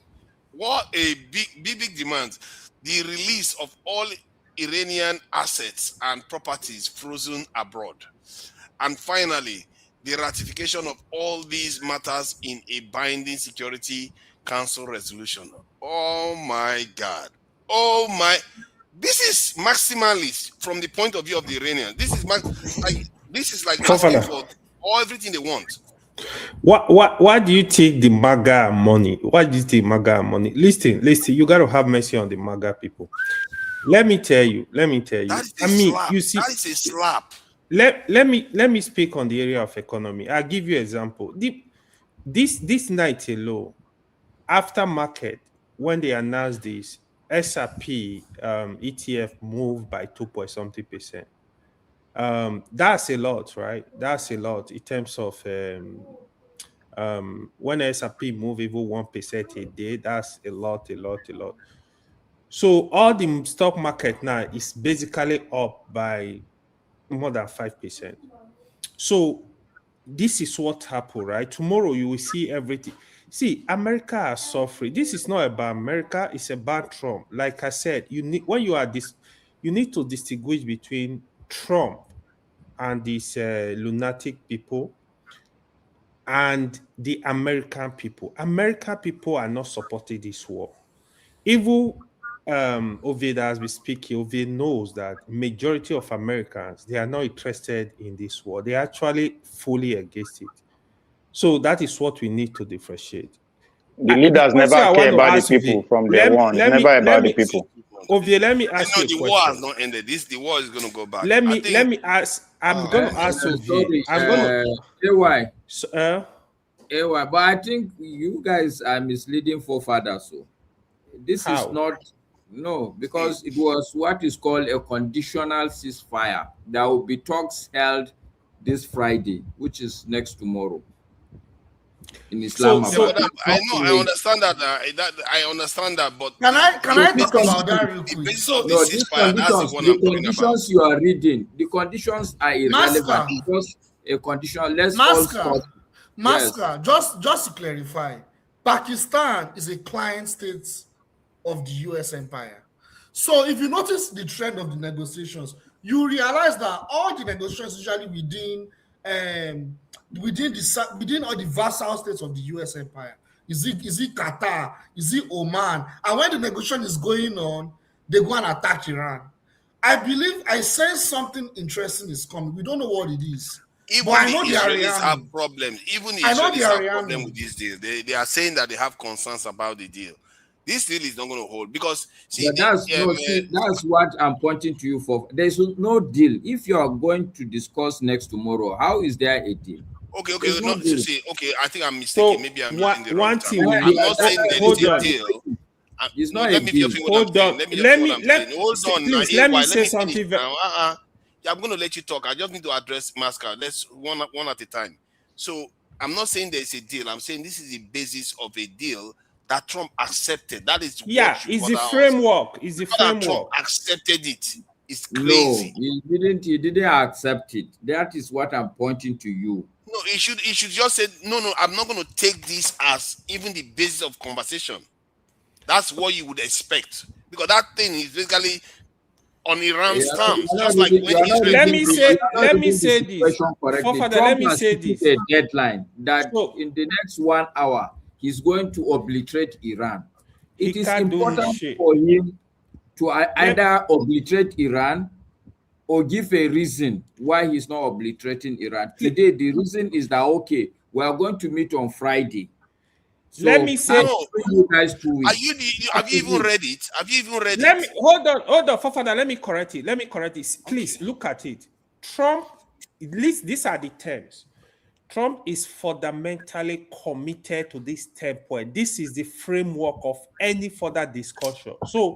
what a big demand. The release of all Iranian assets and properties frozen abroad. And finally, the ratification of all these matters in a binding Security Council resolution. Oh my God. Oh my. This is maximalist from the point of view of the Iranians. This is like asking for everything they want. Why do you take the MAGA money? Why do you take MAGA money? Listen, you got to have mercy on the MAGA people. Let me tell you. That is a slap. Let me speak on the area of economy. I'll give you an example. This night alone, after market, when they announced this, S&P ETF moved by 2.something%. That's a lot, right? That's a lot in terms of when S&P move even 1% a day. That's a lot. So all the stock market now is basically up by more than 5%. So this is what happened, right? Tomorrow you will see everything. See, America is suffering. This is not about America, it's about Trump. Like I said, you need to distinguish between Trump and these lunatic people and the American people. American people are not supporting this war. Even Ovid, as we speak, Ovid knows that majority of Americans, they are not interested in this war. They are actually fully against it. So that is what we need to differentiate. The leaders never care about the people from day one. It's never about the people. Ovid, let me ask you a question. The war has not ended. The war is going to go back. Let me ask. I'm going to ask Ovid. AY. AY, but I think you guys are misleading forefathers. So this is not. No, because it was what is called a conditional ceasefire. There will be talks held this Friday, which is next tomorrow in Islamabad. I understand that. I understand that, but can I talk about that real quick? The conditions you are reading, the conditions are irrelevant. Because a condition. Let's all stop. Masker, just to clarify, Pakistan is a client state of the U.S. empire. So if you notice the trend of the negotiations, you realize that all the negotiations usually within all the vassal states of the U.S. empire. Is it Qatar? Is it Oman? And when the negotiation is going on, they go and attack Iran. I believe I sense something interesting is coming. We don't know what it is. Even the Israelis have problems. Even the Israelis have problems with this deal. They are saying that they have concerns about the deal. This deal is not going to hold because that's what I'm pointing to you for. There's no deal. If you are going to discuss next tomorrow, how is there a deal? Okay, I think I'm mistaken. So maybe I'm using the wrong term. I'm not saying there is a deal. It's not a deal. Hold on. Let me say something. I'm going to let you talk. I just need to address Masker. Let's one at a time. So I'm not saying there's a deal. I'm saying this is the basis of a deal that Trump accepted. That is it's the framework. It's the framework. Trump accepted it. It's crazy. No, he didn't accept it. That is what I'm pointing to you. No, he should just say, no, I'm not going to take this as even the basis of conversation. That's what you would expect. Because that thing is basically on Iran's terms, just like when Israel... Let me say this. Father, let me say this. A deadline that in the next 1 hour, he's going to obliterate Iran. It is important for him to either obliterate Iran or give a reason why he's not obliterating Iran. Today, the reason is that, okay, we are going to meet on Friday. So let me say, you guys 2 weeks. Have you even read it? Have you even read it? Hold on, Father, let me correct it. Please look at it. Trump, at least these are the terms. Trump is fundamentally committed to this 10 point. This is the framework of any further discussion. So,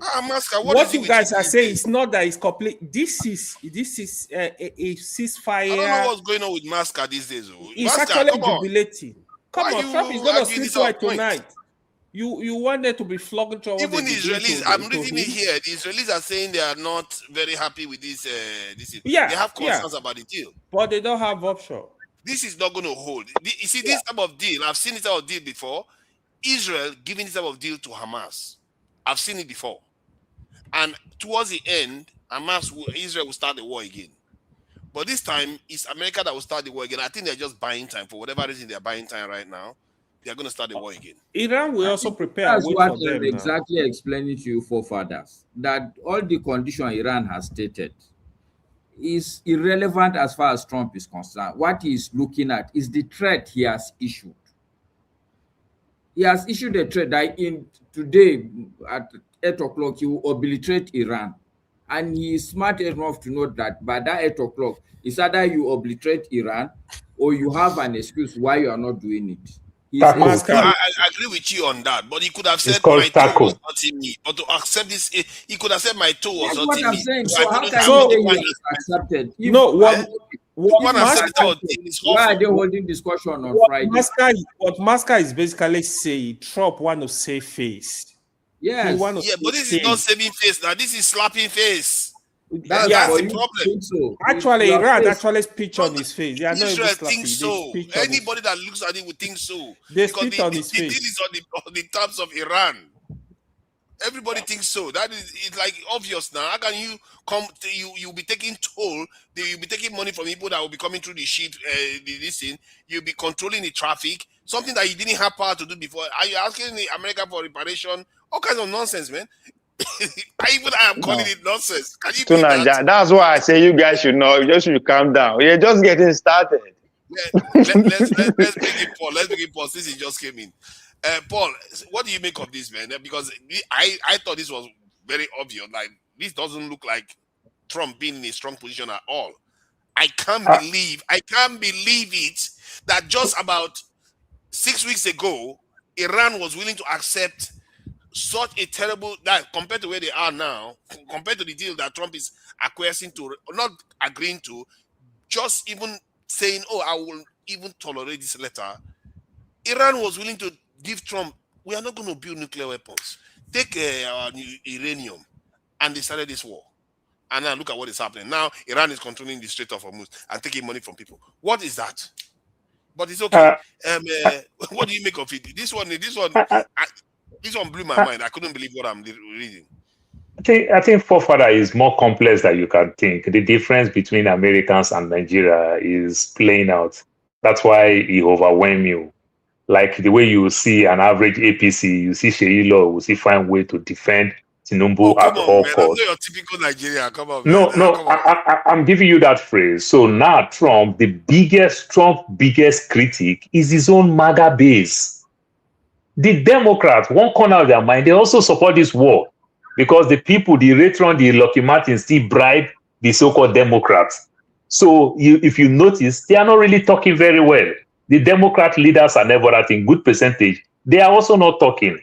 what you guys are saying is not that it's complete. This is a ceasefire. I don't know what's going on with Masca these days. It's actually jubilating. Come on, Trump is going to sleep well tonight. You want there to be flogged. Even the Israelis, I'm reading it here. The Israelis are saying they are not very happy with this. They have concerns about the deal, but they don't have option. This is not going to hold. You see, this type of deal, I've seen this type of deal before. Israel giving this type of deal to Hamas. I've seen it before. And towards the end, Israel will start the war again. But this time, it's America that will start the war again. I think they're just buying time. For whatever reason, they're buying time right now. They're going to start the war again. Iran will also prepare. That's what I'm exactly explaining to you, forefathers, that all the conditions Iran has stated is irrelevant as far as Trump is concerned. What he is looking at is the threat he has issued. He has issued a threat that today at 8 o'clock he will obliterate Iran. And he is smart enough to know that by that 8 o'clock, it's either you obliterate Iran or you have an excuse why you are not doing it. I agree with you on that, but he could have said my toe was hurting me. But to accept this, he could have said my toe was hurting me. Saying. So how can he accepted? Why are they holding discussion on Friday? What Masca is basically saying, Trump want to save face. Yes. But this is not saving face now. This is slapping face. That's the problem. So. Actually, Iran actually speech on his face. Israel thinks so. Anybody that looks at it would think so. They speech on his face. The deal is on the terms of Iran. Everybody thinks so. That is, it's like obvious now. How can you come? You'll be taking toll. You'll be taking money from people that will be coming through the ship. This thing. You'll be controlling the traffic. Something that you didn't have power to do before. Are you asking America for reparation? All kinds of nonsense, man. I am calling it nonsense. Can you believe that? That's why I say you guys should know. You should calm down. You're just getting started. Let's bring it Paul. Let's bring it Paul since he just came in. Paul, what do you make of this, man? Because I thought this was very obvious. Like, this doesn't look like Trump being in a strong position at all. I can't believe it that just about 6 weeks ago, Iran was willing to accept such a terrible, that compared to where they are now, compared to the deal that Trump is acquiescing to, not agreeing to, just even saying, oh, I will even tolerate this letter. Iran was willing to give Trump, we are not going to build nuclear weapons. Take our uranium. And they started this war. And now look at what is happening. Now Iran is controlling the Strait of Hormuz and taking money from people. What is that? But it's okay. What do you make of it? This one blew my mind. I couldn't believe what I'm reading. I think forefather is more complex than you can think. The difference between Americans and Nigeria is playing out. That's why he overwhelmed you. Like the way you see an average APC, you see Sheilo, will see find way to defend Tinubu at all costs. That's not your typical Nigeria. Come on. No, I'm giving you that phrase. So now Trump, the biggest critic is his own MAGA base. The Democrats, one corner of their mind, they also support this war because the people, the Retron, the Lockheed Martin still bribe the so-called Democrats. So if you notice, they are not really talking very well. The Democrat leaders are never at a good percentage. They are also not talking.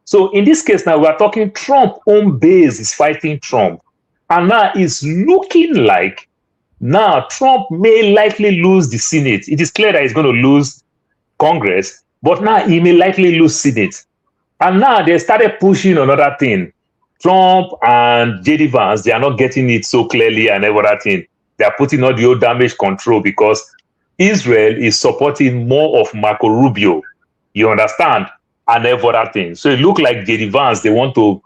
So in this case now, we are talking Trump own base is fighting Trump. And now it's looking like now Trump may likely lose the Senate. It is clear that he's going to lose Congress. But now he may likely lose Senate. And now they started pushing another thing. Trump and J.D. Vance, they are not getting it so clearly and everything. They are putting on the old damage control because Israel is supporting more of Marco Rubio, you understand, and every other thing. So it look like JD Vance, they want to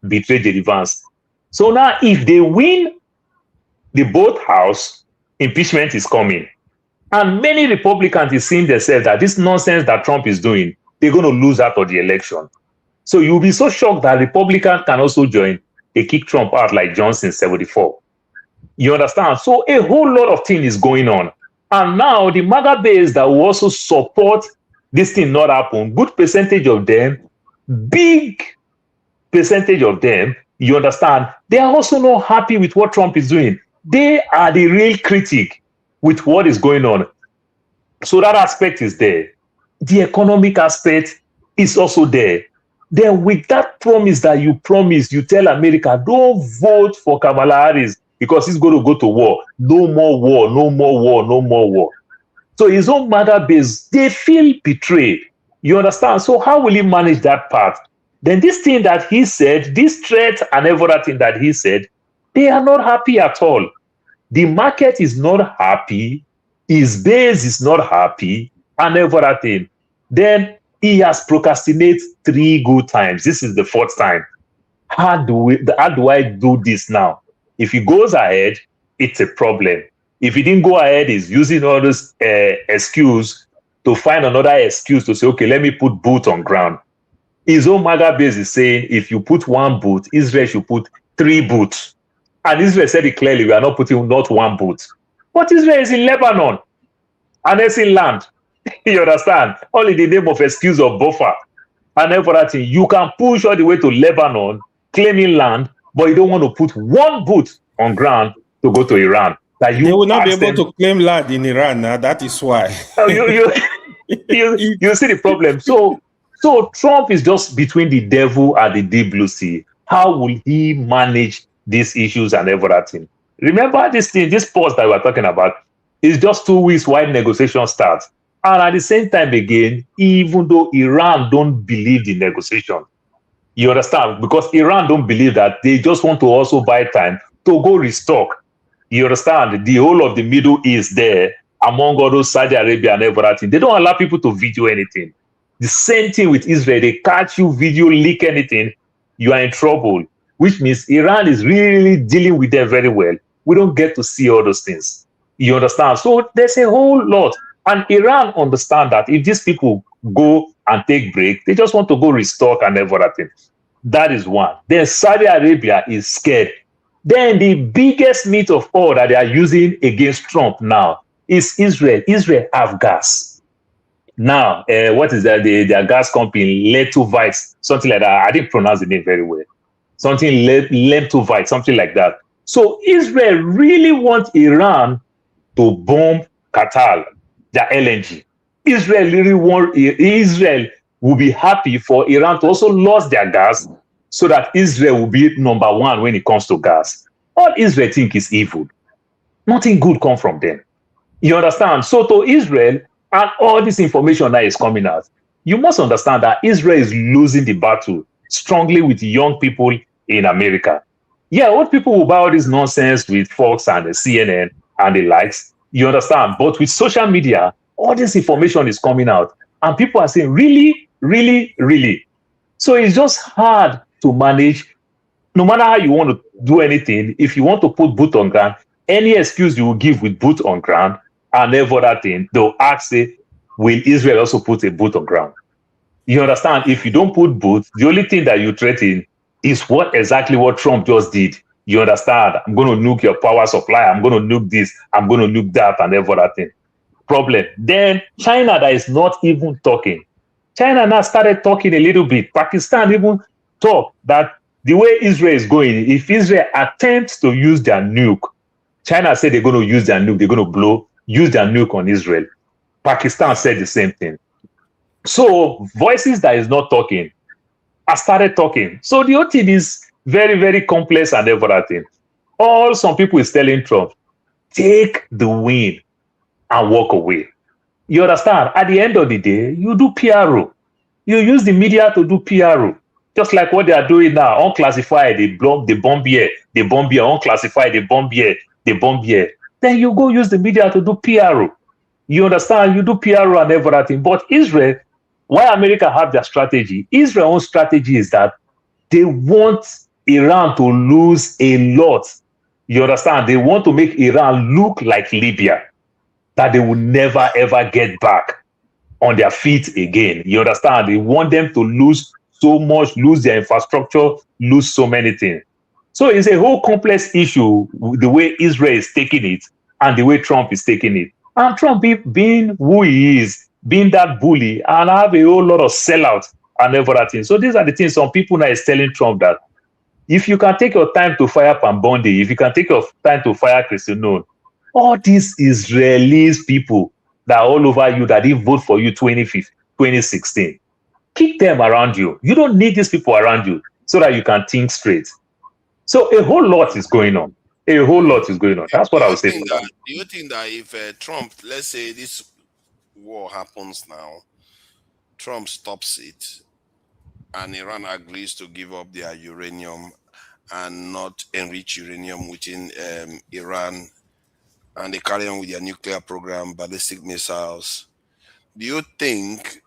betray JD Vance. So now if they win the both house, impeachment is coming. And many Republicans is seeing themselves that this nonsense that Trump is doing, they're going to lose out of the election. So you'll be so shocked that Republicans can also join. They kick Trump out like Johnson 74. You understand? So a whole lot of things is going on. And now the MAGA base that will also support this thing not happen, good percentage of them, big percentage of them, you understand, they are also not happy with what Trump is doing. They are the real critic with what is going on. So that aspect is there. The economic aspect is also there. Then with that promise that you tell America, don't vote for Kamala Harris because he's going to go to war. No more war, no more war, no more war. So his own MAGA base, they feel betrayed. You understand? So how will he manage that part? Then this thing that he said, this threat and everything that he said, they are not happy at all. The market is not happy. His base is not happy and everything. Then he has procrastinated 3 good times. This is the 4th time. How do I do this now? If he goes ahead, it's a problem. If he didn't go ahead, he's using all this excuse to find another excuse to say, okay, let me put boot on ground. His own MAGA base is saying, if you put 1 boot, Israel should put 3 boots. And Israel said it clearly, we are not putting not 1 boot. But Israel is in Lebanon, and it's in land. You understand? Only the name of excuse of buffer and everything. You can push all the way to Lebanon, claiming land, but you don't want to put 1 boot on ground to go to Iran. Like they will not be able to claim land in Iran now. That is why. you see the problem. So Trump is just between the devil and the deep blue sea. How will he manage these issues and everything? Remember this thing, this pause that we're talking about is just 2 weeks while negotiations start. And at the same time again, even though Iran don't believe the negotiation, you understand? Because Iran don't believe that, they just want to also buy time to go restock. You understand? The whole of the Middle East there, among all those Saudi Arabia and everything, they don't allow people to video anything. The same thing with Israel. They catch you, video, leak anything, you are in trouble. Which means Iran is really dealing with them very well. We don't get to see all those things. You understand? So there's a whole lot. And Iran understand that if these people go and take break, they just want to go restock and everything. That is one. Then Saudi Arabia is scared. Then the biggest meat of all that they are using against Trump now is Israel. Israel have gas. Now, what is that? Their gas company, Letovite, something like that. I didn't pronounce the name very well. Something Letovite, something like that. So Israel really wants Iran to bomb Qatar, their LNG. Israel will be happy for Iran to also lose their gas so that Israel will be number 1 when it comes to gas. All Israel think is evil. Nothing good comes from them. You understand? So to Israel, and all this information that is coming out, you must understand that Israel is losing the battle strongly with young people in America. Yeah, old people will buy all this nonsense with Fox and the CNN and the likes. You understand? But with social media, all this information is coming out. And people are saying, really, really, really. So it's just hard to manage. No matter how you want to do anything, if you want to put boot on ground, any excuse you will give with boot on ground and every other thing, they'll ask, say, will Israel also put a boot on ground? You understand? If you don't put boot, the only thing that you threaten is exactly what Trump just did. You understand? I'm going to nuke your power supply. I'm going to nuke this. I'm going to nuke that and every other thing. Problem. Then China that is not even talking. China now started talking a little bit. Pakistan even talked that the way Israel is going, if Israel attempts to use their nuke, China said they're going to use their nuke, they're going to use their nuke on Israel. Pakistan said the same thing. So voices that is not talking have started talking. So the whole thing is very, very complex and everything. All some people is telling Trump, take the win and walk away. You understand? At the end of the day, you do PRO. You use the media to do PRO. Just like what they are doing now, unclassified, they bomb here, unclassified, they bomb here. Then you go use the media to do PRO. You understand? You do PR and everything. But Israel, why America have their strategy? Israel's own strategy is that they want Iran to lose a lot. You understand? They want to make Iran look like Libya, that they will never, ever get back on their feet again. You understand? They want them to lose so much, lose their infrastructure, lose so many things. So it's a whole complex issue, the way Israel is taking it and the way Trump is taking it. And Trump being who he is, being that bully, and have a whole lot of sellout and everything. So these are the things some people now is telling Trump that if you can take your time to fire Pambondi, if you can take your time to fire Christian Noon, all these Israelis people that are all over you that didn't vote for you 2016, keep them around you. You don't need these people around you so that you can think straight. So a whole lot is going on. A whole lot is going on. That's what I would say. Do you think that if Trump, let's say this war happens now, Trump stops it, and Iran agrees to give up their uranium and not enrich uranium within Iran, and they carry on with their nuclear program, ballistic missiles, do you think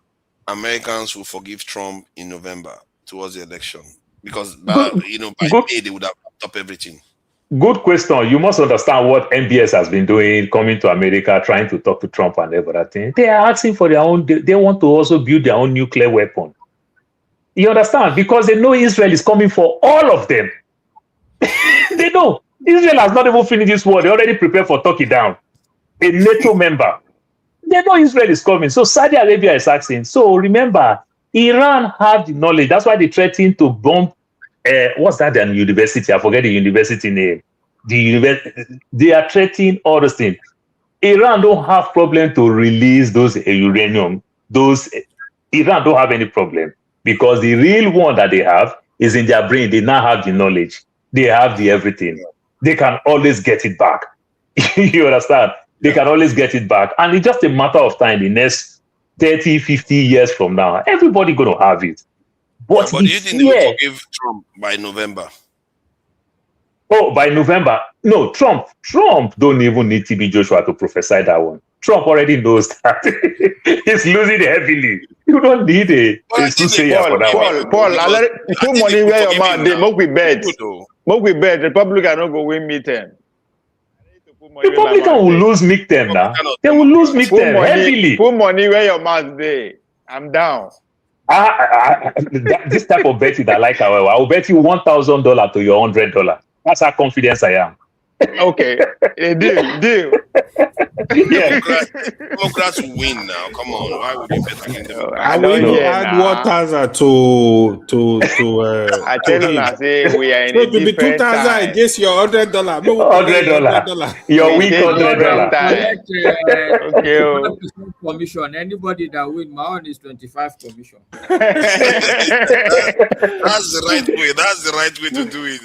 Americans will forgive Trump in November towards the election? Because by May they would have stopped everything. Good question. You must understand what MBS has been doing, coming to America, trying to talk to Trump and everything. They are asking for their own, they want to also build their own nuclear weapon. You understand? Because they know Israel is coming for all of them. They know. Israel has not even finished this war. They already prepared for Turkey down. A NATO member. They know Israel is coming. So Saudi Arabia is asking. So remember, Iran have the knowledge. That's why they threatened to bomb what's that damn university? I forget the university name. They are threatening all those things. Iran don't have problem to release those uranium. Iran don't have any problem because the real one that they have is in their brain. They now have the knowledge. They have the everything. They can always get it back. You understand? They can always get it back. And it's just a matter of time. The next 30, 50 years from now, everybody going to have it. But do you think they will forgive Trump by November? Oh, by November? No, Trump don't even need TB Joshua to prophesy that one. Trump already knows that. He's losing heavily. You don't need a soothsayer for that one. Paul, put money where your mouth. They make we bet. Make we bet. Republican not go win midterm. Republican will lose midterm now. They will lose midterm heavily. Put money where your mouth dey. I'm down. This type of betting I like, however, I will bet you $1,000 to your $100. That's how confident I am. Okay, deal. Yeah. Democrats will win now. Come on, why would you bet against them? I will add 1,000 to I tell you, I say we are in so a to be different 2,000 time. against your $100. $100. Your week $100. Okay. Commission. Anybody that win, my own is 25 commission. That's the right way. That's the right way to do it.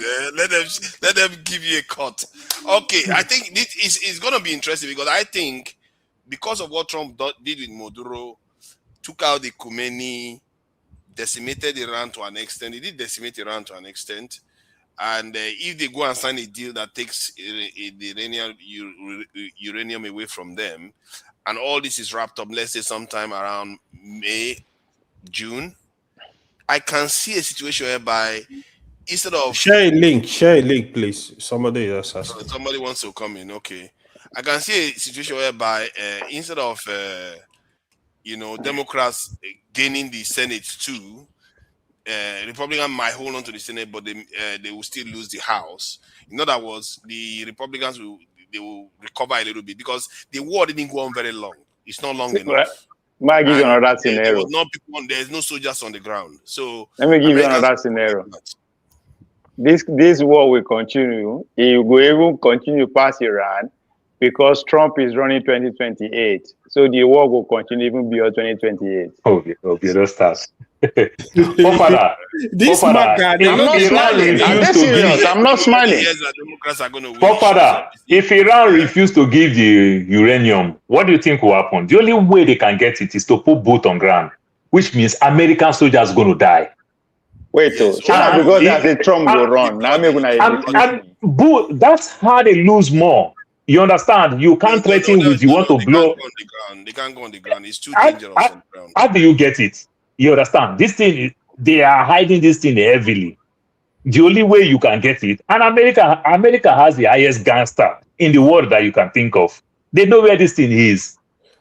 Let them give you a cut. Okay, I think it's going to be interesting because I think because of what Trump did with Maduro, took out the Khomeini, decimated Iran to an extent. He did decimate Iran to an extent. And if they go and sign a deal that takes the uranium away from them, and all this is wrapped up, let's say sometime around May, June, I can see a situation whereby instead of share a link, please. Somebody else has somebody wants to come in. Okay, I can see a situation whereby instead of Democrats gaining the Senate too, Republicans might hold on to the Senate, but they will still lose the House. In other words, the Republicans will recover a little bit because the war didn't go on very long. It's not long enough. Might give you another scenario. There was no people there's no soldiers on the ground. So let me give you another scenario. This war will continue. It will even continue past Iran because Trump is running 2028. So the war will continue even beyond 2028. Okay, those stars. This I'm not smiling. I'm dead serious. I'm not smiling. If Iran refuse to give the uranium, what do you think will happen? The only way they can get it is to put both on ground, which means American soldiers are going to die. Wait, so because that's a Trump will run. Now that's how they lose more. You understand? You can't threaten with you want to blow. They can't go on the ground. It's too dangerous on the ground. How do you get it? You understand? This thing, they are hiding this thing heavily. The only way you can get it, and America has the highest gangster in the world that you can think of. They know where this thing is,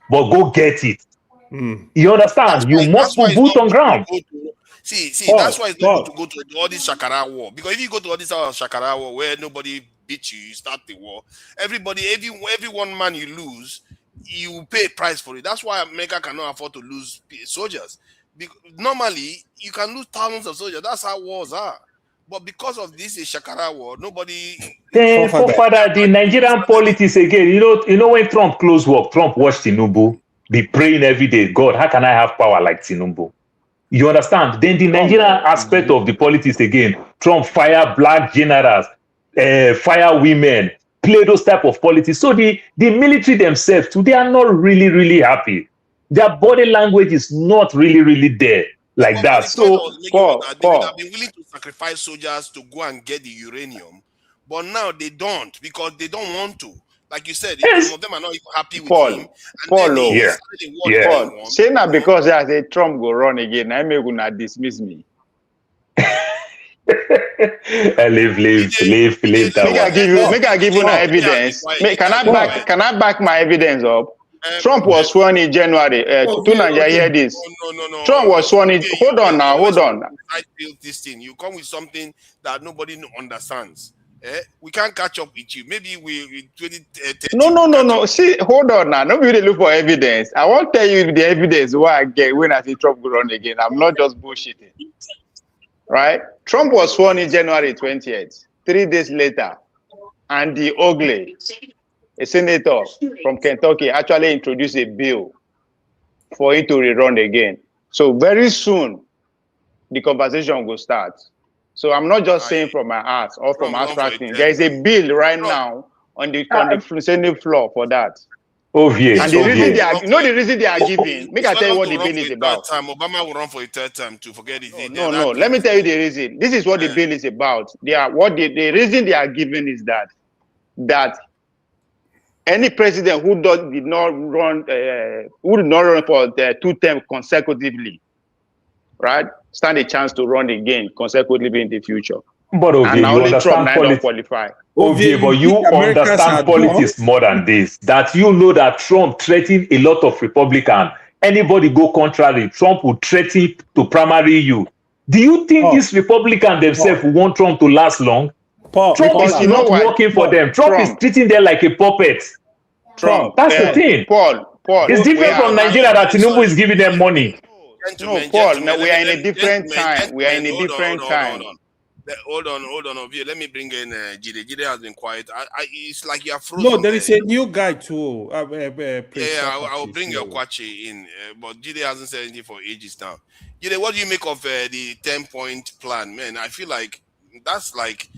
but go get it. You understand? You must put boot on ground. That's why it's not good to go to all this Shakara war. Because if you go to all this Shakara war where nobody beats you, you start the war. Every one man you lose, you pay a price for it. That's why America cannot afford to lose soldiers. Normally, you can lose thousands of soldiers. That's how wars are. But because of this Shakara war, nobody. Father, the Nigerian politics again. You know when Trump closed work, Trump watched Tinubu be praying every day. God, how can I have power like Tinubu? You understand? Then the Nigerian aspect of the politics again. Trump fire black generals, fire women, play those type of politics. So the military themselves too, they are not really happy. Their body language is not really there. Like that. So, Paul, they would have been willing to sacrifice soldiers to go and get the uranium, but now they don't because they don't want to. Like you said, some of them are not even happy with him. Paul, say now because there's a Trump go run again, I may gonna dismiss me. Leave that. Make I give you an evidence. Can I back my evidence up? Trump was sworn in January. To Nigeria, hear this. No. Trump was sworn in. Hold on. I built this thing. You come with something that nobody understands. We can't catch up with you. Maybe we 2030. No. See, hold on now. Nobody really look for evidence. I won't tell you the evidence why I get when I see Trump go run again. I'm not just bullshitting. Right? Trump was sworn in January 20th. 3 days later, Andy Ogley, a senator from Kentucky, actually introduced a bill for him to rerun again. So very soon, the conversation will start. So I'm not just saying from my heart or from abstracting. There is a bill right now on the Senate floor for that. And the reason the reason they are giving. Make I tell you what the bill is about. Obama will run for a third time to forget it. No. Let me tell you the reason. This is what the bill is about. The reason they are giving is that any president who did not run for 2 terms consecutively, right, stand a chance to run again consecutively in the future. But and now only Trump don't qualify. But you understand politics more than this. That you know that Trump threatened a lot of Republicans. Anybody go contrary, Trump will threaten to primary you. Do you think these Republicans themselves want Trump to last long? Trump is not working for them. Trump is treating them like a puppet. That's the thing. Paul, it's different from Nigeria that Tinubu is giving them money. No, Paul, we are in a different time. We are in a different time. Hold on, Ovie. Let me bring in Jide. Jide has been quiet. It's like you are frozen. No, there is a new guy too. I will bring your Kwachi in, but Jide hasn't said anything for ages now. Jide, what do you make of the 10-point plan? Man, I feel like that's like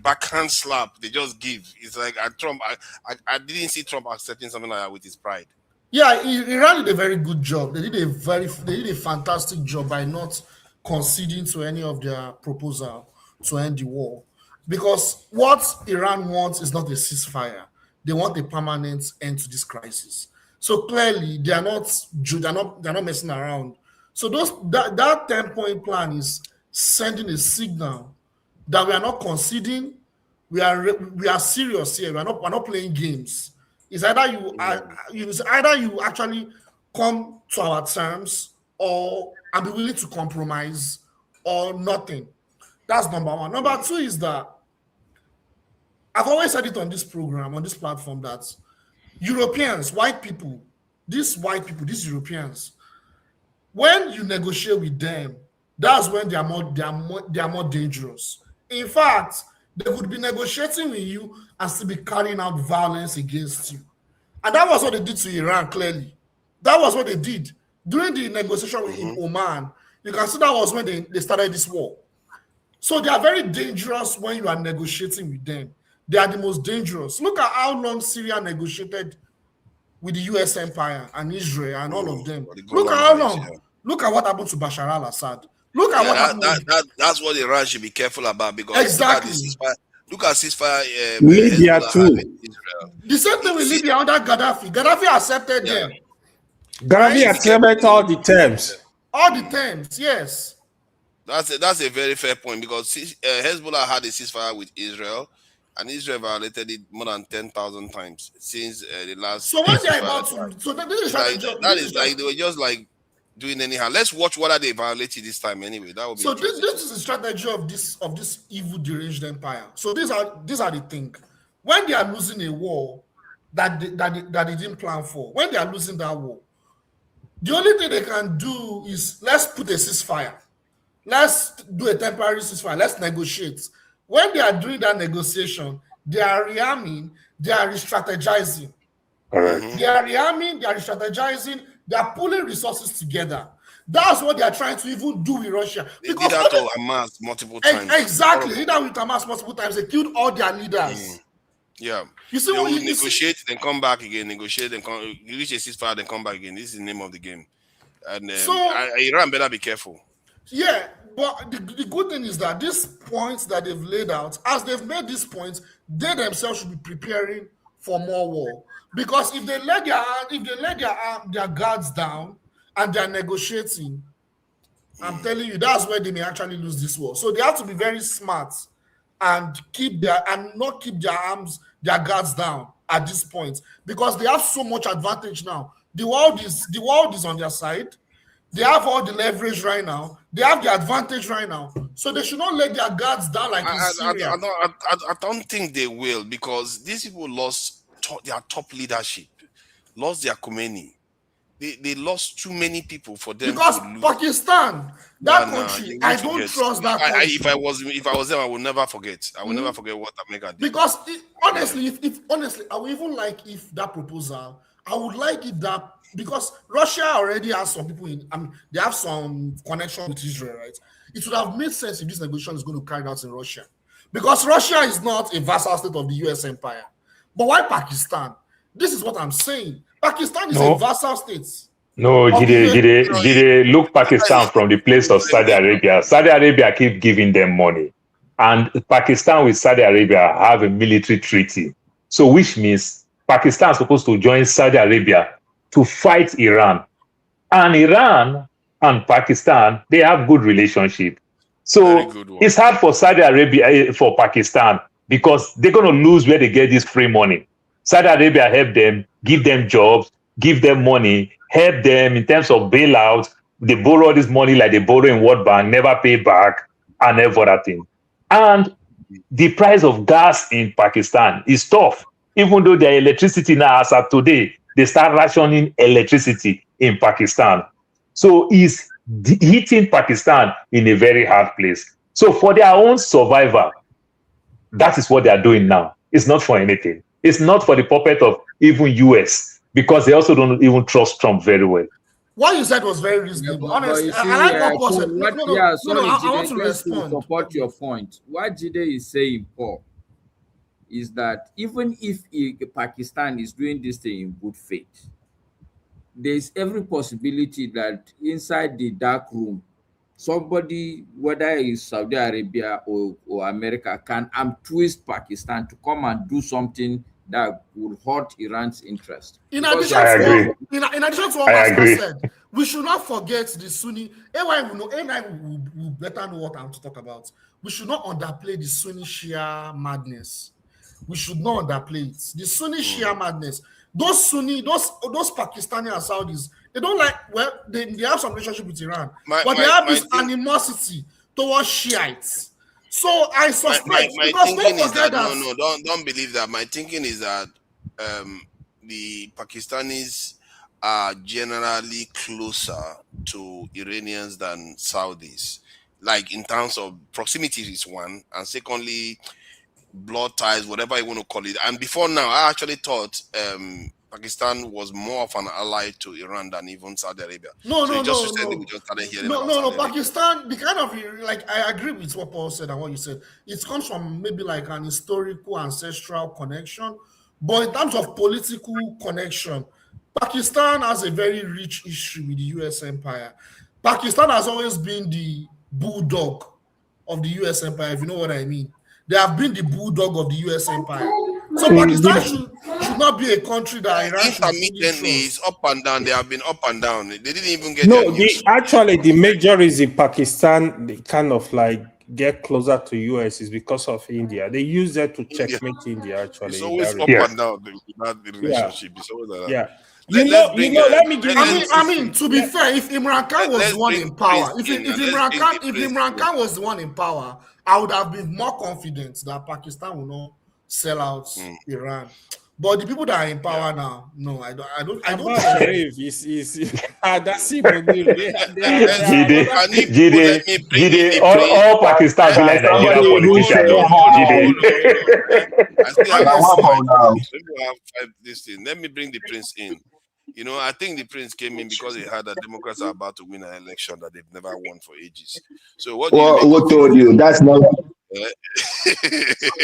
backhand slap they just give. It's like Trump. I didn't see Trump accepting something like that with his pride. Yeah, Iran did a very good job. They did a fantastic job by not conceding to any of their proposal to end the war, because what Iran wants is not a ceasefire. They want a permanent end to this crisis. So clearly, they're not messing around. So that 10-point plan is sending a signal that we are not conceding. We are serious here. We're not playing games. It's either you actually come to our terms and be willing to compromise or nothing. That's number one. Number two is that I've always said it on this program, on this platform, that Europeans, these Europeans, when you negotiate with them, that's when they are more dangerous. In fact, they would be negotiating with you and still be carrying out violence against you. And that was what they did to Iran, clearly. That was what they did. During the negotiation in Oman, you can see that was when they started this war. So they are very dangerous when you are negotiating with them. They are the most dangerous. Look at how long Syria negotiated with the US empire and Israel and all of them. Look at how long. Yeah. Look at what happened to Bashar al-Assad. Look at what happened. That's what Iran should be careful about, because exactly. Look at ceasefire. Libya too. The same thing with Libya under Gaddafi. Gaddafi accepted them. Gaddafi accepted all the terms. All the terms, yes. That's a very fair point, because Hezbollah had a ceasefire with Israel, and Israel violated it more than 10,000 times since the last. So when they're about to, so this is like they were just like doing anyhow. Let's watch whether they violated this time anyway. That would be. So this is the strategy of this evil deranged empire. So these are the things. When they are losing a war that they didn't plan for, when they are losing that war, the only thing they can do is let's put a ceasefire. Let's do a temporary ceasefire. Let's negotiate. When they are doing that negotiation, they are rearming, they are re-strategizing. They are rearming, they are re-strategizing, they are pulling resources together. That's what they are trying to even do with Russia. They did that to Hamas multiple times. Exactly. They did that with Hamas multiple times. They killed all their leaders. Yeah. You see, they negotiate, then come back again, negotiate, then you reach a ceasefire, then come back again. This is the name of the game. And Iran better be careful. Yeah, but the good thing is that these points that they've laid out, as they've made these points, they themselves should be preparing for more war. Because if they let their guards down and they're negotiating, I'm telling you, that's where they may actually lose this war. So they have to be very smart and not keep their guards down at this point, because they have so much advantage now. The world is on their side. They have all the leverage right now. They have the advantage right now. So they should not let their guards down like in Syria. I don't think they will, because these people lost their top leadership, lost their Khomeini. They lost too many people for them. Because Pakistan, country, I don't trust that country. If I was them, I would never forget. I will never forget what America did. Because honestly, I would even like if that proposal. I would like it that, because Russia already has some people they have some connection with Israel, right? It would have made sense if this negotiation is going to carry out in Russia, because Russia is not a vassal state of the US empire. But why Pakistan? This is what I'm saying. Pakistan is a vassal state. No, Jide, look Pakistan from the place of Saudi Arabia. Saudi Arabia keep giving them money. And Pakistan with Saudi Arabia have a military treaty. So which means Pakistan is supposed to join Saudi Arabia to fight Iran. And Iran and Pakistan, they have good relationship. So it's hard for Saudi Arabia, for Pakistan, because they're going to lose where they get this free money. Saudi Arabia help them, give them jobs, give them money, help them in terms of bailout. They borrow this money like they borrow in World Bank, never pay back, and every other thing. And the price of gas in Pakistan is tough. Even though their electricity now, as of today, they start rationing electricity in Pakistan. So it's hitting Pakistan in a very hard place. So for their own survival, that is what they are doing now. It's not for anything. It's not for the puppet of even US, because they also don't even trust Trump very well. What you said was very reasonable. Honestly, I like what person. I want to respond. To support your point. What Jide is saying, Paul, is that even if Pakistan is doing this thing in good faith, there's every possibility that inside the dark room, somebody, whether it's Saudi Arabia or America, can twist Pakistan to come and do something that would hurt Iran's interest. In addition to what Pastor said, we should not forget the Sunni. We better know what I'm to talk about. We should not underplay the Sunni Shia madness. We should not underplay it. The Sunni Shia madness. Those Sunni, those Pakistani and Saudis, they don't like, well, they have some relationship with Iran, but they have this animosity towards Shiites. So I suspect, my thinking is that don't believe that. My thinking is that the Pakistanis are generally closer to Iranians than Saudis. Like in terms of proximity is one, and secondly, blood ties, whatever you want to call it. And before now, I actually thought Pakistan was more of an ally to Iran than even Saudi Arabia. No. Pakistan, the kind of, like, I agree with what Paul said and what you said. It comes from maybe like an historical, ancestral connection. But in terms of political connection, Pakistan has a very rich history with the US empire. Pakistan has always been the bulldog of the US empire, if you know what I mean. They have been the bulldog of the U.S. empire. So Pakistan should not be a country that Iran should intermittently is up and down. They have been up and down. They didn't even get No, their news. actually the major reason Pakistan they kind of like get closer to US is because of India. They use that to checkmate India. Actually, It's always up and down that relationship. It's always like that. Yeah. Let me give you. I mean, to be fair, if Imran Khan was the one in power, if Imran Khan was the one in power, I would have been more confident that Pakistan will not sell out Iran. But the people that are in power now, no, I don't. Sharif that's it. Jide, all Pakistan be like Nigerian politicians. Let me bring the prince in. You know, I think the prince came in because he heard that Democrats are about to win an election that they've never won for ages. So what? Who told you? That's not.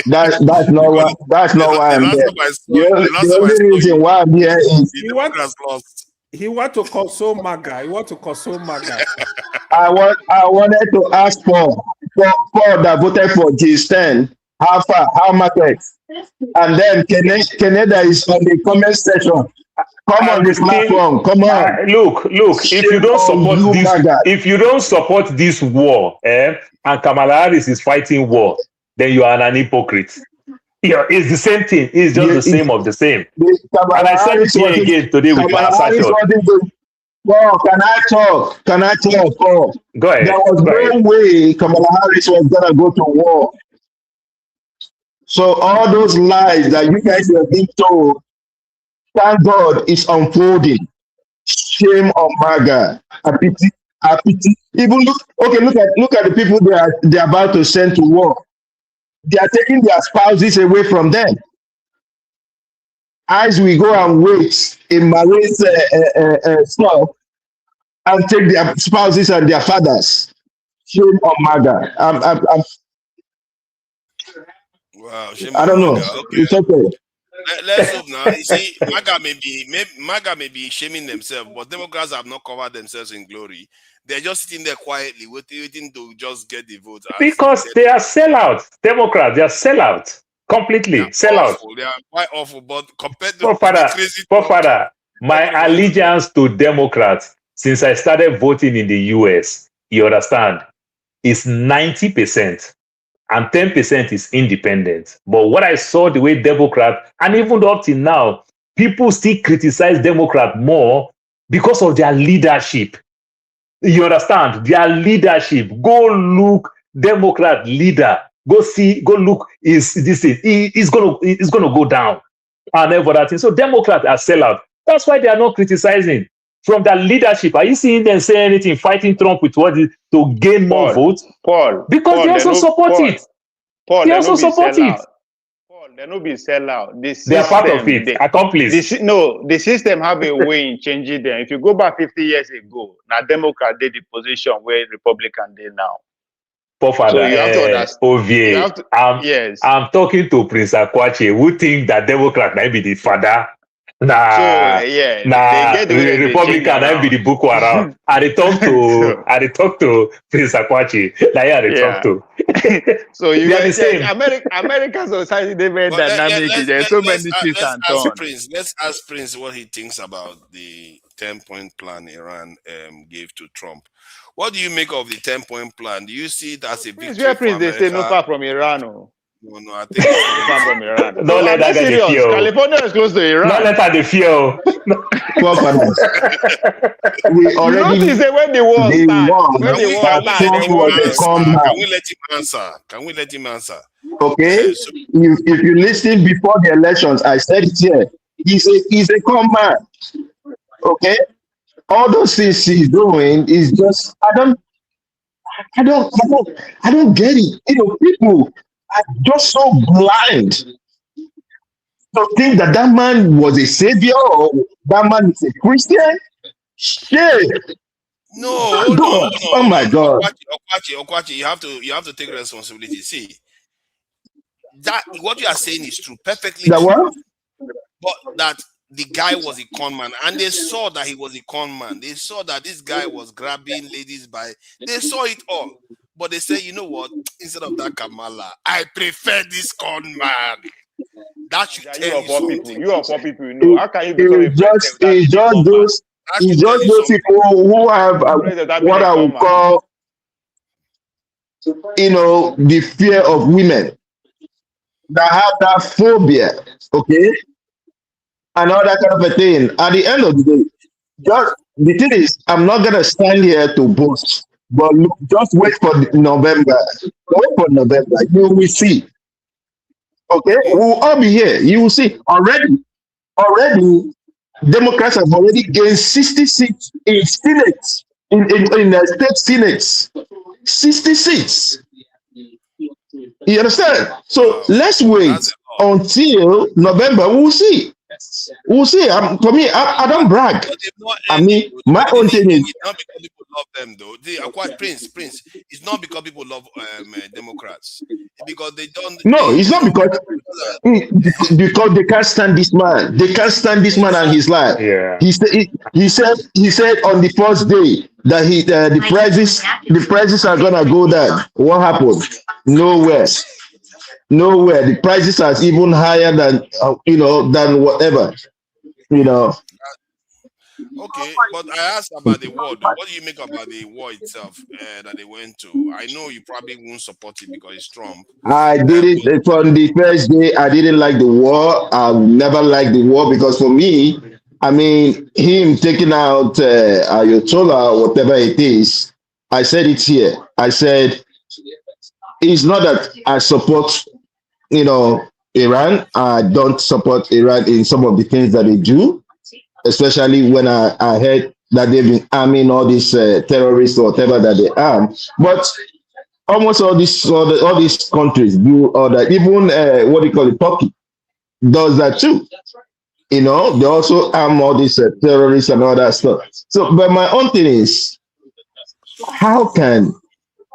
That's not why I'm here. The only reason why I'm here is he want to console MAGA. I wanted to ask for that voted for G10 how far, how market, and then Canada is on the comment section. Come on this platform. Come on. Look. If you don't support this war, and Kamala Harris is fighting war, then you are an hypocrite. Yeah, it's the same thing. It's just the same of the same. And I said it here again today with your assertion. Well, can I talk? Oh, go ahead. There was no way Kamala Harris was gonna go to war. So all those lies that you guys have been told, thank God it's unfolding. Shame on MAGA. I pity. Even look at the people they're about to send to war. They are taking their spouses away from them. As we go and wait in Marines stuff and take their spouses and their fathers. Shame on MAGA. Wow, I don't know. Okay. It's okay. Let's hope now. You see, MAGA may be shaming themselves, but Democrats have not covered themselves in glory. They're just sitting there quietly, waiting to just get the vote. Because they are sellouts. Democrats, they are sellouts. Completely sellout. They are quite awful, but compared to crazy my allegiance to Democrats since I started voting in the US, you understand, is 90%. And 10% is independent. But what I saw the way Democrat, and even up till now, people still criticize Democrat more because of their leadership. You understand? Their leadership. Go look, Democrat leader. Go look, is this thing. It's gonna go down. And then for that thing. So Democrats are sellout. That's why they are not criticizing. From their leadership, are you seeing them say anything, fighting Trump with what is to gain more votes? Because they also support it. They also support it. They no be sellout. They are part of it. Accomplice. The system have a way in changing them. If you go back 50 years ago, now Democrat did the position where Republican did now. So you have to understand. I'm talking to Prince Akwache, who think that Democrat might be the father. The Republican might be the Boko Haram. I talk to Prince Akwache. Talk to. So you guys say American society they very dynamic. There's so many twists and turns. Let's ask Prince what he thinks about the 10-point plan Iran gave to Trump. What do you make of the 10-point plan? Do you see it as a victory? Prince, they say no far from Iran. No, I think it's far from Iran. Don't let that guy feel. California is close to Iran. Don't let that feel. We already when the war starts. Can we let him answer? Okay. If you listen before the elections, I said it here. He's a con man. Okay. All those things he's doing is just I don't get it. You know, people are just so blind to think that man was a savior or that man is a Christian. Shit. No. Oh my God. Okwachi, you have to take responsibility. See, that what you are saying is true, perfectly true. What? But that the guy was a con man, and they saw that he was a con man. They saw that this guy was grabbing ladies by. They saw it all. But they say, you know what? Instead of that Kamala, I prefer this con man. That should tell you something. You are poor people, you know. How can you become a president? It's just those people who have what I would call, the fear of women, that have that phobia, okay, and all that kind of a thing. At the end of the day, the thing is, I'm not gonna stand here to boast, but look, just wait for November. Wait for November. You will see. Okay, we'll all be here. You will see already. Democrats have already gained 60 seats in Senate, in the state Senates. 60 seats. You understand? So let's wait until November. We'll see. We'll see. For me, I don't brag. I mean, my own thing is. It's not because people love them, though. They are quite Prince. It's not because people love Democrats. It's because they don't. No, it's not because they can't stand this man. They can't stand this man and his life. Yeah. He said on the first day that the prices are gonna go down. What happened? Nowhere. The prices are even higher than than whatever. Okay, but I asked about the war, though. What do you make about the war itself that they went to? I know you probably won't support it because it's Trump. I didn't from the first day. I didn't like the war. I never liked the war because for me, I mean, him taking out Ayatollah or whatever it is. I said it here. I said it's not that I support, Iran. I don't support Iran in some of the things that they do, especially when I heard that they've been arming all these terrorists or whatever that they arm. But almost all these countries do all that. Even Turkey does that too. They also arm all these terrorists and all that stuff. So, but my own thing is, how can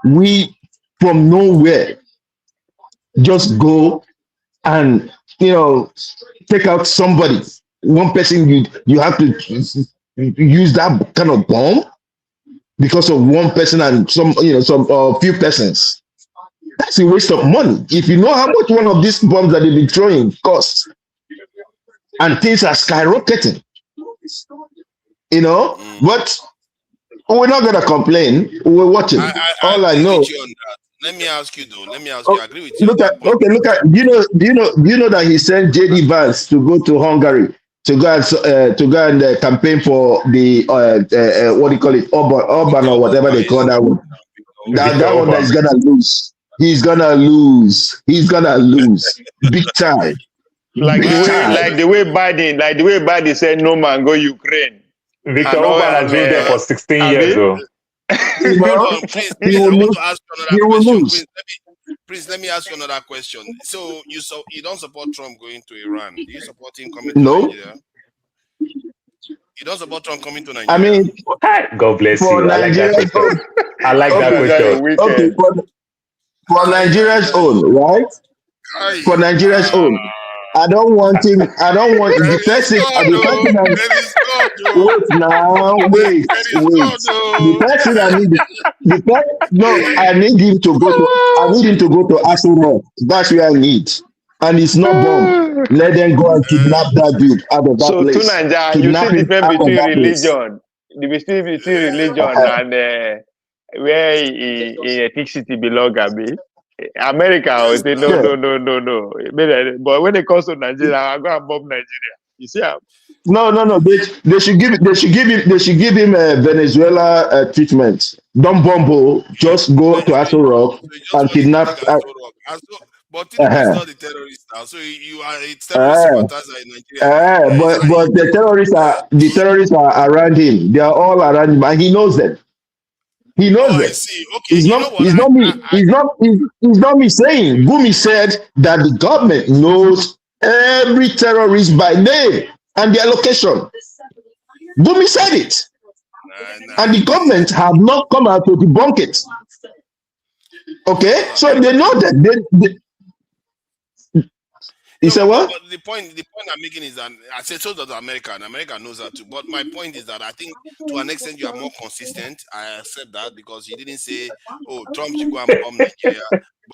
we from nowhere just go and take out somebody? One person, you have to use that kind of bomb because of one person and some few persons. That's a waste of money. If you know how much one of these bombs that they've been throwing costs, and things are skyrocketing, but we're not gonna complain. We're watching. All I know. Let me ask you though. I agree with you. Look at. Do you know that he sent JD Vance to go to Hungary to go and campaign for the Orban or whatever they call that one. That one that is gonna lose. He's gonna lose big time. Like the way Biden said no man go Ukraine. Victor Orban has been there for 16 years though. Please, I want to ask you another question. Please, let me ask you another question. So you don't support Trump going to Iran? Do you support him coming to Nigeria? You don't support Trump coming to Nigeria? I mean, God bless you. I like that question. I like that question. Okay, for Nigeria's own, right? For Nigeria's own. I don't want the person. Wait. The person I need him to go to Arsenal. That's where I need. And it's not bomb. Let them go and kidnap that dude out of that place. So to Nigeria, you see the difference between religion. The difference between religion and where in Ethic City belong, Abi. America will say no. But when it comes to Nigeria, I'm going to bomb Nigeria. You see how? No. They should give him a Venezuela treatment. Don't bomb. Just go to Aso Rock and kidnap. But Tinubu is not the terrorist now, so you are a terrorist sympathizer in Nigeria. But the terrorists are around him. They are all around him, and he knows them. He knows it. I see. Okay, it's not me saying. Gumi said that the government knows every terrorist by name and their location. Gumi said it. And the government have not come out to debunk it. Okay? So they know that You say what? But the point I'm making is that I said so does America, and America knows that too. But my point is that I think to an extent you are more consistent. I accept that because you didn't say, "Oh, Trump should go and bomb Nigeria."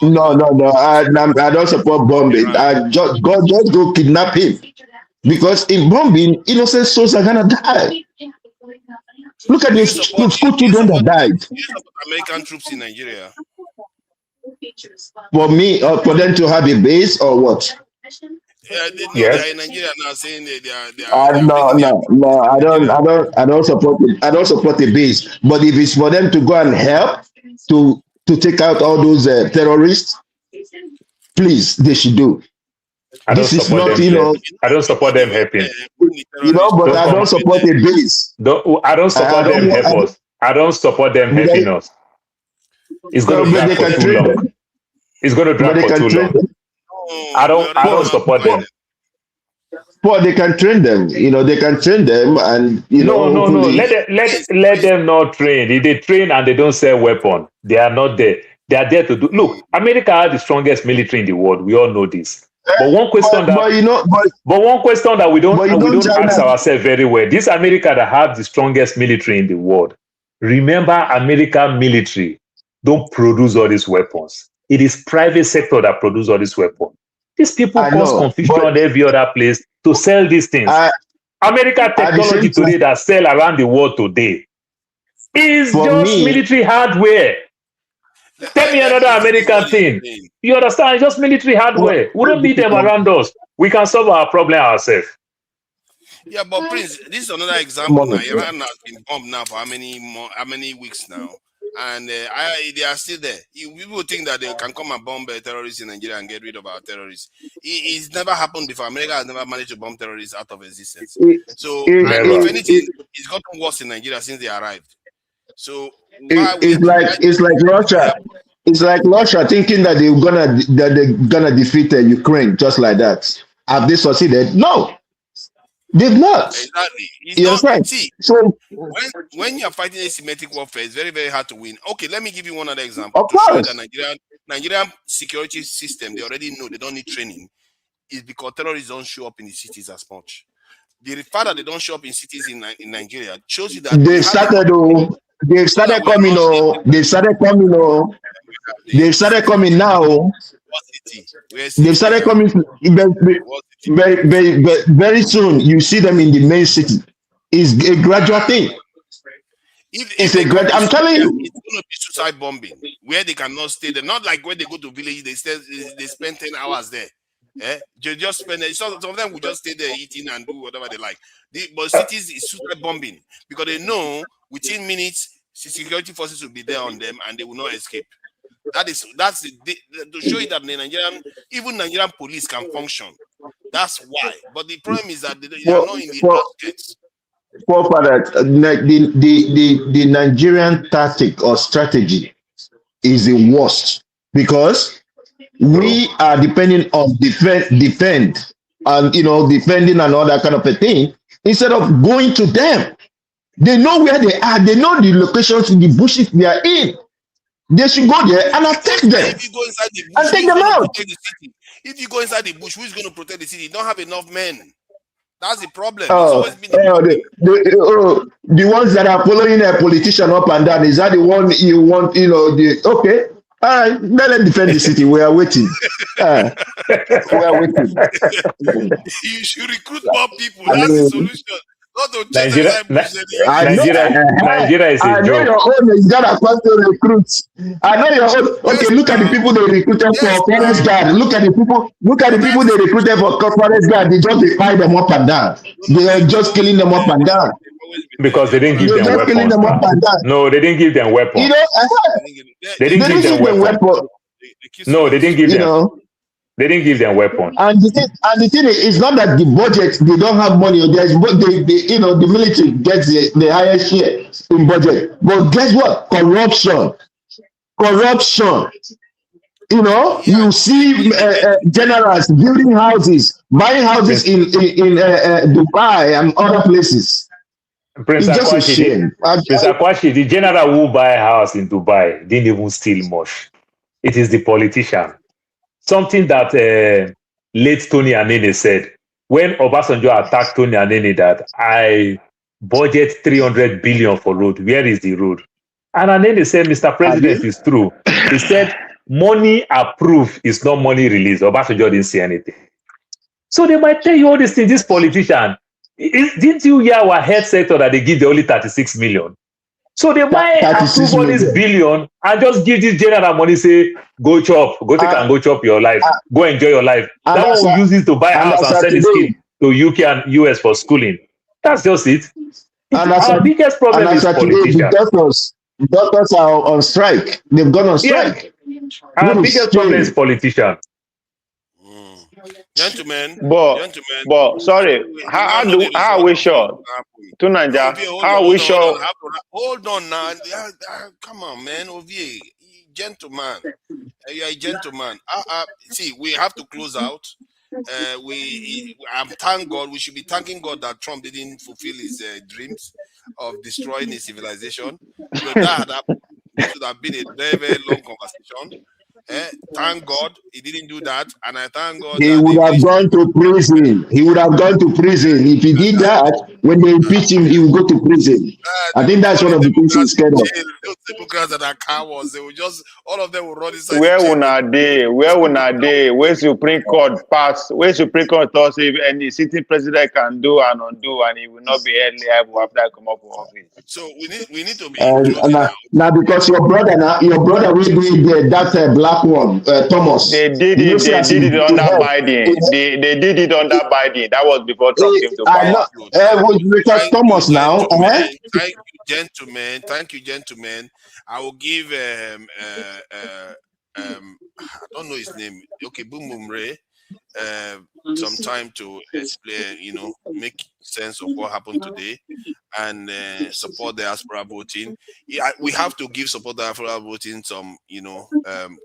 No. I don't support bombing. Just go kidnap him, because in bombing, innocent souls are gonna die. Look at these school children that died. Do you support American troops in Nigeria? For me, for them to have a base or what? They are in Nigeria now saying they are No. I don't support it. I don't support the base. But if it's for them to go and help to take out all those terrorists, please, they should do. I don't support them helping. But I don't support the base. I don't support them help us. I don't support them helping us. It's going to drag for too long. It's going to drag for too long. I don't support them. But they can train them. They can train them, and No. Let them not train. If they train and they don't sell weapons, they are not there. They are there to do. Look, America has the strongest military in the world. We all know this. But one question that we don't ask ourselves very well: this America that has the strongest military in the world. Remember, American military don't produce all these weapons. It is private sector that produce all these weapons. These people cause confusion every other place to sell these things. American technology today that sell around the world today is just military hardware. Tell me another American thing. You understand? It's just military hardware. We don't need them around us. We can solve our problem ourselves. Yeah, but Prince, this is another example. Now, Iran has been bombed now for how many weeks now, and they are still there. People think that they can come and bomb terrorists in Nigeria and get rid of our terrorists. It's never happened before. America has never managed to bomb terrorists out of existence. So, if anything, it's gotten worse in Nigeria since they arrived. So it's like Russia. It's like Russia thinking that they're gonna defeat Ukraine just like that. Have they succeeded? No, they've not. Exactly. See, so when you're fighting asymmetric warfare, it's very, very hard to win. Okay, let me give you one other example. Of course. That Nigerian security system, they already know they don't need training. Is because terrorists don't show up in the cities as much. The fact that they don't show up in cities in Nigeria shows you that They've started coming now. They've started coming very soon. You see them in the main city. It's a gradual thing. I'm telling you, it's going to be suicide bombing where they cannot stay. They're not like when they go to village. They spend 10 hours there. They just spend. Some of them will just stay there eating and do whatever they like. But cities is suicide bombing because they know within minutes security forces will be there on them and they will not escape. That's to show you that even Nigerian police can function. That's why. But the problem is that they are not in the outskirts. The Nigerian tactic or strategy is the worst because we are depending on defend and defending and all that kind of a thing instead of going to them. They know where they are. They know the locations in the bushes they are in. They should go there and attack them. If you go inside the bush, and take them out. If you go inside the bush, who's going to protect the city? You don't have enough men. That's the problem. The ones that are following a politician up and down, is that the one you want? Okay. All right, let them defend the city. We are waiting. We are waiting. You should recruit more people. That's the solution. Nigeria is a joke. I know your own is gonna cost to recruit. I know your own. Okay, look at the people they recruited for forest guard. Look at the people they recruited for forest guard. They just fire them up and down. They are just killing them up and down. Because they didn't give them weapons. No, they didn't give them weapons. They didn't give them weapons. No, they didn't give them. They didn't give them weapons. And the thing is not that the budget, they don't have money. The military gets the highest share in budget. But guess what? Corruption. You see generals building houses, buying houses in Dubai and other places. Prince Akwashi, the general who buy a house in Dubai didn't even steal much. It is the politician. Something that late Tony Anene said when Obasanjo attacked Tony Anene that I budget 300 billion for road. Where is the road? And Anene said, Mr. President, it's true. He said, money approved is not money released. Obasanjo didn't say anything. So they might tell you all these things, this politician. Didn't you hear our health sector that they give the only 36 million? So they might approve all this billion and just give this general money, say, go chop, go take and go chop your life, go enjoy your life. That one will use it to buy a house and send his kid to UK and US for schooling. That's just it. Our biggest problem is politicians. Doctors are on strike. They've gone on strike. Yeah. Our biggest problem is politicians. Gentlemen, but sorry, how are we sure? To Nigeria, how are we sure? Hold on now. Come on, man. Ovie, gentleman. You are a gentleman. See, we have to close out. Thank God. We should be thanking God that Trump didn't fulfill his dreams of destroying his civilization. Because this would have been a very, very long conversation. Thank God he didn't do that, and I thank God he would have gone to prison. He would have gone to prison if he did that. When they impeach him, he would go to prison. I think that's one of the things he's scared of. Those Democrats that are cowards, they will just all of them will run inside. Where will they? Where Supreme Court pass? Where Supreme Court tells if any sitting president can do and undo, and he will not be held liable after I come up with office. So we need to be now because your brother will do that black one, Thomas. They did it under Biden. They did it under Biden. That was before Trump came to power. Richard Thomas now. Thank you, gentlemen. I will give I don't know his name. Okay, Boom Boom Ray. Some time to explain, make sense of what happened today and support the diaspora voting. We have to give support the diaspora voting some,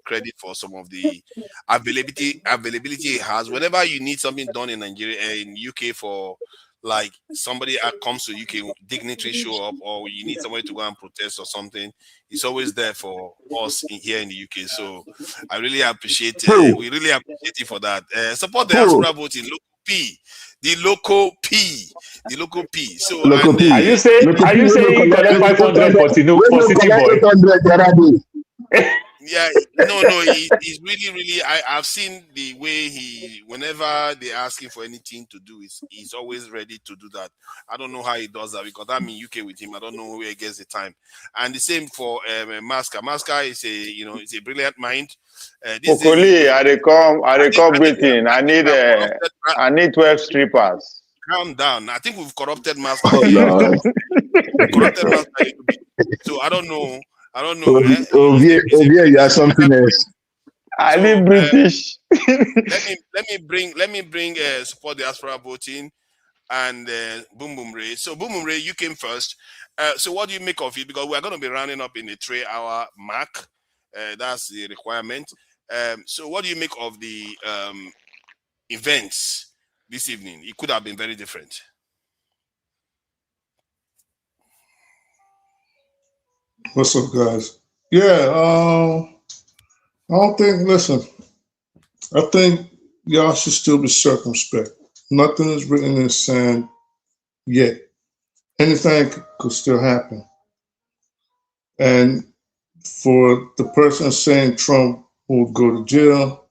credit for some of the availability it has. Whenever you need something done in Nigeria, in UK for like somebody comes to UK, dignitary show up, or you need somebody to go and protest or something, it's always there for us here in the UK. So I really appreciate we really appreciate it for that. Support the diaspora voting, the local P. So local P. Are you saying you collect 500 for Tinubu for City Boy? Yeah, no, he's really. I've seen the way whenever they ask him for anything to do, he's always ready to do that. I don't know how he does that because I'm in UK with him. I don't know where he gets the time. And the same for Maska. Maska is it's a brilliant mind. Okoli, I come Britain. I need 12 strippers. Calm down. I think we've corrupted Maska. Corrupted Maska. So I don't know. Ovie, you are something else. I need British. let me bring support diaspora voting and Boom Boom Ray. So Boom Boom Ray, you came first. So what do you make of it? Because we're going to be rounding up in the 3-hour mark. That's the requirement. So what do you make of the events this evening? It could have been very different. What's up, guys? Yeah, I don't think, listen, I think y'all should still be circumspect. Nothing is written in sand yet. Anything could still happen. And for the person saying Trump would go to jail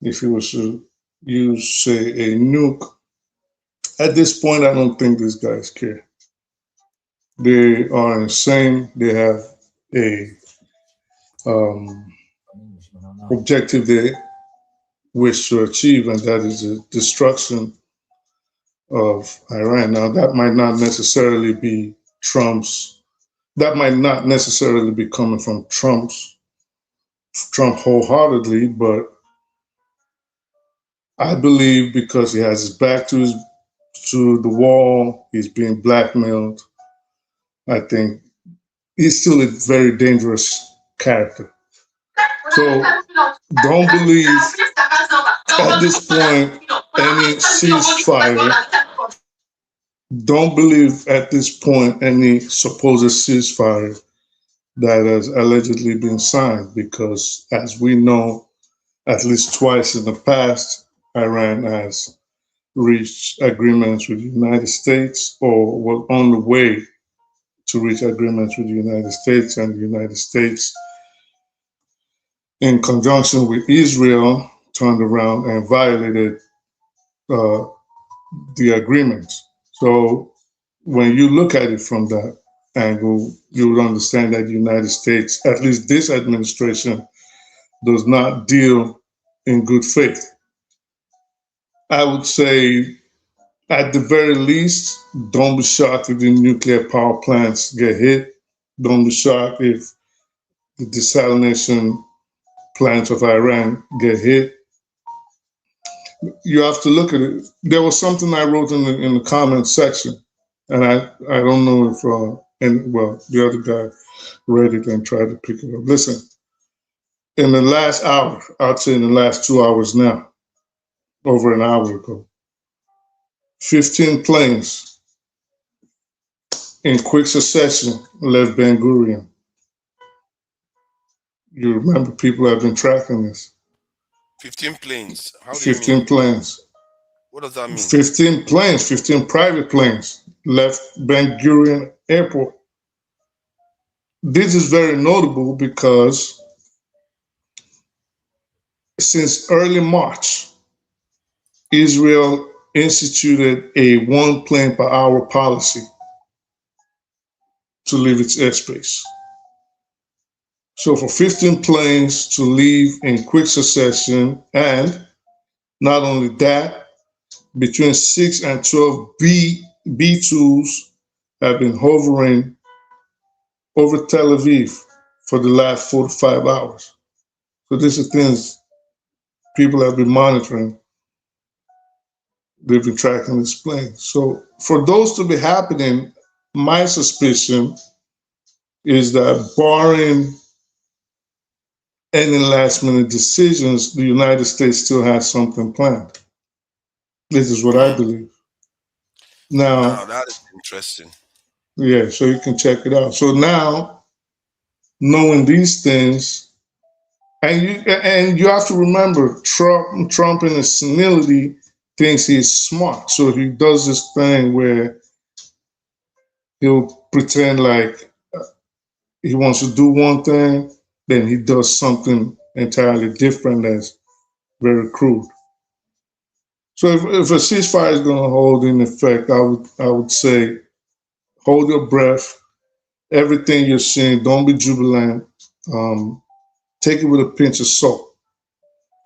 if he was to use, say, a nuke, at this point, I don't think these guys care. They are insane. They have a objective they wish to achieve, and that is the destruction of Iran. Now, that might not necessarily be that might not necessarily be coming from Trump wholeheartedly, but I believe because he has his back to the wall, he's being blackmailed. I think he's still a very dangerous character. So don't believe at this point any ceasefire. Don't believe at this point any supposed ceasefire that has allegedly been signed, because as we know, at least twice in the past, Iran has reached agreements with the United States or was on the way to reach agreements with the United States, and the United States, in conjunction with Israel, turned around and violated the agreement. So when you look at it from that angle, you would understand that the United States, at least this administration, does not deal in good faith. I would say, at the very least, don't be shocked if the nuclear power plants get hit. Don't be shocked if the desalination plants of Iran get hit. You have to look at it. There was something I wrote in the comments section, and I don't know if the other guy read it and tried to pick it up. Listen, in the last hour, I'd say in the last 2 hours now, over an hour ago, 15 planes in quick succession left Ben Gurion. You remember, people have been tracking this. 15 planes. How do 15 you mean? planes. What does that mean? 15 planes, 15 private planes left Ben Gurion Airport. This is very notable because since early March, Israel instituted a 1 plane per hour policy to leave its airspace. So for 15 planes to leave in quick succession, and not only that, between 6 and 12 B-2s have been hovering over Tel Aviv for the last 4 to 5 hours. So these are things people have been monitoring. They've been tracking this plane. So for those to be happening, my suspicion is that barring any last minute decisions, the United States still has something planned. This is what I believe. Now, that is interesting. Yeah, so you can check it out. So now, knowing these things, and you have to remember, Trump in his senility thinks he's smart. So he does this thing where he'll pretend like he wants to do one thing, then he does something entirely different that's very crude. So if a ceasefire is going to hold in effect, I would say hold your breath. Everything you're seeing, don't be jubilant. Take it with a pinch of salt,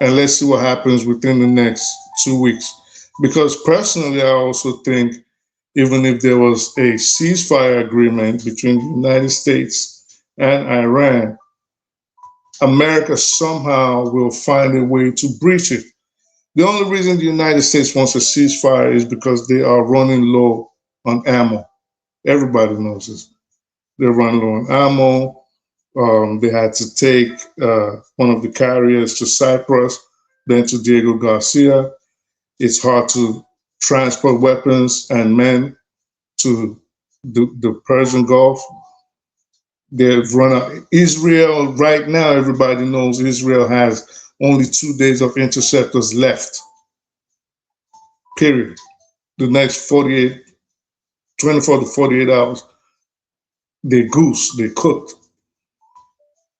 and let's see what happens within the next 2 weeks. Because personally, I also think even if there was a ceasefire agreement between the United States and Iran, America somehow will find a way to breach it. The only reason the United States wants a ceasefire is because they are running low on ammo. Everybody knows this. They're running low on ammo. They had to take one of the carriers to Cyprus, then to Diego Garcia. It's hard to transport weapons and men to the Persian Gulf. They've run out. Israel, right now, everybody knows Israel has only 2 days of interceptors left. Period. The next 24 to 48 hours, they cooked.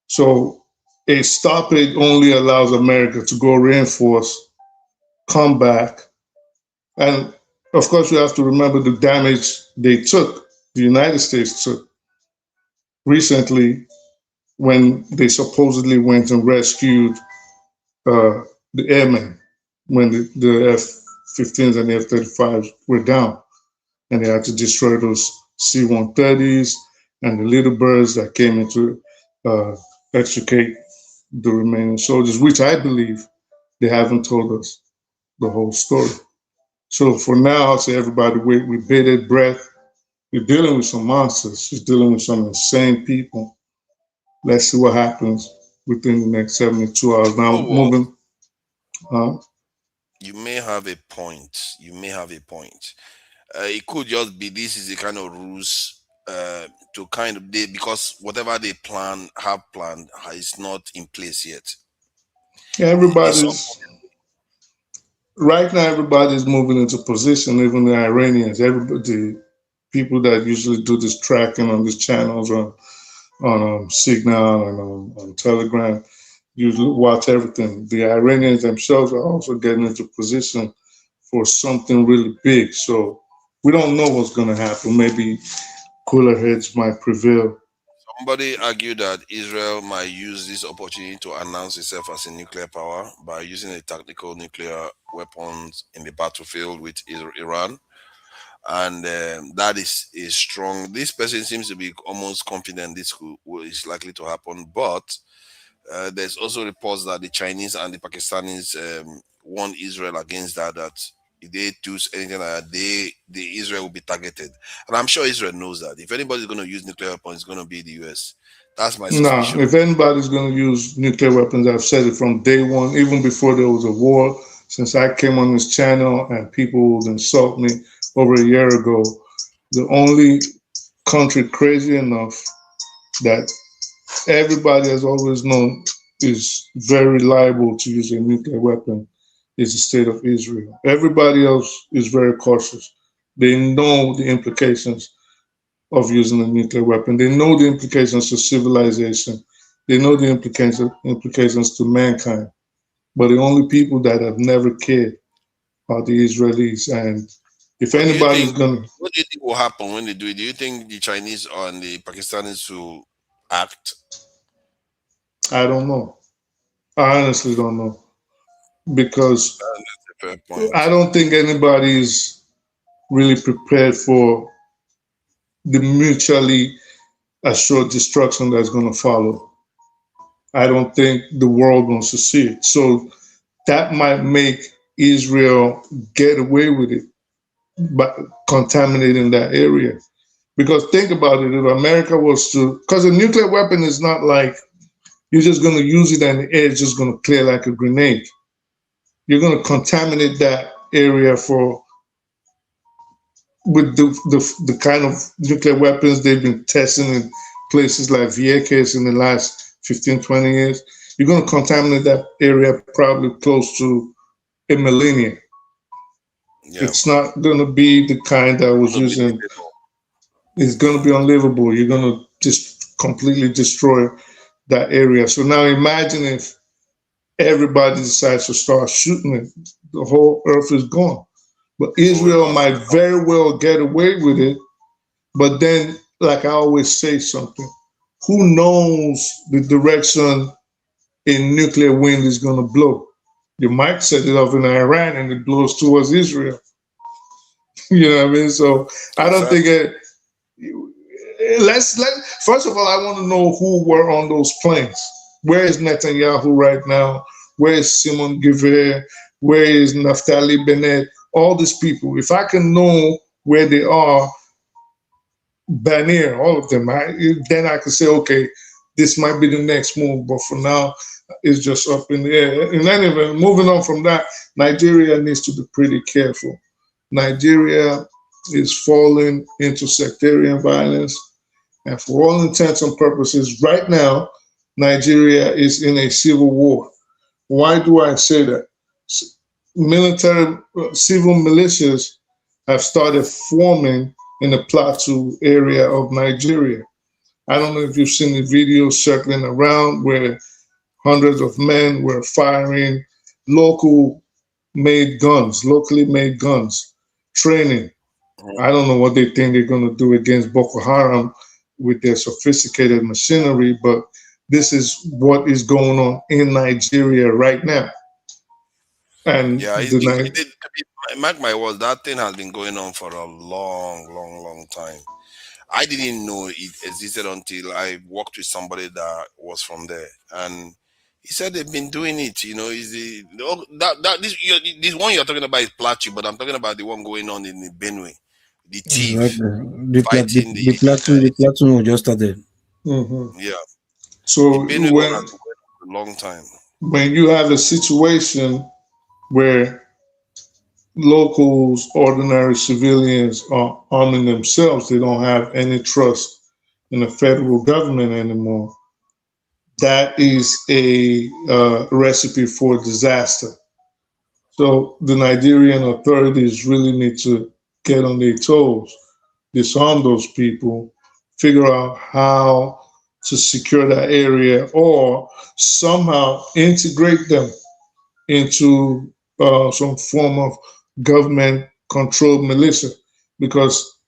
So a stoppage only allows America to go reinforce, come back. And of course, we have to remember the damage they took, the United States took recently when they supposedly went and rescued the airmen when the F-15s and the F-35s were down. And they had to destroy those C-130s and the little birds that came in to extricate the remaining soldiers, which I believe they haven't told us the whole story. So for now, I'll say everybody wait with bated breath. You're dealing with some monsters. You're dealing with some insane people. Let's see what happens within the next 72 hours. Now, moving. You may have a point. It could just be this is a kind of ruse to kind of because whatever they have planned is not in place yet. Yeah, everybody's right now everybody's moving into position, even the Iranians, everybody, people that usually do this tracking on these channels on Signal and on Telegram, usually watch everything. The Iranians themselves are also getting into position for something really big. So we don't know what's going to happen. Maybe cooler heads might prevail. Somebody argued that Israel might use this opportunity to announce itself as a nuclear power by using a tactical nuclear weapons in the battlefield with Iran. And that is strong. This person seems to be almost confident this is likely to happen. But there's also reports that the Chinese and the Pakistanis warned Israel against that if they do anything like that, the Israel will be targeted. And I'm sure Israel knows that. If anybody's going to use nuclear weapons, it's going to be the US. That's my suspicion. No, if anybody's going to use nuclear weapons, I've said it from day one, even before there was a war, since I came on this channel and people would insult me over a year ago. The only country crazy enough that everybody has always known is very liable to use a nuclear weapon is the state of Israel. Everybody else is very cautious. They know the implications of using a nuclear weapon. They know the implications to civilization. They know the implications to mankind. But the only people that have never cared are the Israelis. And if anybody's going to... What do you think will happen when they do it? Do you think the Chinese and the Pakistanis will act? I don't know. I honestly don't know. Because I don't think anybody's really prepared for the mutually assured destruction that's going to follow. I don't think the world wants to see it. So that might make Israel get away with it by contaminating that area. Because think about it, if America was to, because a nuclear weapon is not like you're just going to use it and the air is just going to clear like a grenade. You're going to contaminate that area with the kind of nuclear weapons they've been testing in places like Vieques in the last 15, 20 years. You're going to contaminate that area probably close to a millennia. Yeah. It's not going to be the kind that was using. It's going to be unlivable. You're going to just completely destroy that area. So now imagine if everybody decides to start shooting it, the whole earth is gone. But Israel might very well get away with it. But then, like I always say something, who knows the direction a nuclear wind is going to blow? You might set it off in Iran and it blows towards Israel. You know what I mean? So I don't think it. First of all, I want to know who were on those planes. Where is Netanyahu right now? Where is Simon Giver? Where is Naftali Bennett? All these people. If I can know where they are, Banner, all of them, then I can say, okay, this might be the next move. But for now, it's just up in the air. And anyway, moving on from that, Nigeria needs to be pretty careful. Nigeria is falling into sectarian violence. And for all intents and purposes, right now, Nigeria is in a civil war. Why do I say that? Military, civil militias have started forming in the Plateau area of Nigeria. I don't know if you've seen the videos circling around where hundreds of men were firing locally made guns, training. I don't know what they think they're going to do against Boko Haram with their sophisticated machinery, but this is what is going on in Nigeria right now. And yeah, mark my words, that thing has been going on for a long time. I didn't know it existed until I worked with somebody that was from there, and he said they've been doing it. You know, this one you're talking about is Plateau, but I'm talking about the one going on in Benue, the thief fighting the platoon just started. Mm-hmm. Yeah. So Benue when, has been a long time. When you have a situation where locals, ordinary civilians are arming themselves, they don't have any trust in the federal government anymore. That is a recipe for disaster. So the Nigerian authorities really need to get on their toes, disarm those people, figure out how to secure that area, or somehow integrate them into some form of government-controlled militia. Because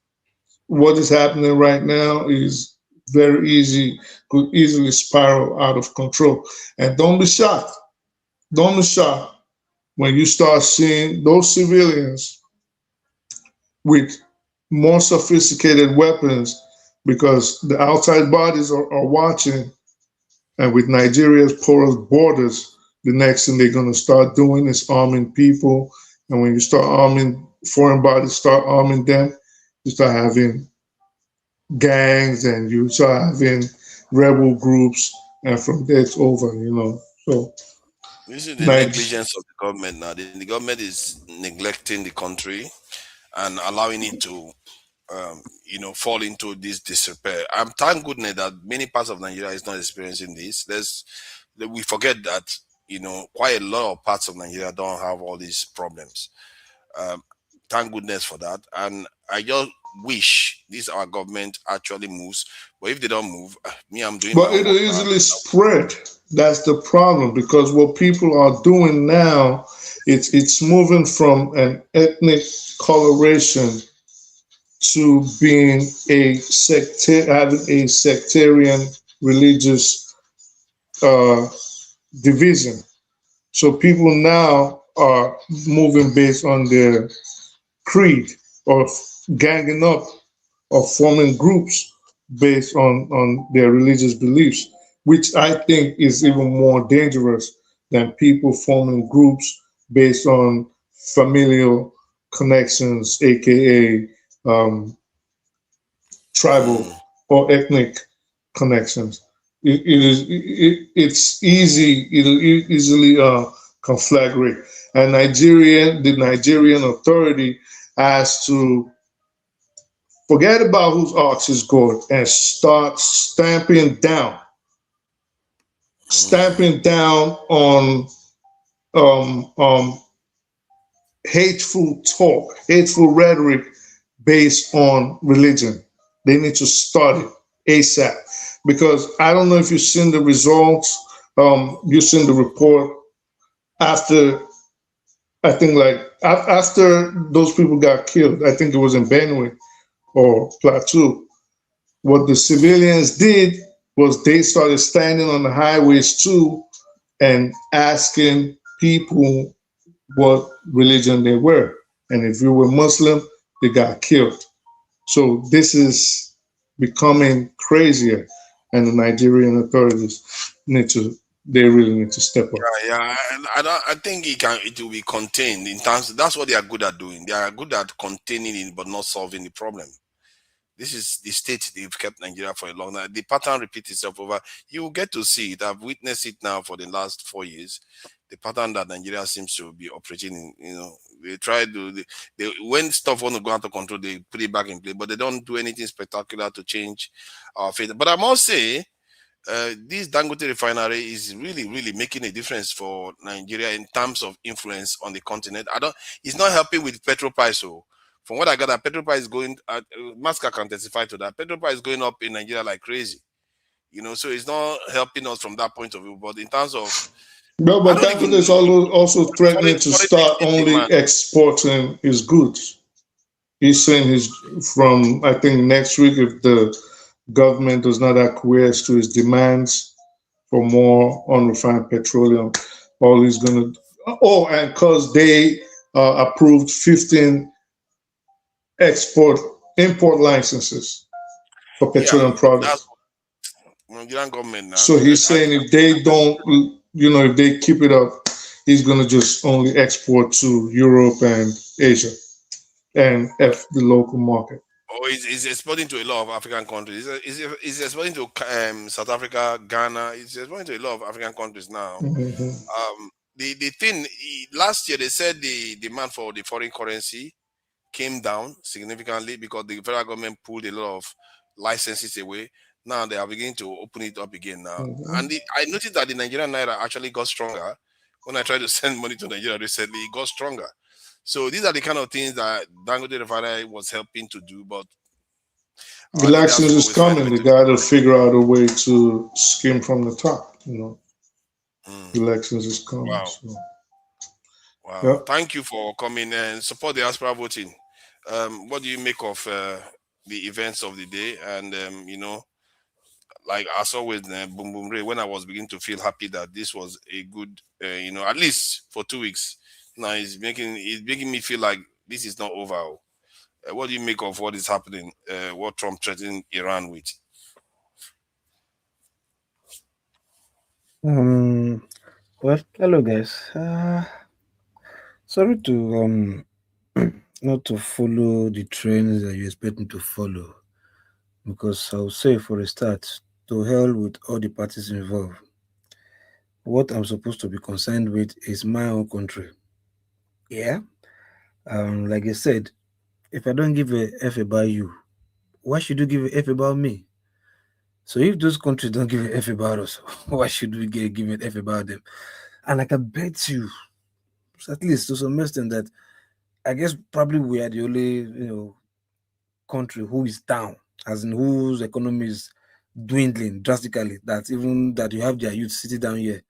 what is happening right now is very easy, could easily spiral out of control. And don't be shocked. Don't be shocked when you start seeing those civilians with more sophisticated weapons, because the outside bodies are watching, and with Nigeria's porous borders, the next thing they're going to start doing is arming people. And when you start arming foreign bodies, start arming them, you start having gangs and you start having rebel groups, and from there it's over, So this is the negligence of the government now. The government is neglecting the country and allowing it to fall into this disrepair. I'm thank goodness that many parts of Nigeria is not experiencing this. We forget that quite a lot of parts of Nigeria don't have all these problems. Thank goodness for that. And I just wish our government actually moves. But if they don't move, I'm doing. But it'll easily spread. That's the problem, because what people are doing now, it's moving from an ethnic coloration to being having a sectarian religious division. So people now are moving based on their creed, or ganging up, or forming groups based on their religious beliefs, which I think is even more dangerous than people forming groups based on familial connections, aka tribal or ethnic connections. It's easy. It'll easily conflagrate. And the Nigerian authority has to forget about whose ox is gored and start stamping down on hateful talk, hateful rhetoric based on religion. They need to start it ASAP. Because I don't know if you've seen the results, you've seen the report after, I think, after those people got killed. I think it was in Benue or Plateau. What the civilians did was they started standing on the highways too and asking people what religion they were. And if you were Muslim, they got killed. So this is becoming crazier, and the Nigerian authorities really need to step up. Yeah, and I think it will be contained in terms. That's what they are good at doing. They are good at containing it, but not solving the problem. This is the state they've kept Nigeria for a long time. The pattern repeats itself over. You will get to see it. I've witnessed it now for the last 4 years. The pattern that Nigeria seems to be operating in, they try to, when stuff want to go out of control, they put it back in place, but they don't do anything spectacular to change our fate. But I must say, this Dangote refinery is really, really making a difference for Nigeria in terms of influence on the continent. It's not helping with petrol price. So from what I got, petrol price is going, Masca can testify to that. Petrol price is going up in Nigeria like crazy. So it's not helping us from that point of view. But in terms of no, but Dangote is also threatening to start only exporting his goods. He's saying from, I think, next week, if the government does not acquiesce to his demands for more unrefined petroleum, all he's going to... Oh, and because they approved 15 import licenses for petroleum products. Nigerian government now. So he's saying if they don't, if they keep it up, he's going to just only export to Europe and Asia and the local market. Oh, he's exporting to a lot of African countries. He's exporting to South Africa, Ghana. He's exporting to a lot of African countries now. Mm-hmm. The thing, last year they said the demand for the foreign currency came down significantly because the federal government pulled a lot of licenses away. Now they are beginning to open it up again now. Mm-hmm. And I noticed that the Nigerian Naira actually got stronger When I tried to send money to Nigeria recently, it got stronger. So these are the kind of things that Dangote Refinery was helping to do, but elections is coming. They got to figure out a way to skim from the top. Elections is coming. Wow. So. Wow. Yeah. Thank you for coming and support the diaspora voting. What do you make of the events of the day? And, like as always, Boom Boom Ray, when I was beginning to feel happy that this was a good, at least for 2 weeks, now it's making me feel like this is not over. What do you make of what is happening, what Trump threatened Iran with? Well, hello guys. Sorry to not to follow the trends that you expect me to follow, because I'll say for a start, to hell with all the parties involved. What I'm supposed to be concerned with is my own country. Yeah. Like I said, if I don't give a F about you, why should you give a F about me? So if those countries don't give a F about us, why should we give an F about them? And I can bet you, at least to some extent, that I guess probably we are the only, country who is down, as in whose economy is dwindling drastically. That even that you have their youth sitting down here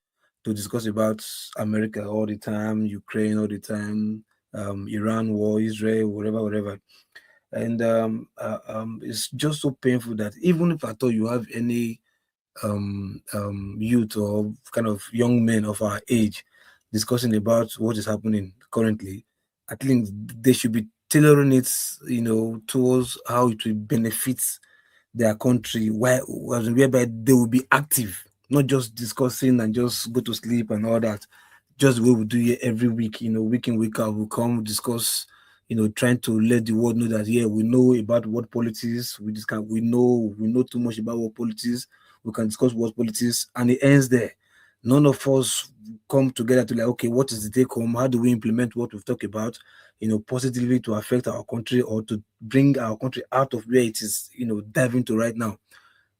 to discuss about America all the time, Ukraine all the time, Iran war, Israel, whatever. And it's just so painful that even if I thought you have any youth or kind of young men of our age discussing about what is happening currently, I think they should be tailoring it, towards how it will benefit their country, whereby they will be active, not just discussing and just go to sleep and all that. Just the way we do it every week, week in, week out, we come discuss, trying to let the world know that, yeah, we know about world politics, we know too much about world politics, we can discuss world politics, and it ends there. None of us come together to like, okay, what is the take home? How do we implement what we've talked about, positively to affect our country or to bring our country out of where it is, diving to right now?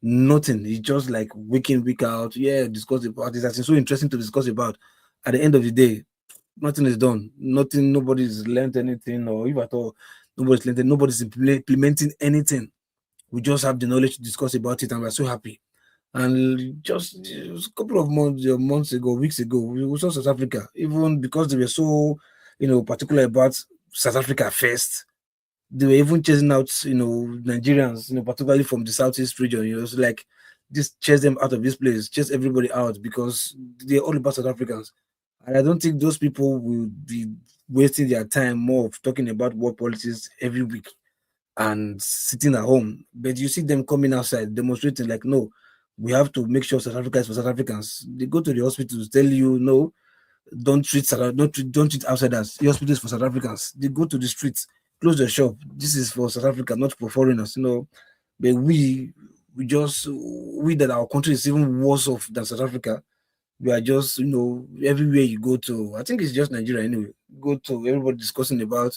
Nothing. It's just like week in, week out. Yeah, discuss about this. That's so interesting to discuss about. At the end of the day, nothing is done. Nothing. Nobody's learned anything, or if at all, nobody's implementing anything. We just have the knowledge to discuss about it, and we're so happy. And just a couple of months ago, weeks ago, we saw South Africa, even because they were so, particular about South Africa first. They were even chasing out, Nigerians, particularly from the Southeast region. It's like just chase them out of this place, chase everybody out, because they're all about South Africans. And I don't think those people will be wasting their time more of talking about world politics every week and sitting at home. But you see them coming outside, demonstrating like, no, we have to make sure South Africa is for South Africans. They go to the hospitals, tell you, no, don't treat outsiders. The hospital is for South Africans. They go to the streets, close the shop. This is for South Africa, not for foreigners. But we that our country is even worse off than South Africa. We are just, everywhere you go to, I think it's just Nigeria anyway, go to, everybody discussing about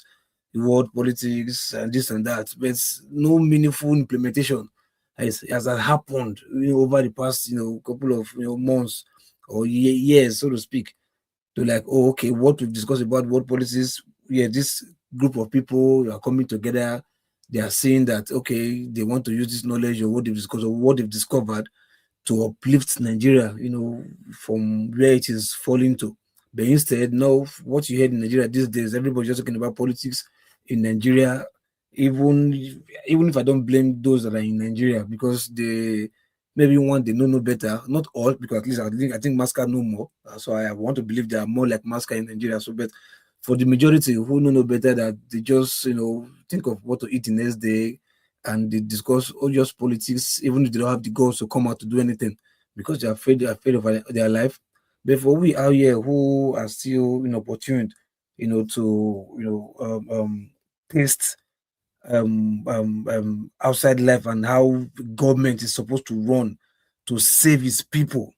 the world politics and this and that, but no meaningful implementation has happened, over the past, couple of, months or years, so to speak, to like, oh, okay, what we've discussed about world politics, yeah, this group of people are coming together, they are saying that, okay, they want to use this knowledge or what they've discussed or what they've discovered to uplift Nigeria, from where it is falling to. But instead, no, what you heard in Nigeria these days, everybody's just talking about politics in Nigeria, even if I don't blame those that are in Nigeria, because they maybe one, they know no better, not all, because at least I think Masca know more. So I want to believe they are more like Masca in Nigeria. So, but for the majority who know no better, that they just, think of what to eat the next day, and they discuss all just politics, even if they don't have the goals to come out to do anything, because they're afraid of their life. But for we out here who are still, opportune, to taste outside life and how government is supposed to run to save its people.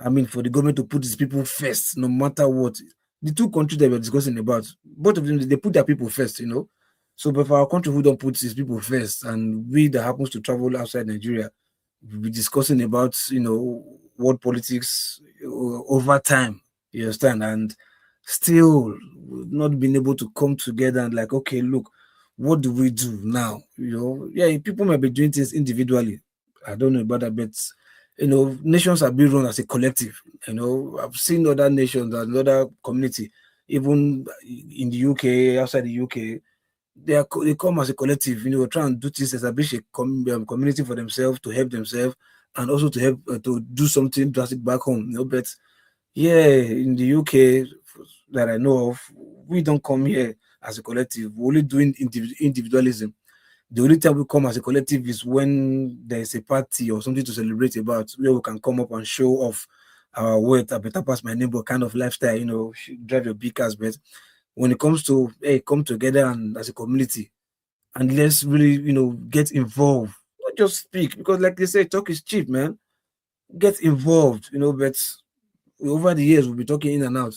I mean, for the government to put its people first, no matter what. The two countries that we're discussing about, both of them, they put their people first, So, but for our country who don't put its people first, and we that happens to travel outside Nigeria, we'll be discussing about, world politics over time, You understand? And still not being able to come together and like, okay, look, what do we do now? Yeah, people might be doing things individually. I don't know about that, but nations are being run as a collective. I've seen other nations and other community, even in the UK, outside the UK, they come as a collective, try and do things, establish a community for themselves to help themselves and also to help to do something drastic back home. But yeah, in the UK that I know of, we don't come here as a collective. We're only doing individualism. The only time we come as a collective is when there's a party or something to celebrate about, where we can come up and show off our wealth, a better pass my neighbor kind of lifestyle, drive your big cars. But when it comes to, hey, come together and as a community, and let's really, get involved, not just speak, because like they say, talk is cheap, man. Get involved, but over the years, we'll be talking in and out.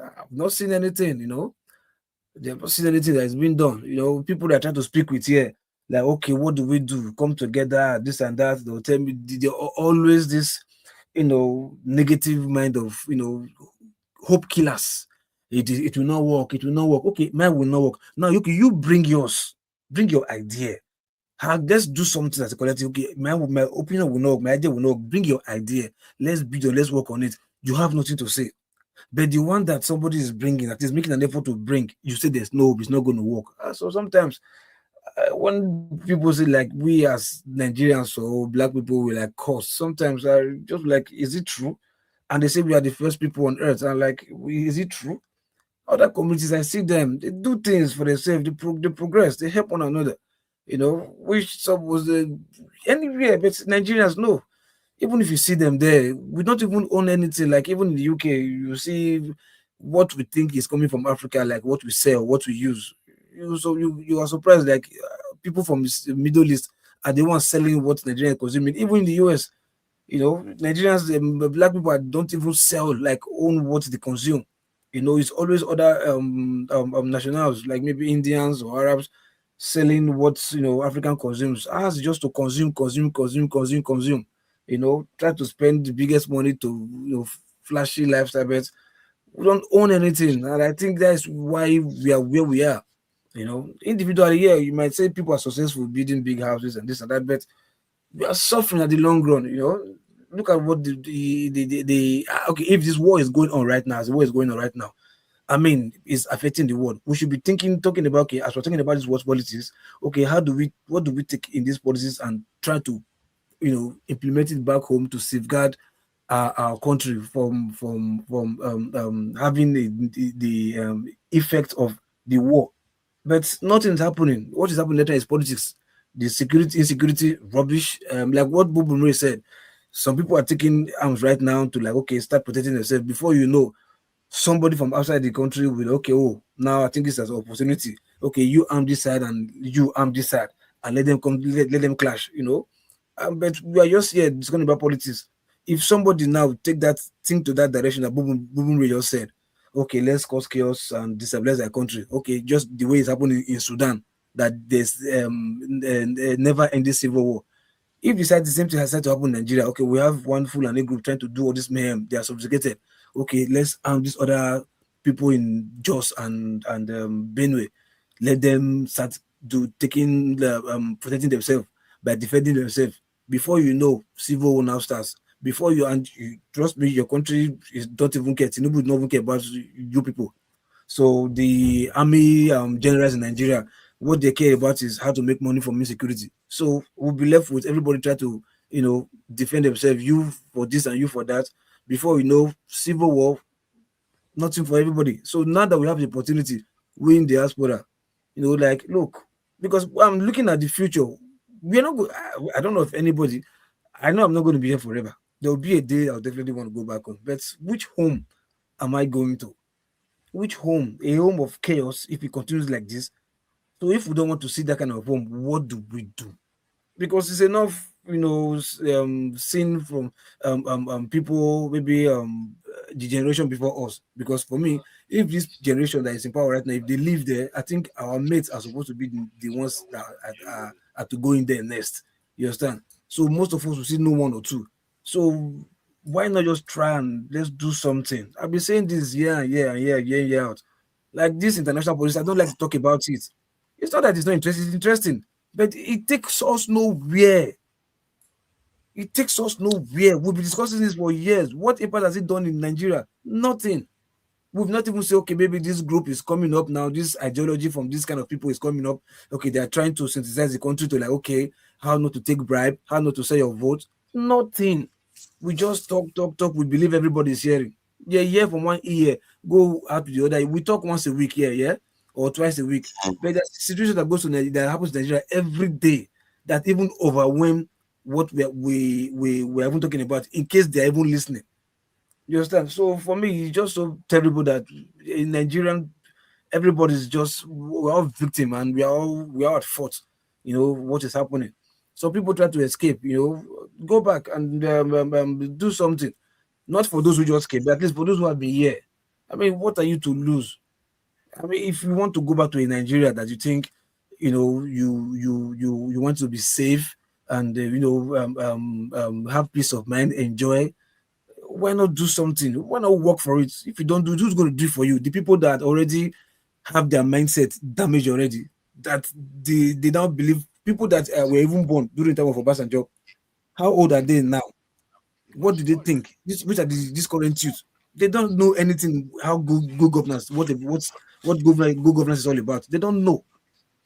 I've not seen anything, They've not seen anything that has been done. People that try to speak with here, like, okay, what do we do? Come together, this and that. They'll tell me, they're always this, negative mind of, hope killers. It will not work. It will not work. Okay, mine will not work. Now, you bring yours. Bring your idea. Let's do something as a collective. Okay, my opinion will not work. My idea will not work. Bring your idea. Let's build it. Let's work on it. You have nothing to say. But the one that somebody is bringing, that is making an effort to bring, you say there's no hope, it's not going to work. So sometimes when people say like we as Nigerians or black people we like curse, sometimes I just like, is it true? And they say we are the first people on earth. And like, is it true? Other communities, I see them, they do things for themselves, they progress, they help one another, which some was anywhere, but Nigerians know. Even if you see them there, we don't even own anything. Like even in the UK, you see what we think is coming from Africa, like what we sell, what we use. You are surprised, like people from the Middle East are the ones selling what Nigerians consuming. Even in the US, Nigerians, black people don't even sell, like own what they consume. It's always other nationals, like maybe Indians or Arabs, selling what African consumes. Ours is just to consume. Try to spend the biggest money to flashy lifestyle, but we don't own anything, and I think that's why we are where we are. Individually, yeah, you might say people are successful building big houses and this and that, but we are suffering at the long run. Look at what okay, if this war is going on right now, as the war is going on right now, I mean, it's affecting the world. We should be talking about, okay, as we're talking about these world policies, okay, what do we take in these policies and try to, implement it back home to safeguard our country from having the effect of the war. But nothing's happening. What is happening later is politics, the insecurity, rubbish. Like what Bobo said, some people are taking arms right now to like, okay, start protecting themselves. Before you know, somebody from outside the country will, okay, oh, now I think this is an opportunity. Okay, you arm this side and you arm this side, and let them come, let them clash, but we are just here discussing about politics. If somebody now take that thing to that direction that Bubun just said, okay, let's cause chaos and destabilize our country. Okay, just the way it's happening in Sudan, that there's never-ending civil war. If you decide the same thing has started to happen in Nigeria, okay, we have one Fulani group trying to do all this mayhem. They are subjugated. Okay, let's arm these other people in Jos and Benue. Let them start protecting themselves by defending themselves. Before you know, civil war now starts. Before you trust me, your country don't even care. Tinubu don't even care about you people. So the army generals in Nigeria, what they care about is how to make money from insecurity. So we'll be left with everybody try to, defend themselves, you for this and you for that. Before you know, civil war, nothing for everybody. So now that we have the opportunity, we in diaspora, like, look, because I'm looking at the future, we're not good. I don't know if anybody, I know I'm not going to be here forever. There will be a day I'll definitely want to go back home. But which home am I going to? Which home? A home of chaos if it continues like this. So if we don't want to see that kind of home, what do we do? Because it's enough, seen from people, maybe the generation before us. Because for me, if this generation that is in power right now, if they live there, I think our mates are supposed to be the ones that are to go in there next. You understand? So most of us will see no one or two. So Why not just try and let's do something? I've been saying this year out. Like this international police, I don't like to talk about it. It's not that it's not interesting, it's interesting, but it takes us nowhere. It takes us nowhere. We've been discussing this for years. What impact has it done in Nigeria? Nothing. We've not even said, okay, maybe this group is coming up now. This ideology from this kind of people is coming up. Okay, they are trying to synthesize the country to like, okay, how not to take bribe, how not to sell your vote. Nothing. We just talk. We believe everybody's hearing. Yeah, hear from one ear, go out to the other. We talk once a week here, yeah, or twice a week. But there's a situation that goes to Nigeria, that happens in Nigeria every day that even overwhelm what we're even talking about, in case they're even listening. You understand? So for me, it's just so terrible that in Nigerian, everybody's just, we're all victim and we are all at fault. You know what is happening. So people try to escape. You know, go back and do something. Not for those who just came, but at least for those who have been here. I mean, what are you to lose? I mean, if you want to go back to a Nigeria that you think, you know, you want to be safe and have peace of mind, enjoy. Why not do something? Why not work for it? If you don't do, who's going to do it for you? The people that already have their mindset damaged already, that they now believe, people that were even born during the time of Obasanjo, how old are they now? What do they think? Which are these current youth? They don't know anything how good governance, what good governance is all about. They don't know.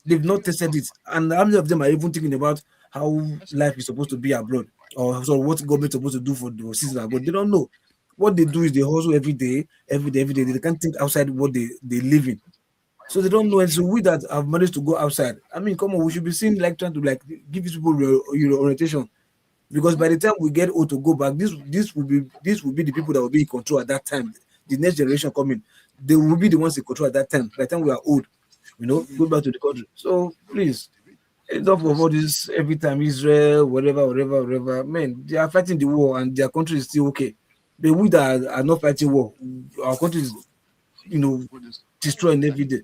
They've not tested it. And how many of them are even thinking about how life is supposed to be abroad, or so what government is supposed to do for the citizens abroad? They don't know. What they do is they hustle every day. They can't think outside what they live in. So they don't know. And so we that have managed to go outside, I mean, come on, we should be seen like trying to like give these people orientation. Because by the time we get old to go back, this will be the people that will be in control at that time. The next generation coming, they will be the ones in control at that time. By the time we are old, you know, go back to the country. So please, enough of all this every time Israel, whatever. Man, they are fighting the war and their country is still okay. But we that are not fighting war, our country is, you know, destroying every day.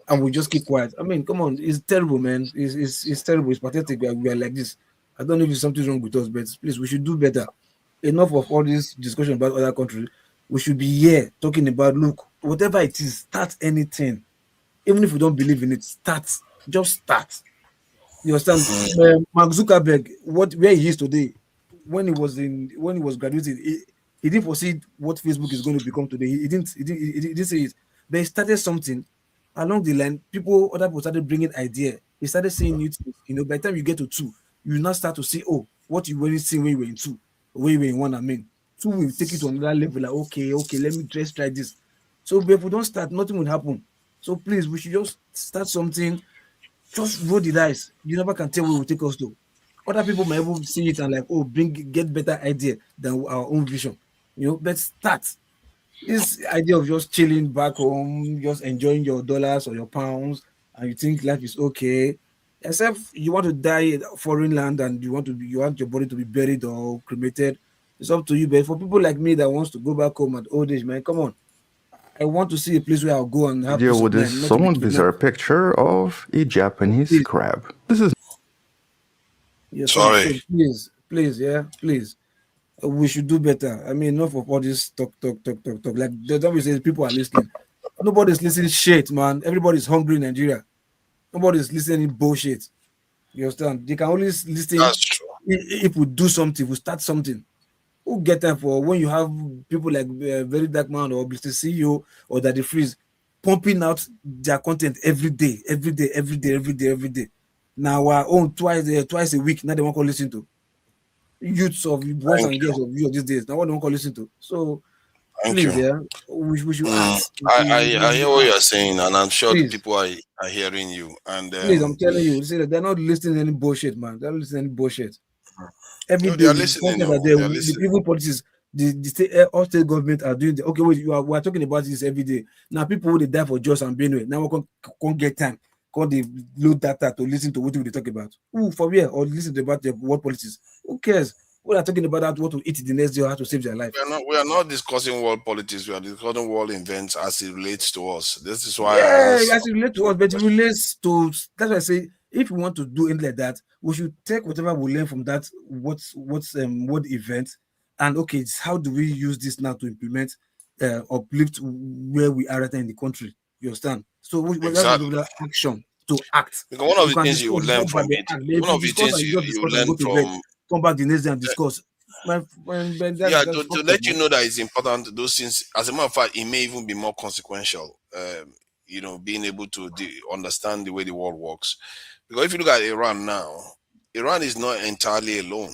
And we just keep quiet. I mean, come on, it's terrible, man. It's terrible. It's pathetic. We are like this. I don't know if there's something wrong with us, but please, we should do better. Enough of all this discussion about other countries. We should be here talking about, look, whatever it is, start anything. Even if you don't believe in it, start. Just start. You understand? Mark Zuckerberg, where he is today, when he was graduating, he didn't foresee what Facebook is going to become today. He didn't say it. But he started something along the line. Other people started bringing idea. He started saying new things. You know, by the time you get to 2, you now start to see, oh, what you already see when you were in 2, when you were in 1, I mean. 2 will take it to another level, like, okay, let me just try this. So but if we don't start, nothing will happen. So please, we should just start something. Just roll the dice. You never can tell where it will take us to. Other people might even see it and like, oh, get better idea than our own vision. You know, but start. This idea of just chilling back home, just enjoying your dollars or your pounds, and you think life is okay. Except you want to die in foreign land and you want your body to be buried or cremated. It's up to you. But for people like me that wants to go back home at old age, man, come on. I want to see a place where I'll go and have Deal with this somewhat bizarre picture of a Japanese crab. This is. Yes, sorry. So please. We should do better. I mean, enough of all this talk. Like there's always people are listening. Nobody's listening shit, man. Everybody's hungry in Nigeria. Nobody's listening bullshit. You understand? They can only listen if we do something, we start something. Who get time for when you have people like Very Dark Man or Blister CEO or Daddy Freeze pumping out their content every day. Now our own twice a week. Now they won't call listen to. Youths of boys and girls of you these days. Now what they won't call listen to. So please, we should act. I hear what you're saying, and I'm sure the people are hearing you. And please, I'm telling you, see that they're not listening to any bullshit, man. They're not listening to any bullshit. Every day, they are listening. The people politics, all state government are doing. Okay, wait, we are talking about this every day. Now people who they die for Jos and Benue. Now we can't get time. Can't they load data to listen to what they talk about? Who for real or listen to about the world politics? Who cares? We are talking about what to eat the next day or how to save their life. We are not discussing world politics. We are discussing world events as it relates to us. This is why. As it relates to us, but it relates to. That's why I say, if we want to do anything like that, we should take whatever we learn from that what event And okay, it's how do we use this now to implement, uplift where we are right now in the country? You understand? So Exactly. that's action to act. Because one of You the can things you discuss will learn how from bad they it, act. If one you of the discuss things and you just you discuss and learn go to bed, from, come back the next day and discuss. yeah, That's to fucked up, let you man. know that it's important, those things, as a matter of fact, it may even be more consequential, being able to understand the way the world works. Because if you look at Iran now, Iran is not entirely alone.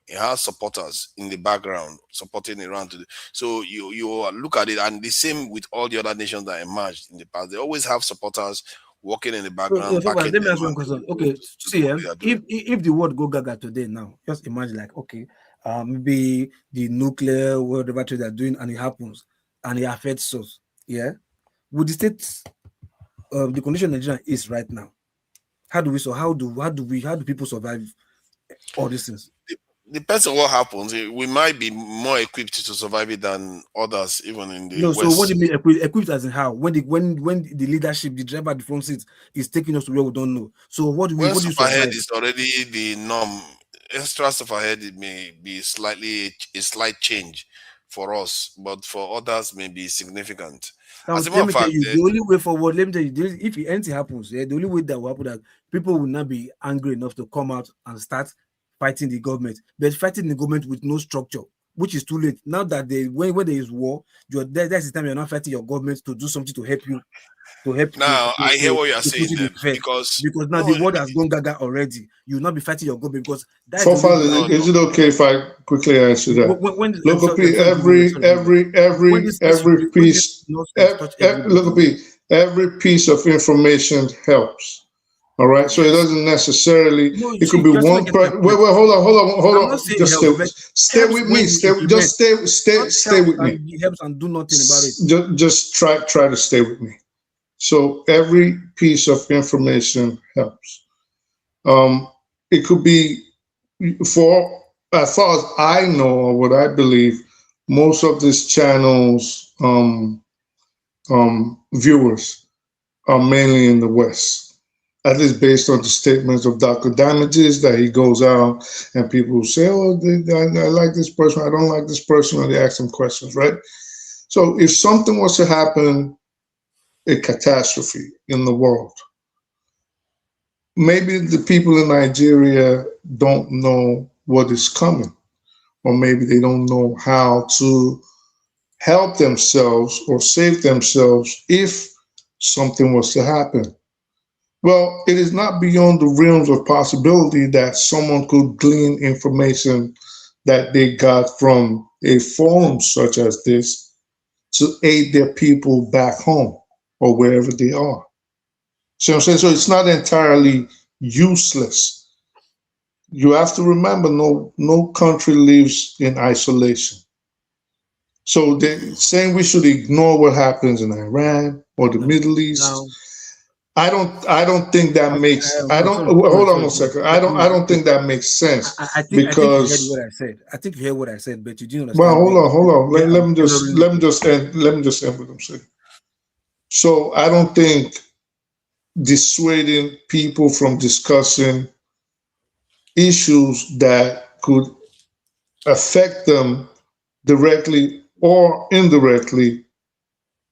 It has supporters in the background supporting Iran today. So you look at it, and the same with all the other nations that emerged in the past. They always have supporters working in the So, background, Fabio, backing let me them ask you one question. Okay, to do see, what they are doing. if the world go gaga today now, just imagine like, okay, maybe the nuclear whatever trade they're doing and it happens and it affects us, yeah. Would the state, the condition Nigeria is right now, how do people survive all these things? Depends on what happens. We might be more equipped to survive it than others, even in the No, so what do West. you mean equipped as in how? When the leadership, the driver at the front seat is taking us to where we don't know. So what do When you superhead survive? is already the norm, extra superhead, it may be a slight change for us, but for others may be significant. Now, As a matter let of me tell fact, you, the only way forward, let me tell you, if anything happens, the only way that will happen that people will not be angry enough to come out and start fighting the government, but fighting the government with no structure, which is too late. Now that when there is war, that's the time you're not fighting your government to do something to help you, now I hear what you are to put saying it in there, effect. because Because now the world has gone gaga already. You will not be fighting your government because that's the only Fofana, is it okay if I quickly answer that? Look up here, every piece, look up here, every piece of information helps. All right, so it doesn't necessarily. No, It see, could be just one. get my Wait, point. hold I'm on. not saying it Just helps, but stay helps with when me. you implement. Not Stay help with me. and it helps and do nothing about it. Just try to stay with me. So every piece of information helps. It could be for as far as I know or what I believe, most of these channels viewers are mainly in the West. At least based on the statements of Dr. Damages that he goes out and people say, "Oh, I like this person, I don't like this person," or they ask him questions, right? So if something was to happen, a catastrophe in the world, maybe the people in Nigeria don't know what is coming, or maybe they don't know how to help themselves or save themselves if something was to happen. Well, it is not beyond the realms of possibility that someone could glean information that they got from a forum such as this to aid their people back home or wherever they are. See what I'm saying? So it's not entirely useless. You have to remember, no country lives in isolation. So they're saying we should ignore what happens in Iran or the Middle East. I don't think that makes. I don't. Hold on a second. I don't think that makes sense I think you heard because. what I said. I think you heard what I said, but you didn't Well, understand. hold on. Let me just end what I'm saying. So I don't think dissuading people from discussing issues that could affect them directly or indirectly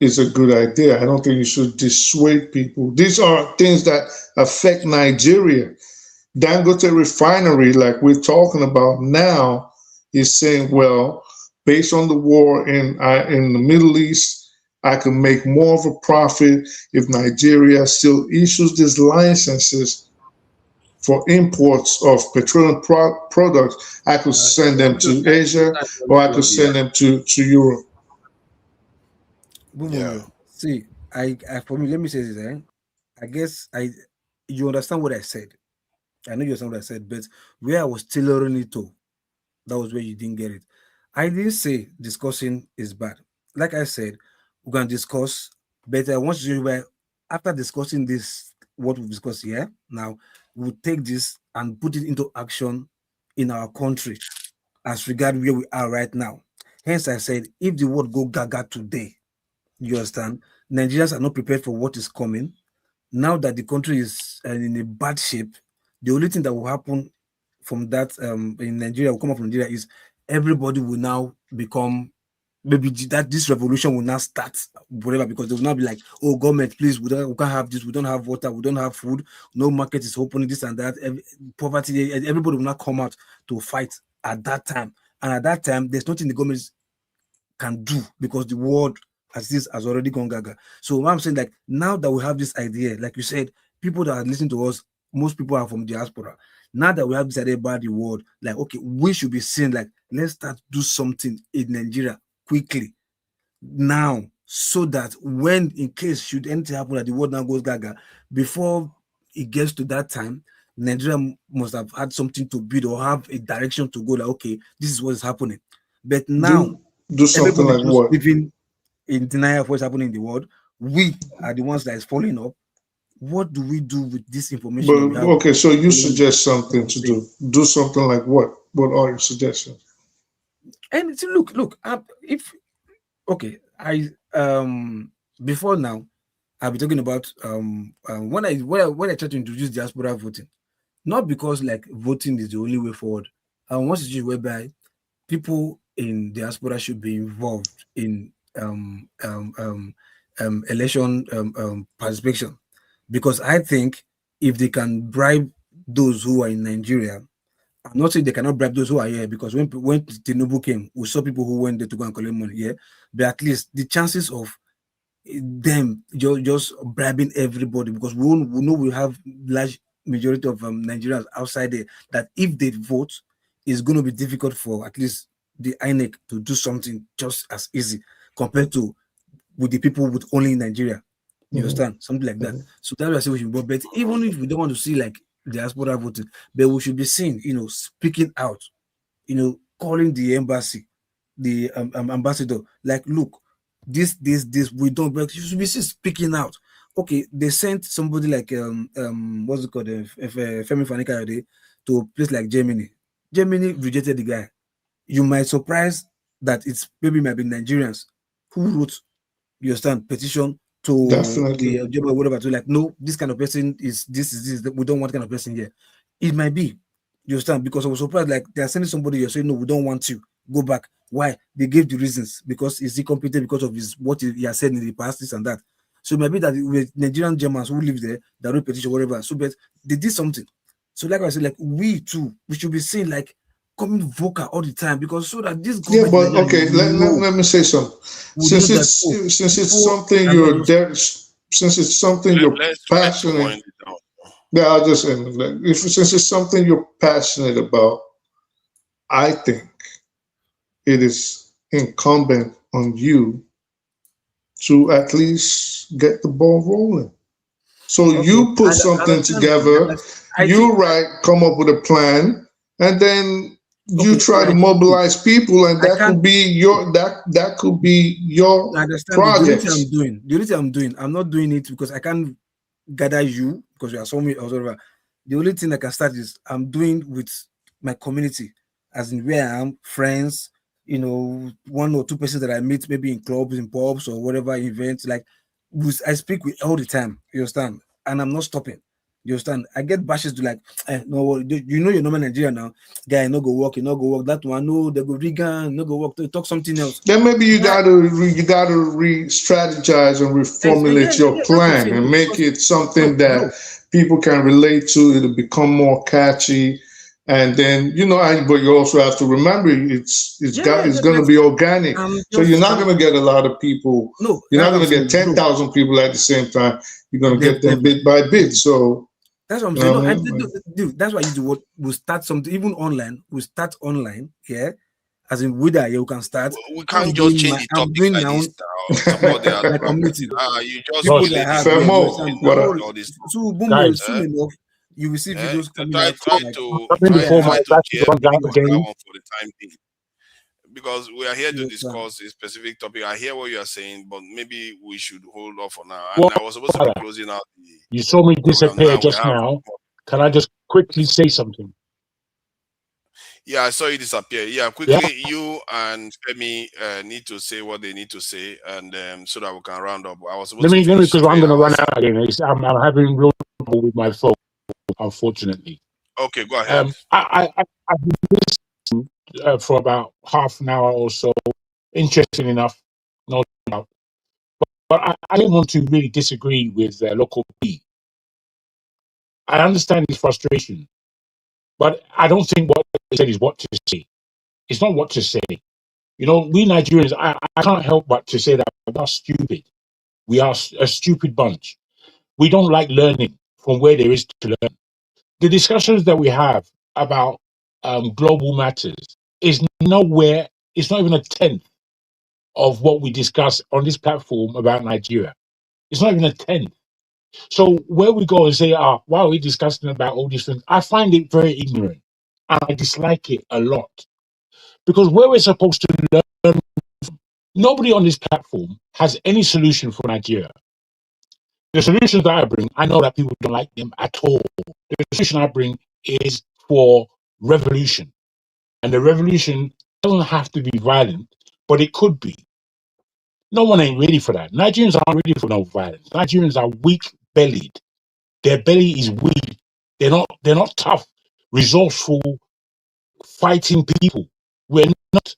is a good idea. I don't think you should dissuade people. These are things that affect Nigeria. Dangote refinery, like we're talking about now, is saying, well, based on the war in the Middle East, I can make more of a profit if Nigeria still issues these licenses for imports of petroleum products. I could send them to Asia or I could send them to Europe. See, I for me, let me say this. I guess you understand what I said. I know you understand what I said, but where I was tailoring it to, that was where you didn't get it. I didn't say discussing is bad. Like I said, we're gonna discuss, but I want you to after discussing this, what we've discussed here, now we'll take this and put it into action in our country as regard where we are right now. Hence, I said, if the world go gaga today, you understand, Nigerians are not prepared for what is coming. Now that the country is in a bad shape, the only thing that will happen from that in Nigeria will come up from Nigeria is everybody will now become, maybe that this revolution will now start, whatever, because they will now be like, oh, government, please, we can't have this, we don't have water, we don't have food, no market is opening, this and that, poverty, everybody will not come out to fight at that time. And at that time, there's nothing the government can do because the world as this has already gone gaga. So what I'm saying, like, now that we have this idea, like you said, people that are listening to us, most people are from diaspora. Now that we have this idea about the world, like, okay, we should be saying, like, let's start do something in Nigeria quickly now, so that when, in case should anything happen that the world now goes gaga, before it gets to that time, Nigeria must have had something to build or have a direction to go, like, okay, this is what is happening. But now, do something like what? Living in denial of what's happening in the world. We are the ones that is following up. What do we do with this information? But, that we have? okay, so you suggest something to do. Do something like what? What are your suggestions? And look, if okay, I before now, I'll be talking about when I try to introduce diaspora voting, not because like voting is the only way forward. I want to do whereby people in diaspora should be involved in election participation, because I think if they can bribe those who are in Nigeria, I'm not saying they cannot bribe those who are here, because when Tinubu came, we saw people who went there to go and collect money, yeah, but at least the chances of them just bribing everybody, because we know we have large majority of Nigerians outside there, that if they vote, it's going to be difficult for at least the INEC to do something just as easy compared to with the people with only in Nigeria. You understand? Something like that. So that's why I say we should vote. But even if we don't want to see like diaspora voting, but we should be seen, speaking out, calling the embassy, the ambassador, like, look, this, we don't, but you should be seen speaking out. Okay, they sent somebody like what's it called, Femi Fani-Kayode to a place like Germany. Germany rejected the guy. You might surprise that it's maybe might be Nigerians who wrote, you understand, petition to the German, whatever, to like, no, this kind of person is this, we don't want kind of person here. It might be, you understand, because I was surprised, like they are sending somebody here saying, no, we don't want you, go back. Why? They gave the reasons, because is he competent because of his what he has said in the past, this and that. So it might be that with Nigerian Germans who live there, that wrote petition, whatever. So but they did something. So like I said, like we too, we should be saying like coming vocal all the time, because so that this government, yeah, but okay, let me say something. Since it's something you're passionate. Yeah, I'll just end. Since it's something you're passionate about, I think it is incumbent on you to at least get the ball rolling. So you put something together, come up with a plan, and then you try to mobilize people, and that could be your project. The only thing I'm doing, I'm not doing it because I can't gather you because you are somewhere or whatever. The only thing I can start is I'm doing with my community, as in where I am, friends, one or two persons that I meet maybe in clubs, in pubs or whatever events. Like I speak with all the time, you understand, and I'm not stopping. You understand? I get bashes to like, no, you're not Nigerian now. Guy, no go work, that one. No, they go vegan, no go work. Talk something else. Then maybe you gotta re-strategize and reformulate your plan and make it something that people can relate to. It'll become more catchy, and then but you also have to remember it's going to be organic. So you're not going to get a lot of people. No, you're not going to get 10,000 people at the same time. You're going to get them bit by bit. So. That's what I'm saying. Dude, that's why you do what we start something, even online. We start online, yeah. As in, with that, you can start. We can't just change the topic like this now. My community. You just all this. So, boom, soon enough, you will see videos coming out. Try to cheer for the time being. Because we are here to discuss a specific topic. I hear what you are saying, but maybe we should hold off for now. And I was supposed to be closing out. You saw me disappear just now. Can I just quickly say something? Yeah, I saw you disappear. Yeah, quickly, you and Femi need to say what they need to say, and so that we can round up. I was supposed to because I'm going to run out again. I'm having real trouble with my phone, unfortunately. Okay, go ahead. I've been listening for about half an hour or so. Interesting enough, no doubt. But I didn't want to really disagree with Local P. I understand his frustration, but I don't think what he said is what to say. It's not what to say. You know, we Nigerians, I can't help but to say that we are stupid. We are a stupid bunch. We don't like learning from where there is to learn. The discussions that we have about global matters is nowhere, it's not even a tenth of what we discuss on this platform about Nigeria. It's not even a tenth. So where we go and say, why are we discussing about all these things? I find it very ignorant and I dislike it a lot. Because where we're supposed to learn, nobody on this platform has any solution for Nigeria. The solutions that I bring, I know that people don't like them at all. The solution I bring is for revolution. And the revolution doesn't have to be violent, but it could be. No one ain't ready for that. Nigerians aren't ready for no violence. Nigerians are weak-bellied. Their belly is weak. They're not tough, resourceful, fighting people. We're not.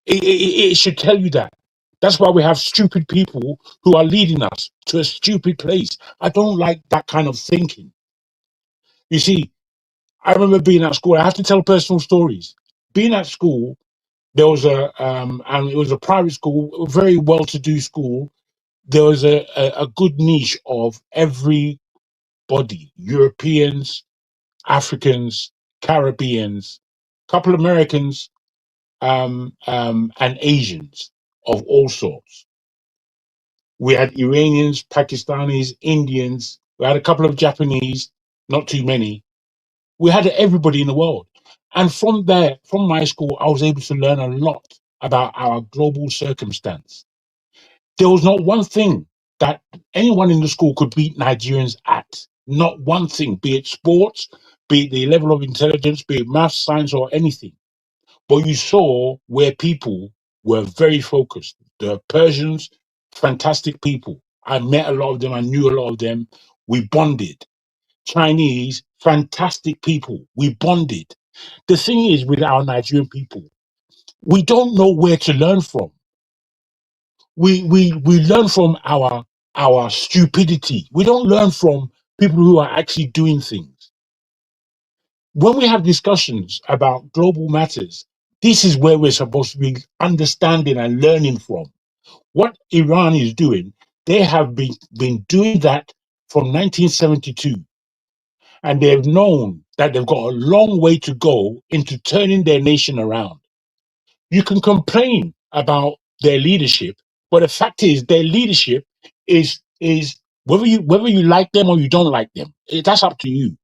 It should tell you that. That's why we have stupid people who are leading us to a stupid place. I don't like that kind of thinking. You see, I remember being at school. I have to tell personal stories. Being at school, there was and it was a private school, a very well-to-do school. There was a good niche of everybody: Europeans, Africans, Caribbeans, couple Americans, and Asians of all sorts. We had Iranians, Pakistanis, Indians. We had a couple of Japanese, not too many. We had everybody in the world. And from there, from my school, I was able to learn a lot about our global circumstance. There was not one thing that anyone in the school could beat Nigerians at. Not one thing, be it sports, be it the level of intelligence, be it math, science, or anything. But you saw where people were very focused. The Persians, fantastic people. I met a lot of them. I knew a lot of them. We bonded. Chinese, fantastic people. We bonded. The thing is with our Nigerian people, we don't know where to learn from. We learn from our stupidity. We don't learn from people who are actually doing things. When we have discussions about global matters, this is where we're supposed to be understanding and learning from. What Iran is doing, they have been doing that from 1972. And they've known that they've got a long way to go into turning their nation around. You can complain about their leadership, but the fact is their leadership is whether you like them or you don't like them, that's up to you.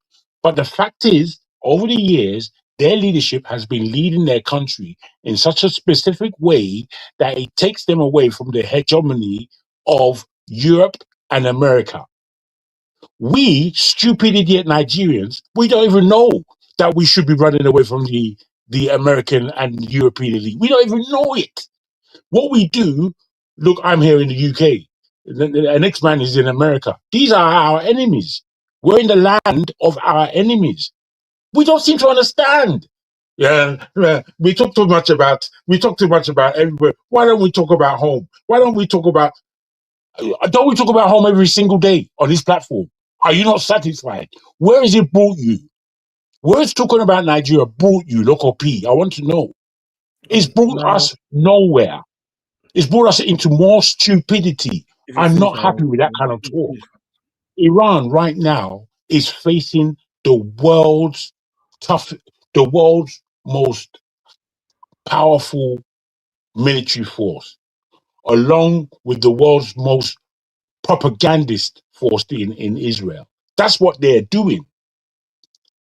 But the fact is, over the years, their leadership has been leading their country in such a specific way that it takes them away from the hegemony of Europe and America. We, stupid idiot Nigerians, we don't even know that we should be running away from the American and European elite. We don't even know it. What we do, look, I'm here in the UK. The next man is in America. These are our enemies. We're in the land of our enemies. We don't seem to understand. Yeah, we talk too much about everywhere. Why don't we talk about home? Why don't we talk about home every single day on this platform? Are you not satisfied? Where has it brought you? Where is talking about Nigeria brought you, Local P? I want to know. It's brought us nowhere. It's brought us into more stupidity. I'm not happy with that kind of talk. Iran right now is facing the world's most powerful military force, along with the world's most propagandist force in Israel. That's what they're doing.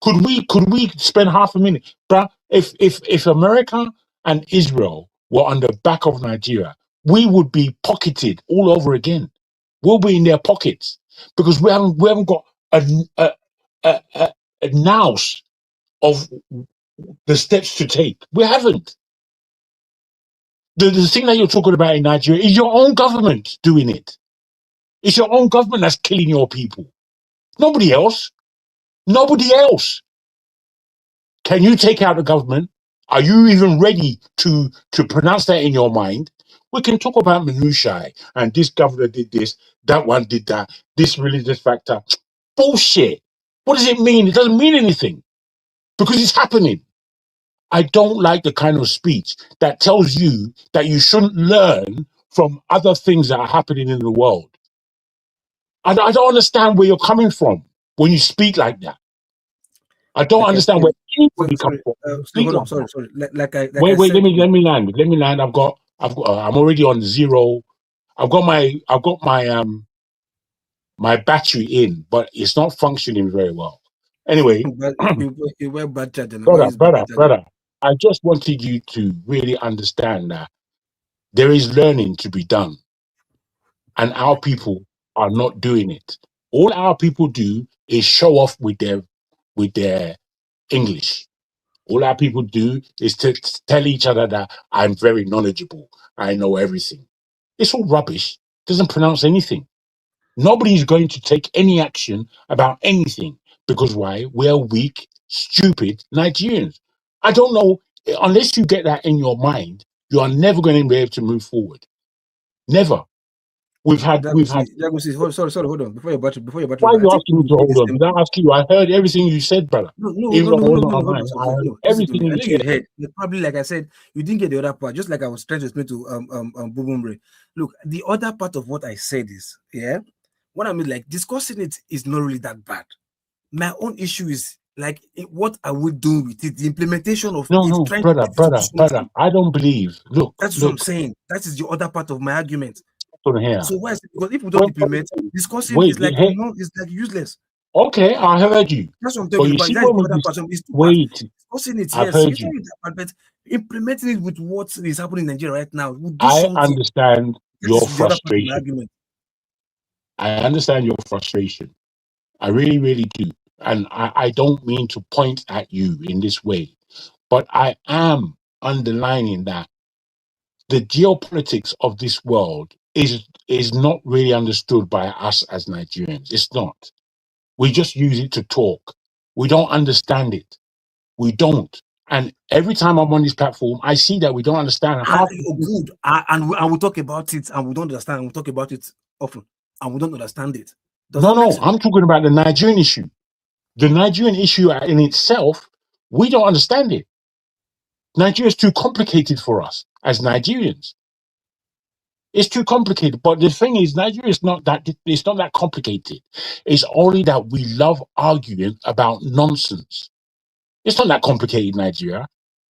Could we spend half a minute, bruh? If America and Israel were on the back of Nigeria, we would be pocketed all over again. We'll be in their pockets because we haven't got a nous of the steps to take. We haven't. The thing that you're talking about in Nigeria is your own government doing it. It's your own government that's killing your people. Nobody else. Nobody else. Can you take out the government? Are you even ready to pronounce that in your mind? We can talk about minutiae and this governor did this, that one did that, this religious factor. Bullshit. What does it mean? It doesn't mean anything because it's happening. I don't like the kind of speech that tells you that you shouldn't learn from other things that are happening in the world. I don't understand where you're coming from when you speak like that. I don't understand where anybody comes from. Hold on, sorry. Wait, let me land. I'm already on zero. I've got my my battery in, but it's not functioning very well. Anyway, brother, I just wanted you to really understand that there is learning to be done, and our people are not doing it. All our people do is show off with their English. All our people do is to tell each other that I'm very knowledgeable. I know everything. It's all rubbish. Doesn't pronounce anything. Nobody's going to take any action about anything because why? We're weak, stupid Nigerians. I don't know. Unless you get that in your mind, you are never going to be able to move forward. Never. We've had. Sorry, hold on. Before your battery. Why are you asking me to hold on? Did I ask you? I heard everything you said, brother. No. I heard everything you I know you said. heard. Probably, like I said, you didn't get the other part. Just like I was trying to explain to Bubumbre. Look, the other part of what I said is, what I mean, like discussing it is not really that bad. My own issue is like, what are we doing with it? The implementation of No, brother. I don't believe. Look, that's what I'm saying. That is the other part of my argument. Here. So why is it? Because if we don't implement, discussing is like it's like useless. Okay, I heard you. That's what I'm talking about. That's the other part. It's too wait, discussing it, I've yes, heard you. but implementing it with what is happening in Nigeria right now. I understand your frustration. Argument. I understand your frustration. I really, really do. And I don't mean to point at you in this way, but I am underlining that the geopolitics of this world is not really understood by us as Nigerians. It's not. We just use it to talk. We don't understand it. We don't. And every time I'm on this platform, I see that we don't understand how. Good. And we talk about it and we don't understand. And we talk about it often and we don't understand it. No, I'm talking about the Nigerian issue. The Nigerian issue in itself, we don't understand it. Nigeria is too complicated for us as Nigerians. It's too complicated. But the thing is, Nigeria is not that. It's not that complicated. It's only that we love arguing about nonsense. It's not that complicated, Nigeria.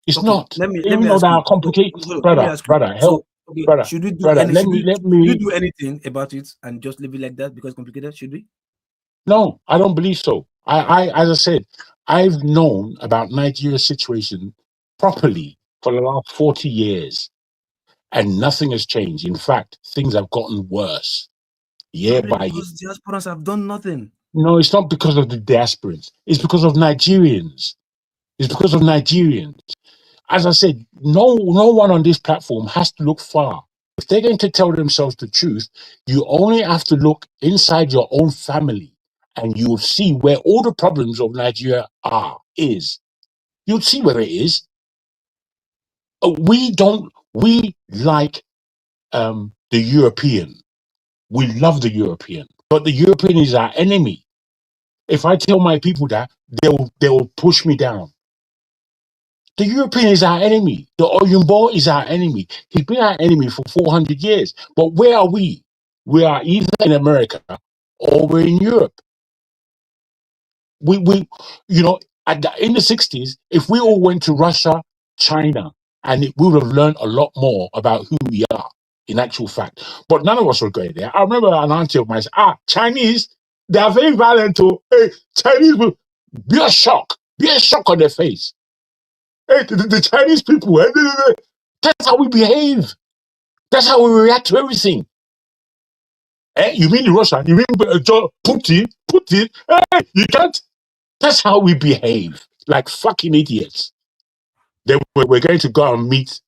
It's not. Let me ask you. Complicated, brother, help, brother. Should we do brother, anything? let me. Should we do anything about it and just leave it like that because complicated? Should we? No, I don't believe so. As I said, I've known about Nigeria's situation properly for the last 40 years, and nothing has changed. In fact, things have gotten worse year by year. Because diasporans have done nothing. No, it's not because of the diasporans. It's because of Nigerians. It's because of Nigerians. As I said, no one on this platform has to look far. If they're going to tell themselves the truth, you only have to look inside your own family and you'll see where all the problems of Nigeria is. You'll see where it is. We like the European. We love the European, but the European is our enemy. If I tell my people that, they'll push me down. The European is our enemy. The Oyumbo is our enemy. He's been our enemy for 400 years. But where are we? We are either in America or we're in Europe. We in the 60s, if we all went to Russia, China, and we would have learned a lot more about who we are in actual fact. But none of us were going there. I remember an auntie of mine said, Chinese, they are very violent too. Hey, Chinese will be a shock on their face. Hey, the Chinese people, that's how we behave. That's how we react to everything. You mean the Russian? You mean Putin? Hey, you can't. That's how we behave, like fucking idiots. We're going to go and meet,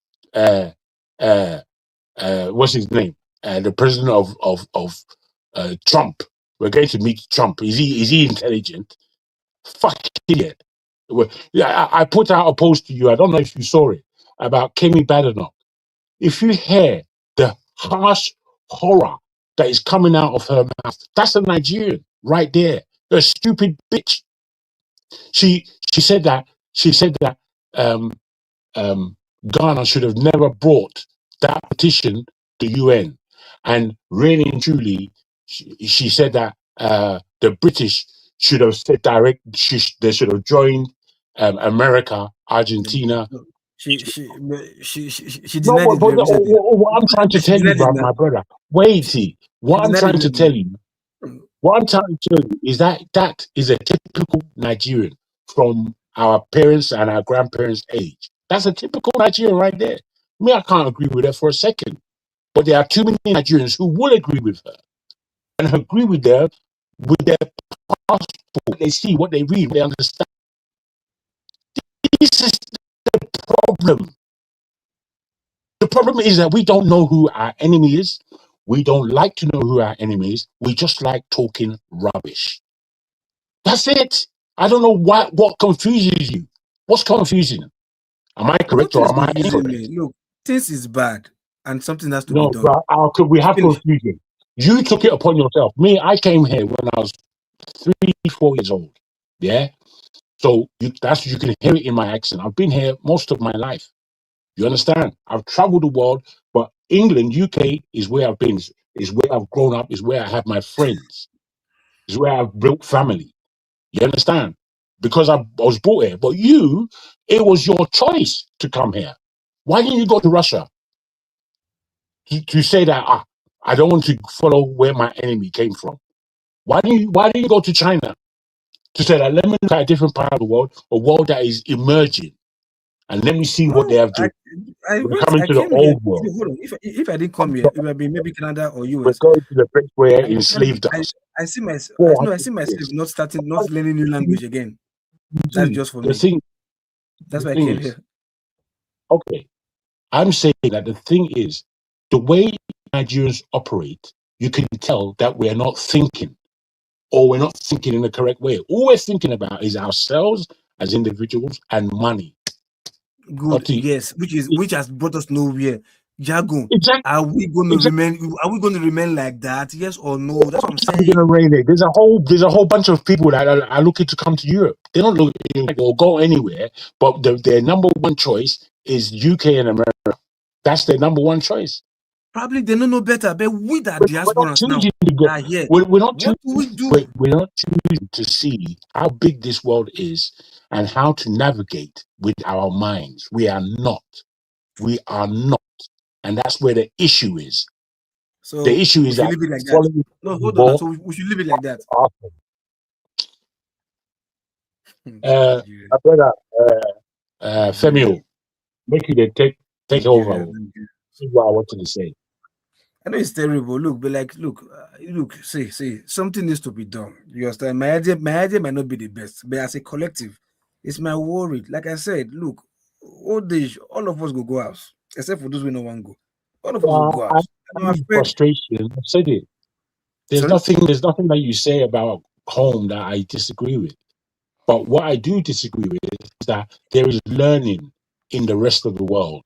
what's his name? The president of Trump. We're going to meet Trump. Is he intelligent? Fuck idiot. Yeah, I put out a post to you. I don't know if you saw it about Kemi Badenoch. If you hear the harsh horror that is coming out of her mouth, that's a Nigerian right there. A stupid bitch. She said that um, Ghana should have never brought that petition to UN, and really and truly, she said that the British should have said they should have joined America, Argentina. She No, denied it but very recently. what I'm trying to She tell you, denied it now. my brother, waity. She What I'm denied it trying to recently. tell you, is that is a typical Nigerian from our parents and our grandparents' age. That's a typical Nigerian right there. Me, I can't agree with her for a second. But there are too many Nigerians who will agree with her and agree with their passport. They see what they read, they understand. This is the problem. The problem is that we don't know who our enemy is. We don't like to know who our enemy is. We just like talking rubbish. That's it. I don't know what confuses you. What's confusing? Am I correct or Nothing is am I confusing incorrect? me. Look, things is bad and something has to be No, done. but we have Finish. confusion. You took it upon yourself. Me, I came here when I was 3-4 years old. Yeah. So you can hear it in my accent. I've been here most of my life. You understand? I've traveled the world, but England, UK is where I've been. Is where I've grown up. Is where I have my friends. Is where I've built family. You understand? Because I was brought here. But you, it was your choice to come here. Why didn't you go to Russia? To say that I don't want to follow where my enemy came from. Why didn't you go to China to say that let me look at a different part of the world, a world that is emerging, and let me see what they have done. We're coming I to the came here. old world. Hold on. If I didn't come here, it would have been maybe Canada or We're US. going to the place where it enslaved us. I see myself. 400 I see myself years. not learning new language again. That's just for me. That's why I came here. Okay, I'm saying that the thing is, the way Nigerians operate, you can tell that we're not thinking, or we're not thinking in the correct way. All we're thinking about is ourselves as individuals and money. Good, yes, which has brought us nowhere. Jago, are we going to remain like that? Yes or no? That's what I'm saying. Gonna rain it. There's a whole bunch of people that are looking to come to Europe. They don't look or go anywhere, but their number one choice is UK and America. That's their number one choice. Probably they don't know better, but we that diasporans now are here. We're not what do we do? We're not choosing to see how big this world is and how to navigate with our minds. We are not. We are not. And that's where the issue is. So the issue we is should that leave it like that. No, hold on. So we should leave it like that. My brother, Femio, make you take over. See what I wanted to say. I know it's terrible. Look, but look, see, something needs to be done. You understand? My idea might not be the best, but as a collective, it's my worry. Like I said, look, old age, all of us go out, except for those who no one go. All of us will go out. Frustration. I said it. There's nothing that you say about home that I disagree with. But what I do disagree with is that there is learning in the rest of the world.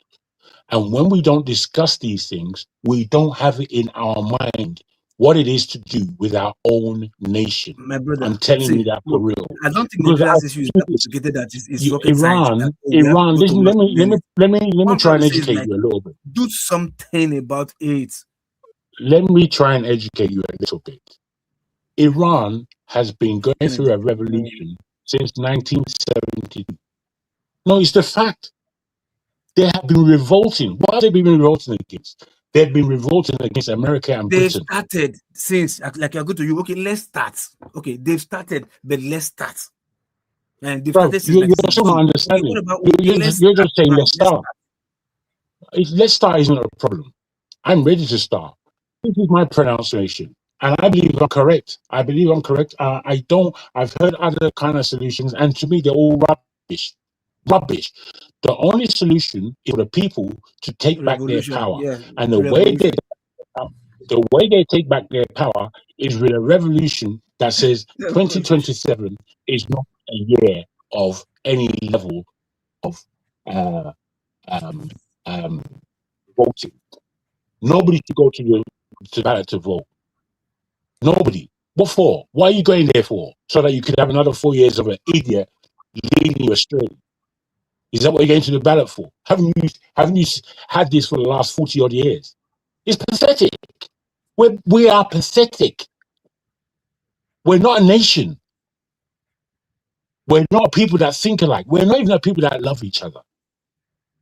And when we don't discuss these things, we don't have it in our mind what it is to do with our own nation. My brother, I'm telling you that for real. I don't think Nigeria's issue is that complicated that it's rocket science. Iran. Listen, let me try and educate you a little bit. Do something about it. Let me try and educate you a little bit. Iran has been going through a revolution since 1972. No, it's the fact. They have been revolting. What have they been revolting against? They've been revolting against America and Britain. They've started since, like you're going to you. Okay, let's start. Okay, they've started, but let's start. And they've started since. You're still not understanding. You're just saying let's start. Let's start isn't a problem. I'm ready to start. This is my pronunciation. And I believe I'm correct. I've heard other kind of solutions, and to me, they're all rubbish. Rubbish. The only solution is for the people to take back their power. And the way they take back their power is with a revolution that says 2027 is not a year of any level of voting. Nobody should go to the ballot to vote. Nobody. What for? What are you going there for? So that you could have another 4 years of an idiot leading you astray. Is that what you're going to the ballot for? Haven't you had this for the last 40 odd years? It's pathetic. We are pathetic. We're not a nation. We're not people that think alike. We're not even a people that love each other.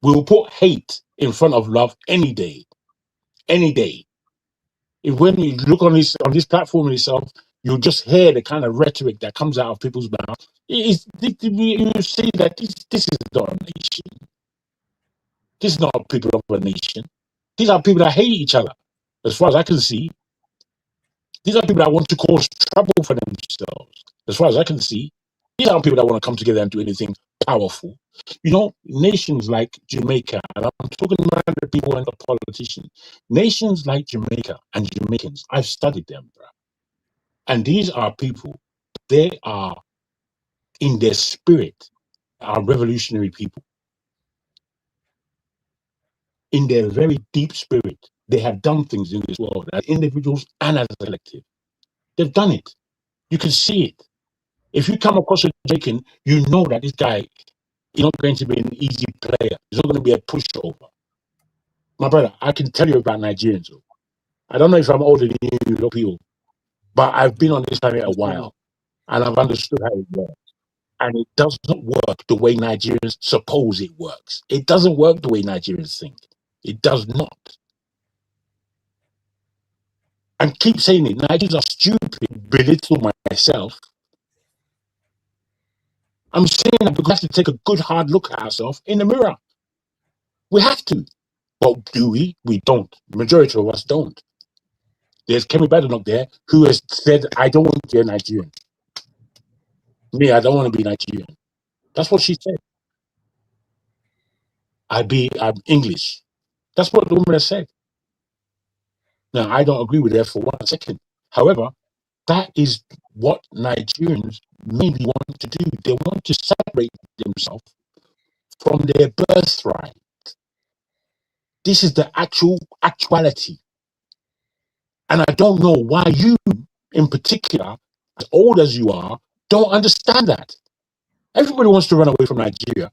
We will put hate in front of love any day. Any day. When you look on this platform itself, you'll just hear the kind of rhetoric that comes out of people's mouths. You see that this is not a nation. This is not people of a nation. These are people that hate each other, as far as I can see. These are people that want to cause trouble for themselves, as far as I can see. These aren't people that want to come together and do anything powerful. You know, nations like Jamaica, and I'm talking about the people and the politicians, nations like Jamaica and Jamaicans, I've studied them, bro. And these are people, they are in their spirit, are revolutionary people. In their very deep spirit, they have done things in this world as individuals and as a collective. They've done it. You can see it. If you come across a Jamaican, you know that this guy is not going to be an easy player. He's not going to be a pushover. My brother, I can tell you about Nigerians. I don't know if I'm older than you people, but I've been on this planet a while, and I've understood how it works. And it doesn't work the way Nigerians suppose it works. It doesn't work the way Nigerians think. It does not. And keep saying it. Nigerians are stupid, belittle myself. I'm saying that we have to take a good hard look at ourselves in the mirror. We have to. But do we? We don't. The majority of us don't. There's Kemi Badenoch there who has said, I don't want to be a Nigerian. Me, I don't want to be Nigerian. That's what she said. I'm English. That's what the woman has said. Now, I don't agree with her for 1 second. However, that is what Nigerians mainly want to do. They want to separate themselves from their birthright. This is the actuality. And I don't know why you, in particular, as old as you are, don't understand that. Everybody wants to run away from Nigeria.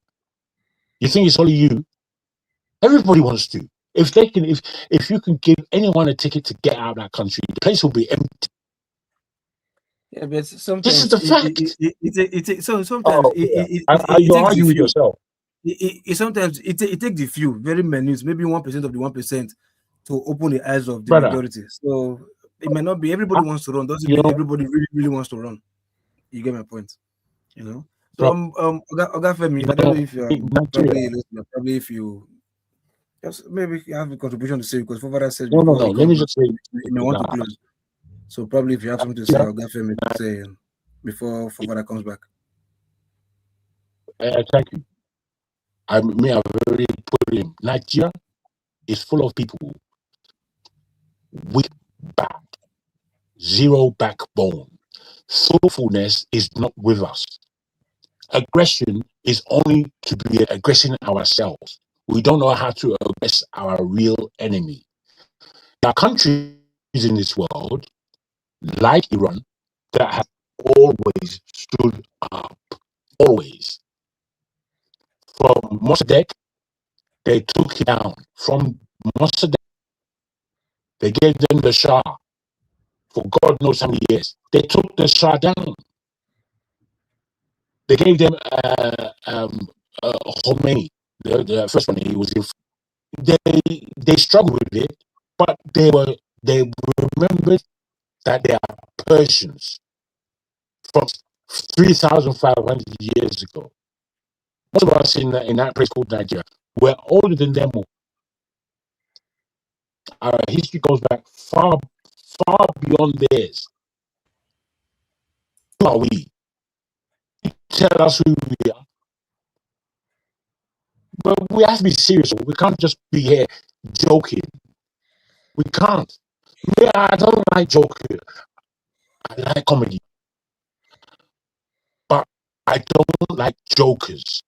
You think it's only you? Everybody wants to. If they can, if you can give anyone a ticket to get out of that country, the place will be empty. Yeah, but sometimes this is the fact. So sometimes you argue with yourself. Sometimes it takes the few, very minute, maybe 1% of the 1%, to open the eyes of the Brother, majority. So it may not be everybody wants to run. Doesn't mean everybody really wants to run. You get my point, you know. So Oga Femi, I don't know if you are probably if you just maybe you have a contribution to say, because Fofara said no. Let me just say, you may want to close. So probably if you have something to say, Oga Femi, to say before Fofara comes back. Thank you. I may have already put in. Nigeria is full of people with back, zero backbone. Soulfulness is not with us. Aggression is only to be aggressing ourselves. We don't know how to aggress our real enemy. There are countries in this world, like Iran, that have always stood up. Always. From Mossadegh, they took it down. From Mossadegh, they gave them the Shah for God knows how many years. They took the Shah down. They gave them Khomeini, the first one. He was in. They struggled with it, but they remembered that they are Persians from 3,500 years ago. Most of us in that place called Nigeria, we're older than them all. Our history goes back far beyond theirs. Who are we? Tell us who we are. But we have to be serious. We can't just be here joking. We can't. I don't like joking. I like comedy. But I don't like jokers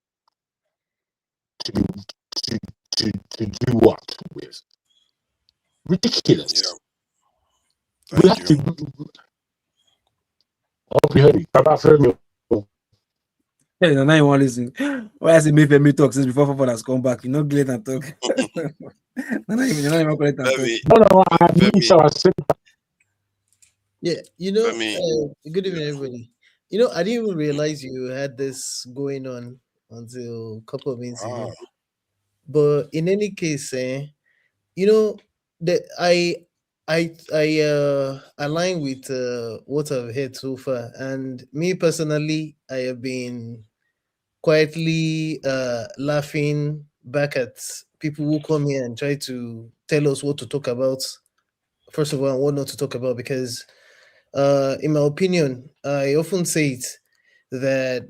to do what with. Ridiculous. Yeah. We have to. Oh, we heard it. Baba Femi. Hey, now you want to listen. Why I say make me talk since before Papa has come back? You know, glad and talk. You're not even correct and talk. Yeah, you know, Femi. good evening, everybody. You know, I didn't even realize you had this going on until a couple of minutes ago. But in any case, you know, that I align with what I've heard so far, and me personally, I have been quietly laughing back at people who come here and try to tell us what to talk about. First of all, and what not to talk about, because in my opinion, I often say it that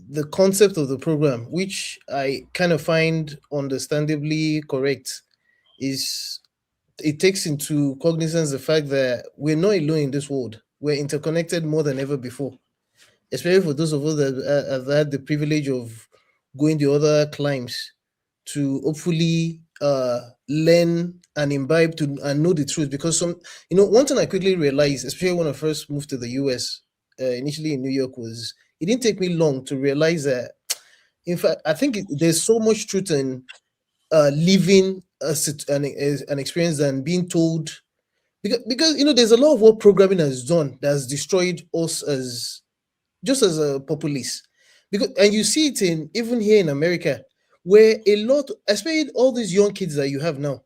the concept of the program, which I kind of find understandably correct, is it takes into cognizance the fact that we're not alone in this world. We're interconnected more than ever before, especially for those of us that have had the privilege of going the other climes to hopefully learn and imbibe to and know the truth. Because one thing I quickly realized, especially when I first moved to the US, initially in New York, was it didn't take me long to realize that, in fact, I think there's so much truth in living an experience than being told. Because there's a lot of what programming has done that has destroyed us as a populace. And you see it even here in America, where a lot, especially all these young kids that you have now,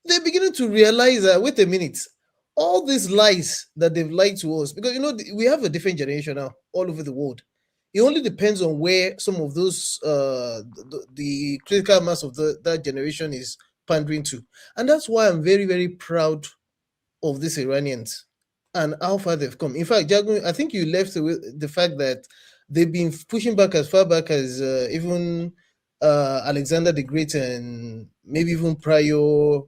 they're beginning to realize that, wait a minute, all these lies that they've lied to us, because we have a different generation now all over the world. It only depends on where some of those the critical mass of that generation is pandering to. And that's why I'm very, very proud of these Iranians and how far they've come. In fact, Jagun, I think you left with the fact that they've been pushing back as far back as even Alexander the Great and maybe even prior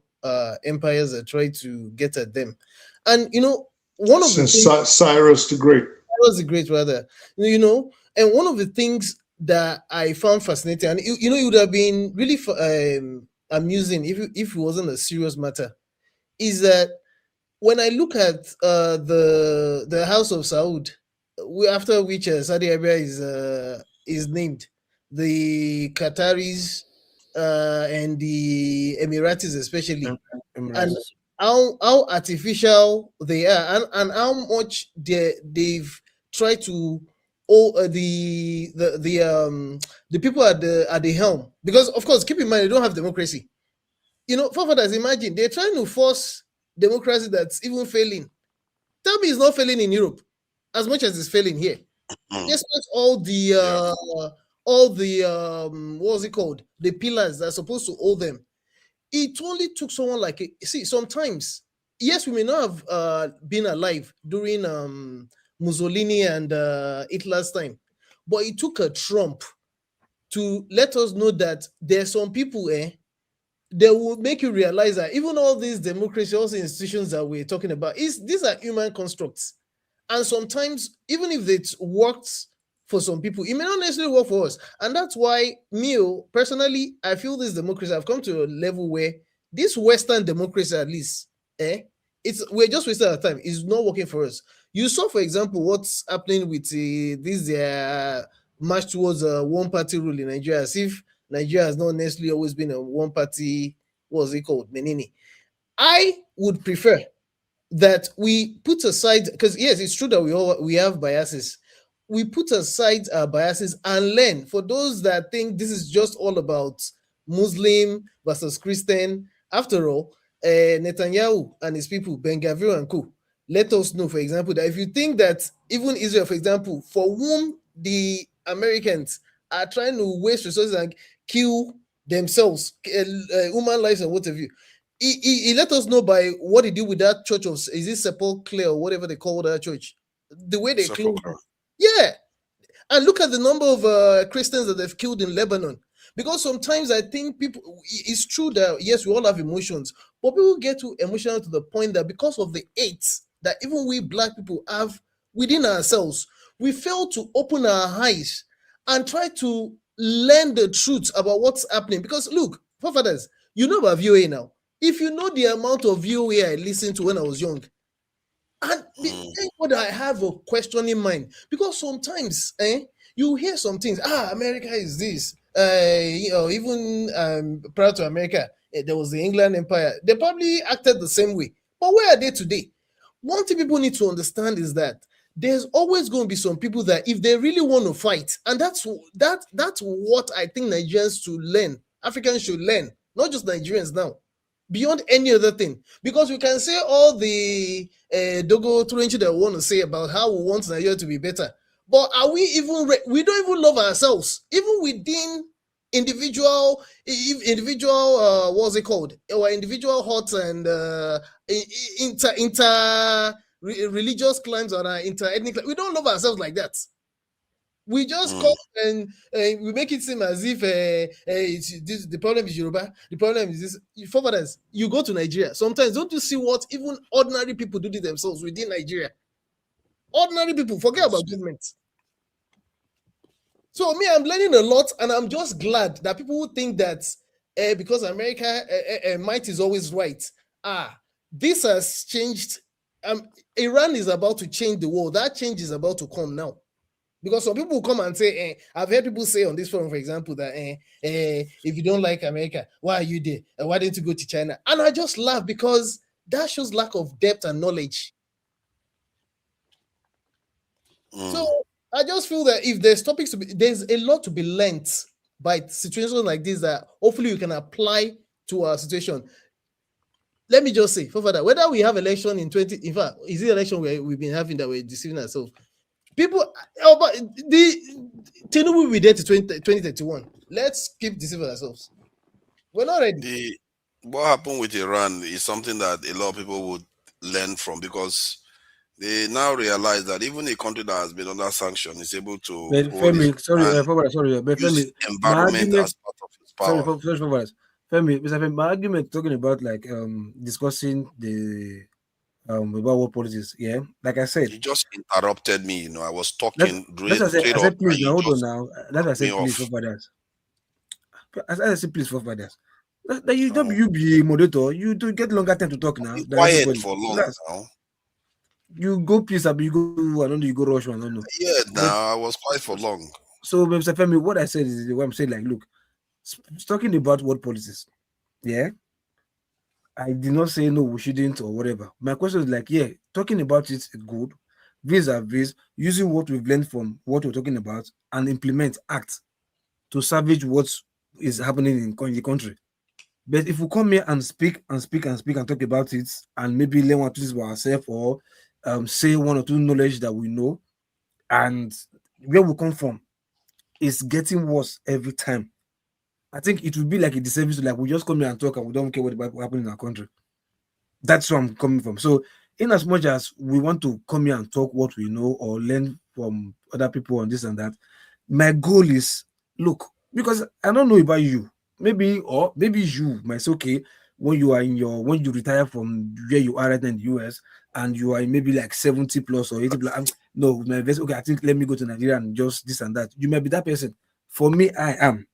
empires that tried to get at them. And one of the things, Cyrus the Great. Cyrus the Great, rather, and one of the things that I found fascinating, and it would have been really amusing if it wasn't a serious matter, is that when I look at the House of Saud, after which Saudi Arabia is named, the Qataris and the Emiratis especially, and how artificial they are, and how much they've tried to the people at the helm, because of course, keep in mind, they don't have democracy. Forefathers, imagine they're trying to force democracy that's even failing. Tell me it's not failing in Europe as much as it's failing here. Despite all the what's it called? The pillars that are supposed to hold them. It only took someone like sometimes, yes, we may not have been alive during Mussolini and Hitler's time, but it took a Trump to let us know that there's some people they will make you realize that even all these democracy, all the institutions that we're talking about, these are human constructs. And sometimes, even if it works for some people, it may not necessarily work for us. And that's why, personally, I feel this democracy, I've come to a level where this Western democracy, at least, we're just wasting our time. It's not working for us. You saw, for example, what's happening with this march towards a one-party rule in Nigeria, as if Nigeria has not necessarily always been a one-party, what's it called, Menini. I would prefer that we put aside, because yes, it's true that we have biases. We put aside our biases and learn. For those that think this is just all about Muslim versus Christian, after all, Netanyahu and his people, Ben Gavir and co, let us know, for example, that if you think that even Israel, for example, for whom the Americans are trying to waste resources and kill themselves, human lives and what have you, he let us know by what he did with that church of, is it Sepulchre or whatever they call that church, the way they claim. Yeah, and look at the number of Christians that they've killed in Lebanon. Because sometimes I think people, it's true that yes, we all have emotions, but people get too emotional to the point that because of the hate that even we black people have within ourselves, We fail to open our eyes and try to learn the truth about what's happening. Because look, forefathers, you know about VOA now. If you know the amount of VOA I listened to when I was young, and thank God I have a questioning mind, because sometimes you hear some things. America is this. Even prior to America, there was the England Empire. They probably acted the same way. But where are they today? One thing people need to understand is that there's always going to be some people that if they really want to fight, and that's what I think Nigerians should learn, Africans should learn, not just Nigerians now, beyond any other thing. Because we can say all the dogo trench that we want to say about how we want Nigeria to be better, but are we even we don't even love ourselves, even within individual what's it called, our individual hearts and religious clans or inter-ethnic. We don't love ourselves like that. We just come and we make it seem as if the problem is Yoruba, the problem is this. Forefathers, you go to Nigeria, sometimes don't you see what even ordinary people do to themselves within Nigeria? Ordinary people, forget about government. So me, I'm learning a lot, and I'm just glad that people who think that because America might is always right. This has changed. Iran is about to change the world. That change is about to come now. Because some people come and say, I've heard people say on this forum, for example, that if you don't like America, why are you there? Why didn't you go to China? And I just laugh because that shows lack of depth and knowledge. So I just feel that if there's topics to be, there's a lot to be learned by situations like this that hopefully you can apply to our situation. Let me just say, further, whether we have election in 20, in fact, is the election we've been having that we're deceiving ourselves? People, but the Tinubu will be there to 2031. Let's keep deceiving ourselves. We're not ready. What happened with Iran is something that a lot of people would learn from, because they now realize that even a country that has been under sanction is able to Femi, use environment as part of its power. Femi, Mr. Femi, my argument talking about like discussing the about what politics, yeah. Like I said, you just interrupted me. I was talking. That's I said, please, now hold on now. That's I said, please, for fathers. I said, please, for fathers. That you don't you be a moderator. You do get longer time to talk now. Quiet for long now. You go please, you go. I don't know. You go rush one. I don't know. Yeah, now I was quiet for long. So, Mr. Femi, what I said is what I'm saying. Like, look, talking about what politics, yeah. I did not say no, we shouldn't or whatever. My question is like, yeah, talking about it is good, vis-a-vis using what we've learned from what we're talking about and implement acts to salvage what is happening in the country. But if we come here and speak and talk about it and maybe learn one or two things about ourselves or say one or two knowledge that we know and where we come from is getting worse every time. I think it would be like a disservice to like we just come here and talk and we don't care what happening in our country. That's where I'm coming from. So, in as much as we want to come here and talk what we know or learn from other people on this and that, my goal is look, because I don't know about you, maybe you might say, okay, when you retire from where you are right now in the US and you are maybe like 70 plus or 80 plus, no, my best, okay, I think let me go to Nigeria and just this and that. You might be that person. For me, I am.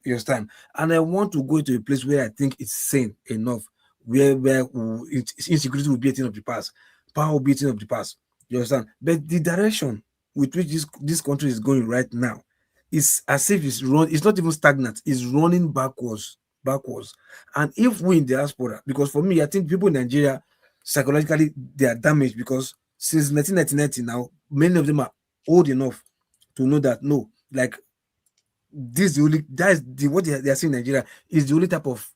You understand? And I want to go to a place where I think it's sane enough, where insecurity will be a thing of the past, power will be a thing of the past. You understand? But the direction with which this country is going right now is as if it's not even stagnant, it's running backwards. And if we in diaspora, because for me, I think people in Nigeria psychologically they are damaged because since 1990 now, many of them are old enough to know that no, like this what they are seeing in Nigeria is the only type of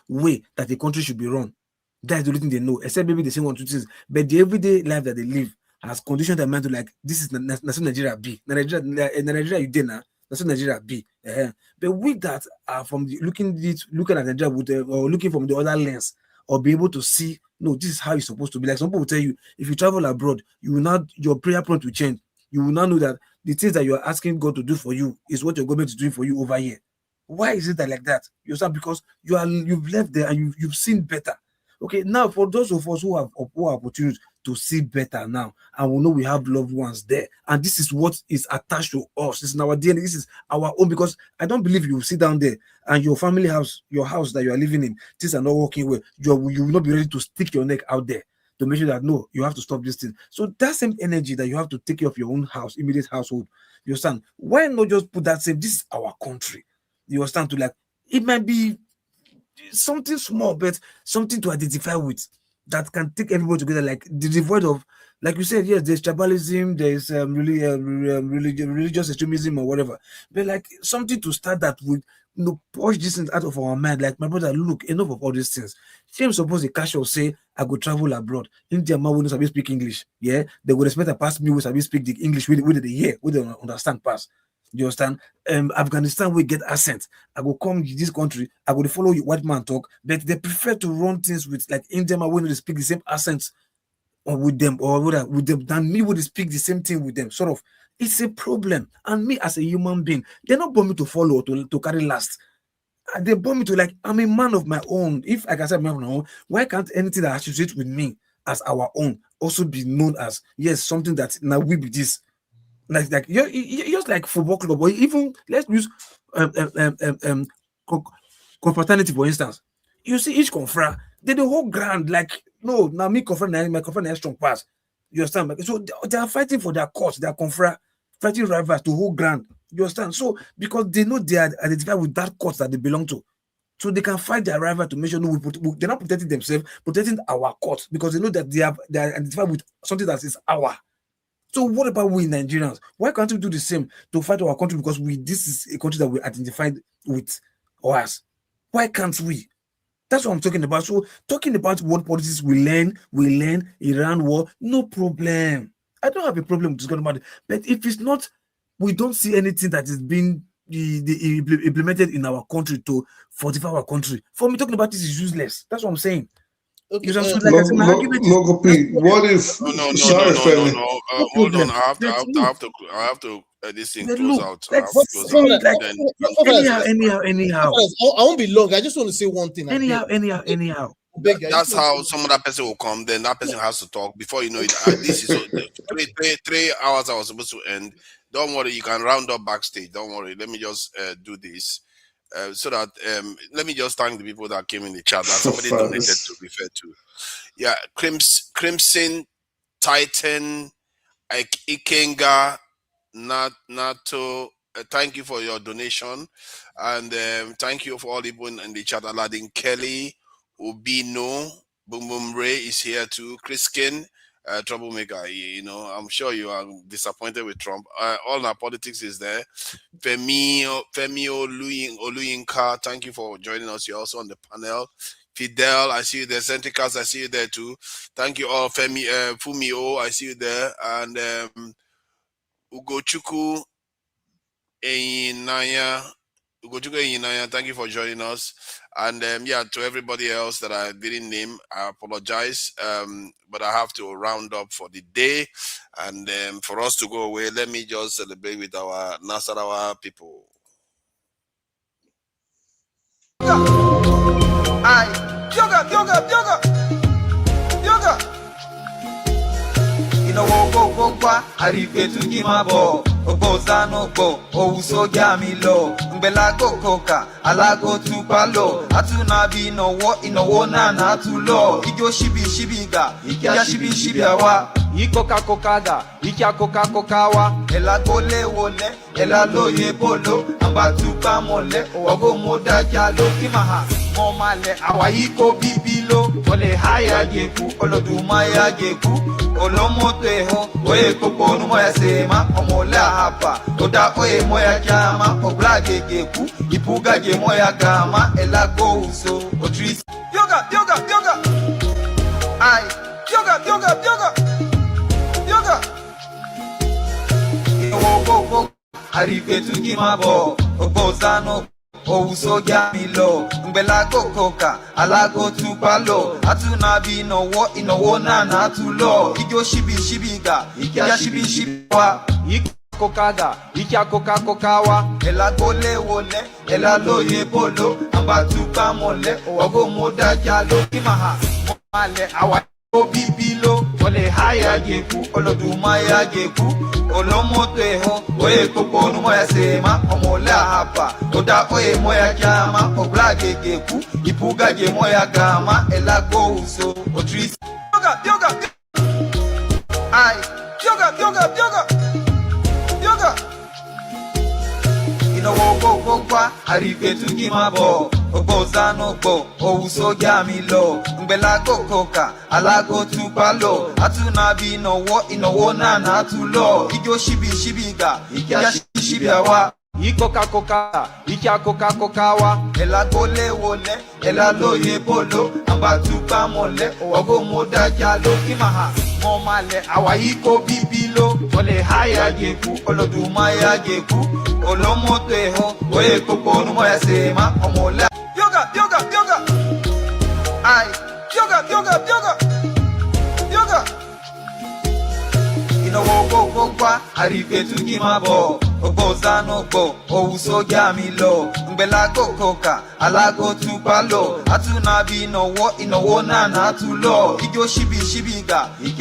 way that the country should be run. That's the only thing they know, except maybe they say one or two things. But the everyday life that they live has conditioned their mind to like this is Nigeria B. Nigeria you did now. That's Nigeria B. But with that, from looking at Nigeria with or looking from the other lens, or be able to see, no, this is how it's supposed to be. Like some people will tell you, if you travel abroad, you will not your prayer prompt will change. You will not know that the things that you are asking God to do for you is what your government is doing for you over here. Why is it that like that? You understand? Because you've left there and you've seen better. Okay, now for those of us who have opportunities to see better now, and we know we have loved ones there, and this is what is attached to us. This is our DNA. This is our own, because I don't believe you will sit down there and your family house, your house that you are living in, things are not working well. You will not be ready to stick your neck out there to make sure that no, you have to stop this thing. So that same energy that you have to take care of your own house, immediate household, you understand? Why not just put that same? This is our country. You understand? To like, it might be something small, but something to identify with that can take everybody together. Like the devoid of, like you said, yes, there's tribalism, there's religious extremism or whatever, but like something to start that with, push these things out of our mind. Like, my brother, look, enough of all these things. Same suppose a casual say, I go travel abroad. India man will not speak English. Yeah, they would expect a past me will speak the English with they hear, with they understand pass. You understand? Afghanistan will get accent. I go come to this country, I go to follow you white man talk, but they prefer to run things with like Indian man when they speak the same accents or with them than me would speak the same thing with them. Sort of, it's a problem. And me as a human being, they're not born me to follow or to carry last. They born me to like, I'm a man of my own. If I can say man of my own, why can't anything that associates with me as our own also be known as, yes, something that now we be this? Like you're just like football club, or even let's use confraternity for instance. You see each confra, they the whole ground like no, now me confra, my confra has strong pass. You understand? So they are fighting for their cause, their confra, fighting rivals to whole ground. You understand? So because they know they are identified with that cause that they belong to, so they can fight their rival to make sure they're not protecting themselves, protecting our cause, because they know that they are identified with something that is our. So what about we Nigerians? Why can't we do the same to fight our country? Because this is a country that we identified with us. Why can't we? That's what I'm talking about. So talking about what politics we learn, Iran war, no problem. I don't have a problem with discussing about it. But if it's not, we don't see anything that is being implemented in our country to fortify our country. For me, talking about this is useless. That's what I'm saying. What if? Sorry, Femi. Hold on. I have to this thing close out. I have to close out. Anyhow. I won't be long. I just want to say one thing. Anyhow. That's how some other person will come. Then that person has to talk. Before you know it, this is 3 hours I was supposed to end. Don't worry, you can round up backstage. Don't worry. Let me just do this. So that let me just thank the people that came in the chat that somebody donated to refer to. Yeah, Crimson, Titan, Ikenga, Nato. Thank you for your donation, and thank you for all the people in the chat. Aladdin Kelly, Ubino, Boom Boom Ray is here too. Chriskin, troublemaker. You know, I'm sure you are disappointed with Trump. All our politics is there. Femi Oluyinka, thank you for joining us. You're also on the panel. Fidel, I see you there. Centricas, I see you there too. Thank you all. Femi, Fumio, I see you there. And Ugochukwu Eyinaya, thank you for joining us. And yeah, to everybody else that I didn't name, I apologize. But I have to round up for the day. And for us to go away, let me just celebrate with our Nasarawa people. Ogozanogo, Ousoga Milo, Mbelago Coca, Alago Tupalo, Atunabi no what in a wona natulo, Igo Shibiga, Ikia Shibiawa, Ikoka Kokaga, Ikia Coca Cocawa, Elagole Wole, Elaloye Polo, Ambatuka Mole, Ogo Moda Jalo Kimaha, Momale, Awaiko Bibilo, Ole Haya Geku, Olodumaya Geku. Olomoteho, oye koponu moya sema, omola hapa, oda oye moya jama, oblage geku, ipuga ge moya gama, elago uso, otris. Yoga, ay, yoga. Go, arrive to Gimabo, Obozano. Ousoga Milo, Mbelago Coca, Alago Tupalo, Atunabi no what in a wona natulo, Igo Shibiga, Ikia Shibiwa, Ikokaga, Ikia Coca Cocawa, Elagole Wole, Elaloye Polo, Ambatuka Mole, Ogo Moda Jalo, Kimaha, Male, Awa Bibilo. ole haya geku oloduma ya geku olomoto eho oye koko numo ya sema omola hapa oda oye moya chama obrage geku ipuga ge moya gama elago uso otris yoga ai yoga wo kwa arrive to gimabo ogozano go ouso gamilo ngbela kokoka alago tupalo atuna bi inowo na atulo ijo shibiga ikia shibiawa ikoka kokawa elagole wole elaloye bolo ambatupa mole ogo moda jalo kimaha momale awayiko bibilo ole haya geku oloduma ya geku olomoto eho oye koko numo ya sema omola yoga ai yoga inowo kwa arrive to gimabo ogozano go ouso gamilo ngbela kokoka alago tupalo atuna bi inowo na atulo ijo shibiga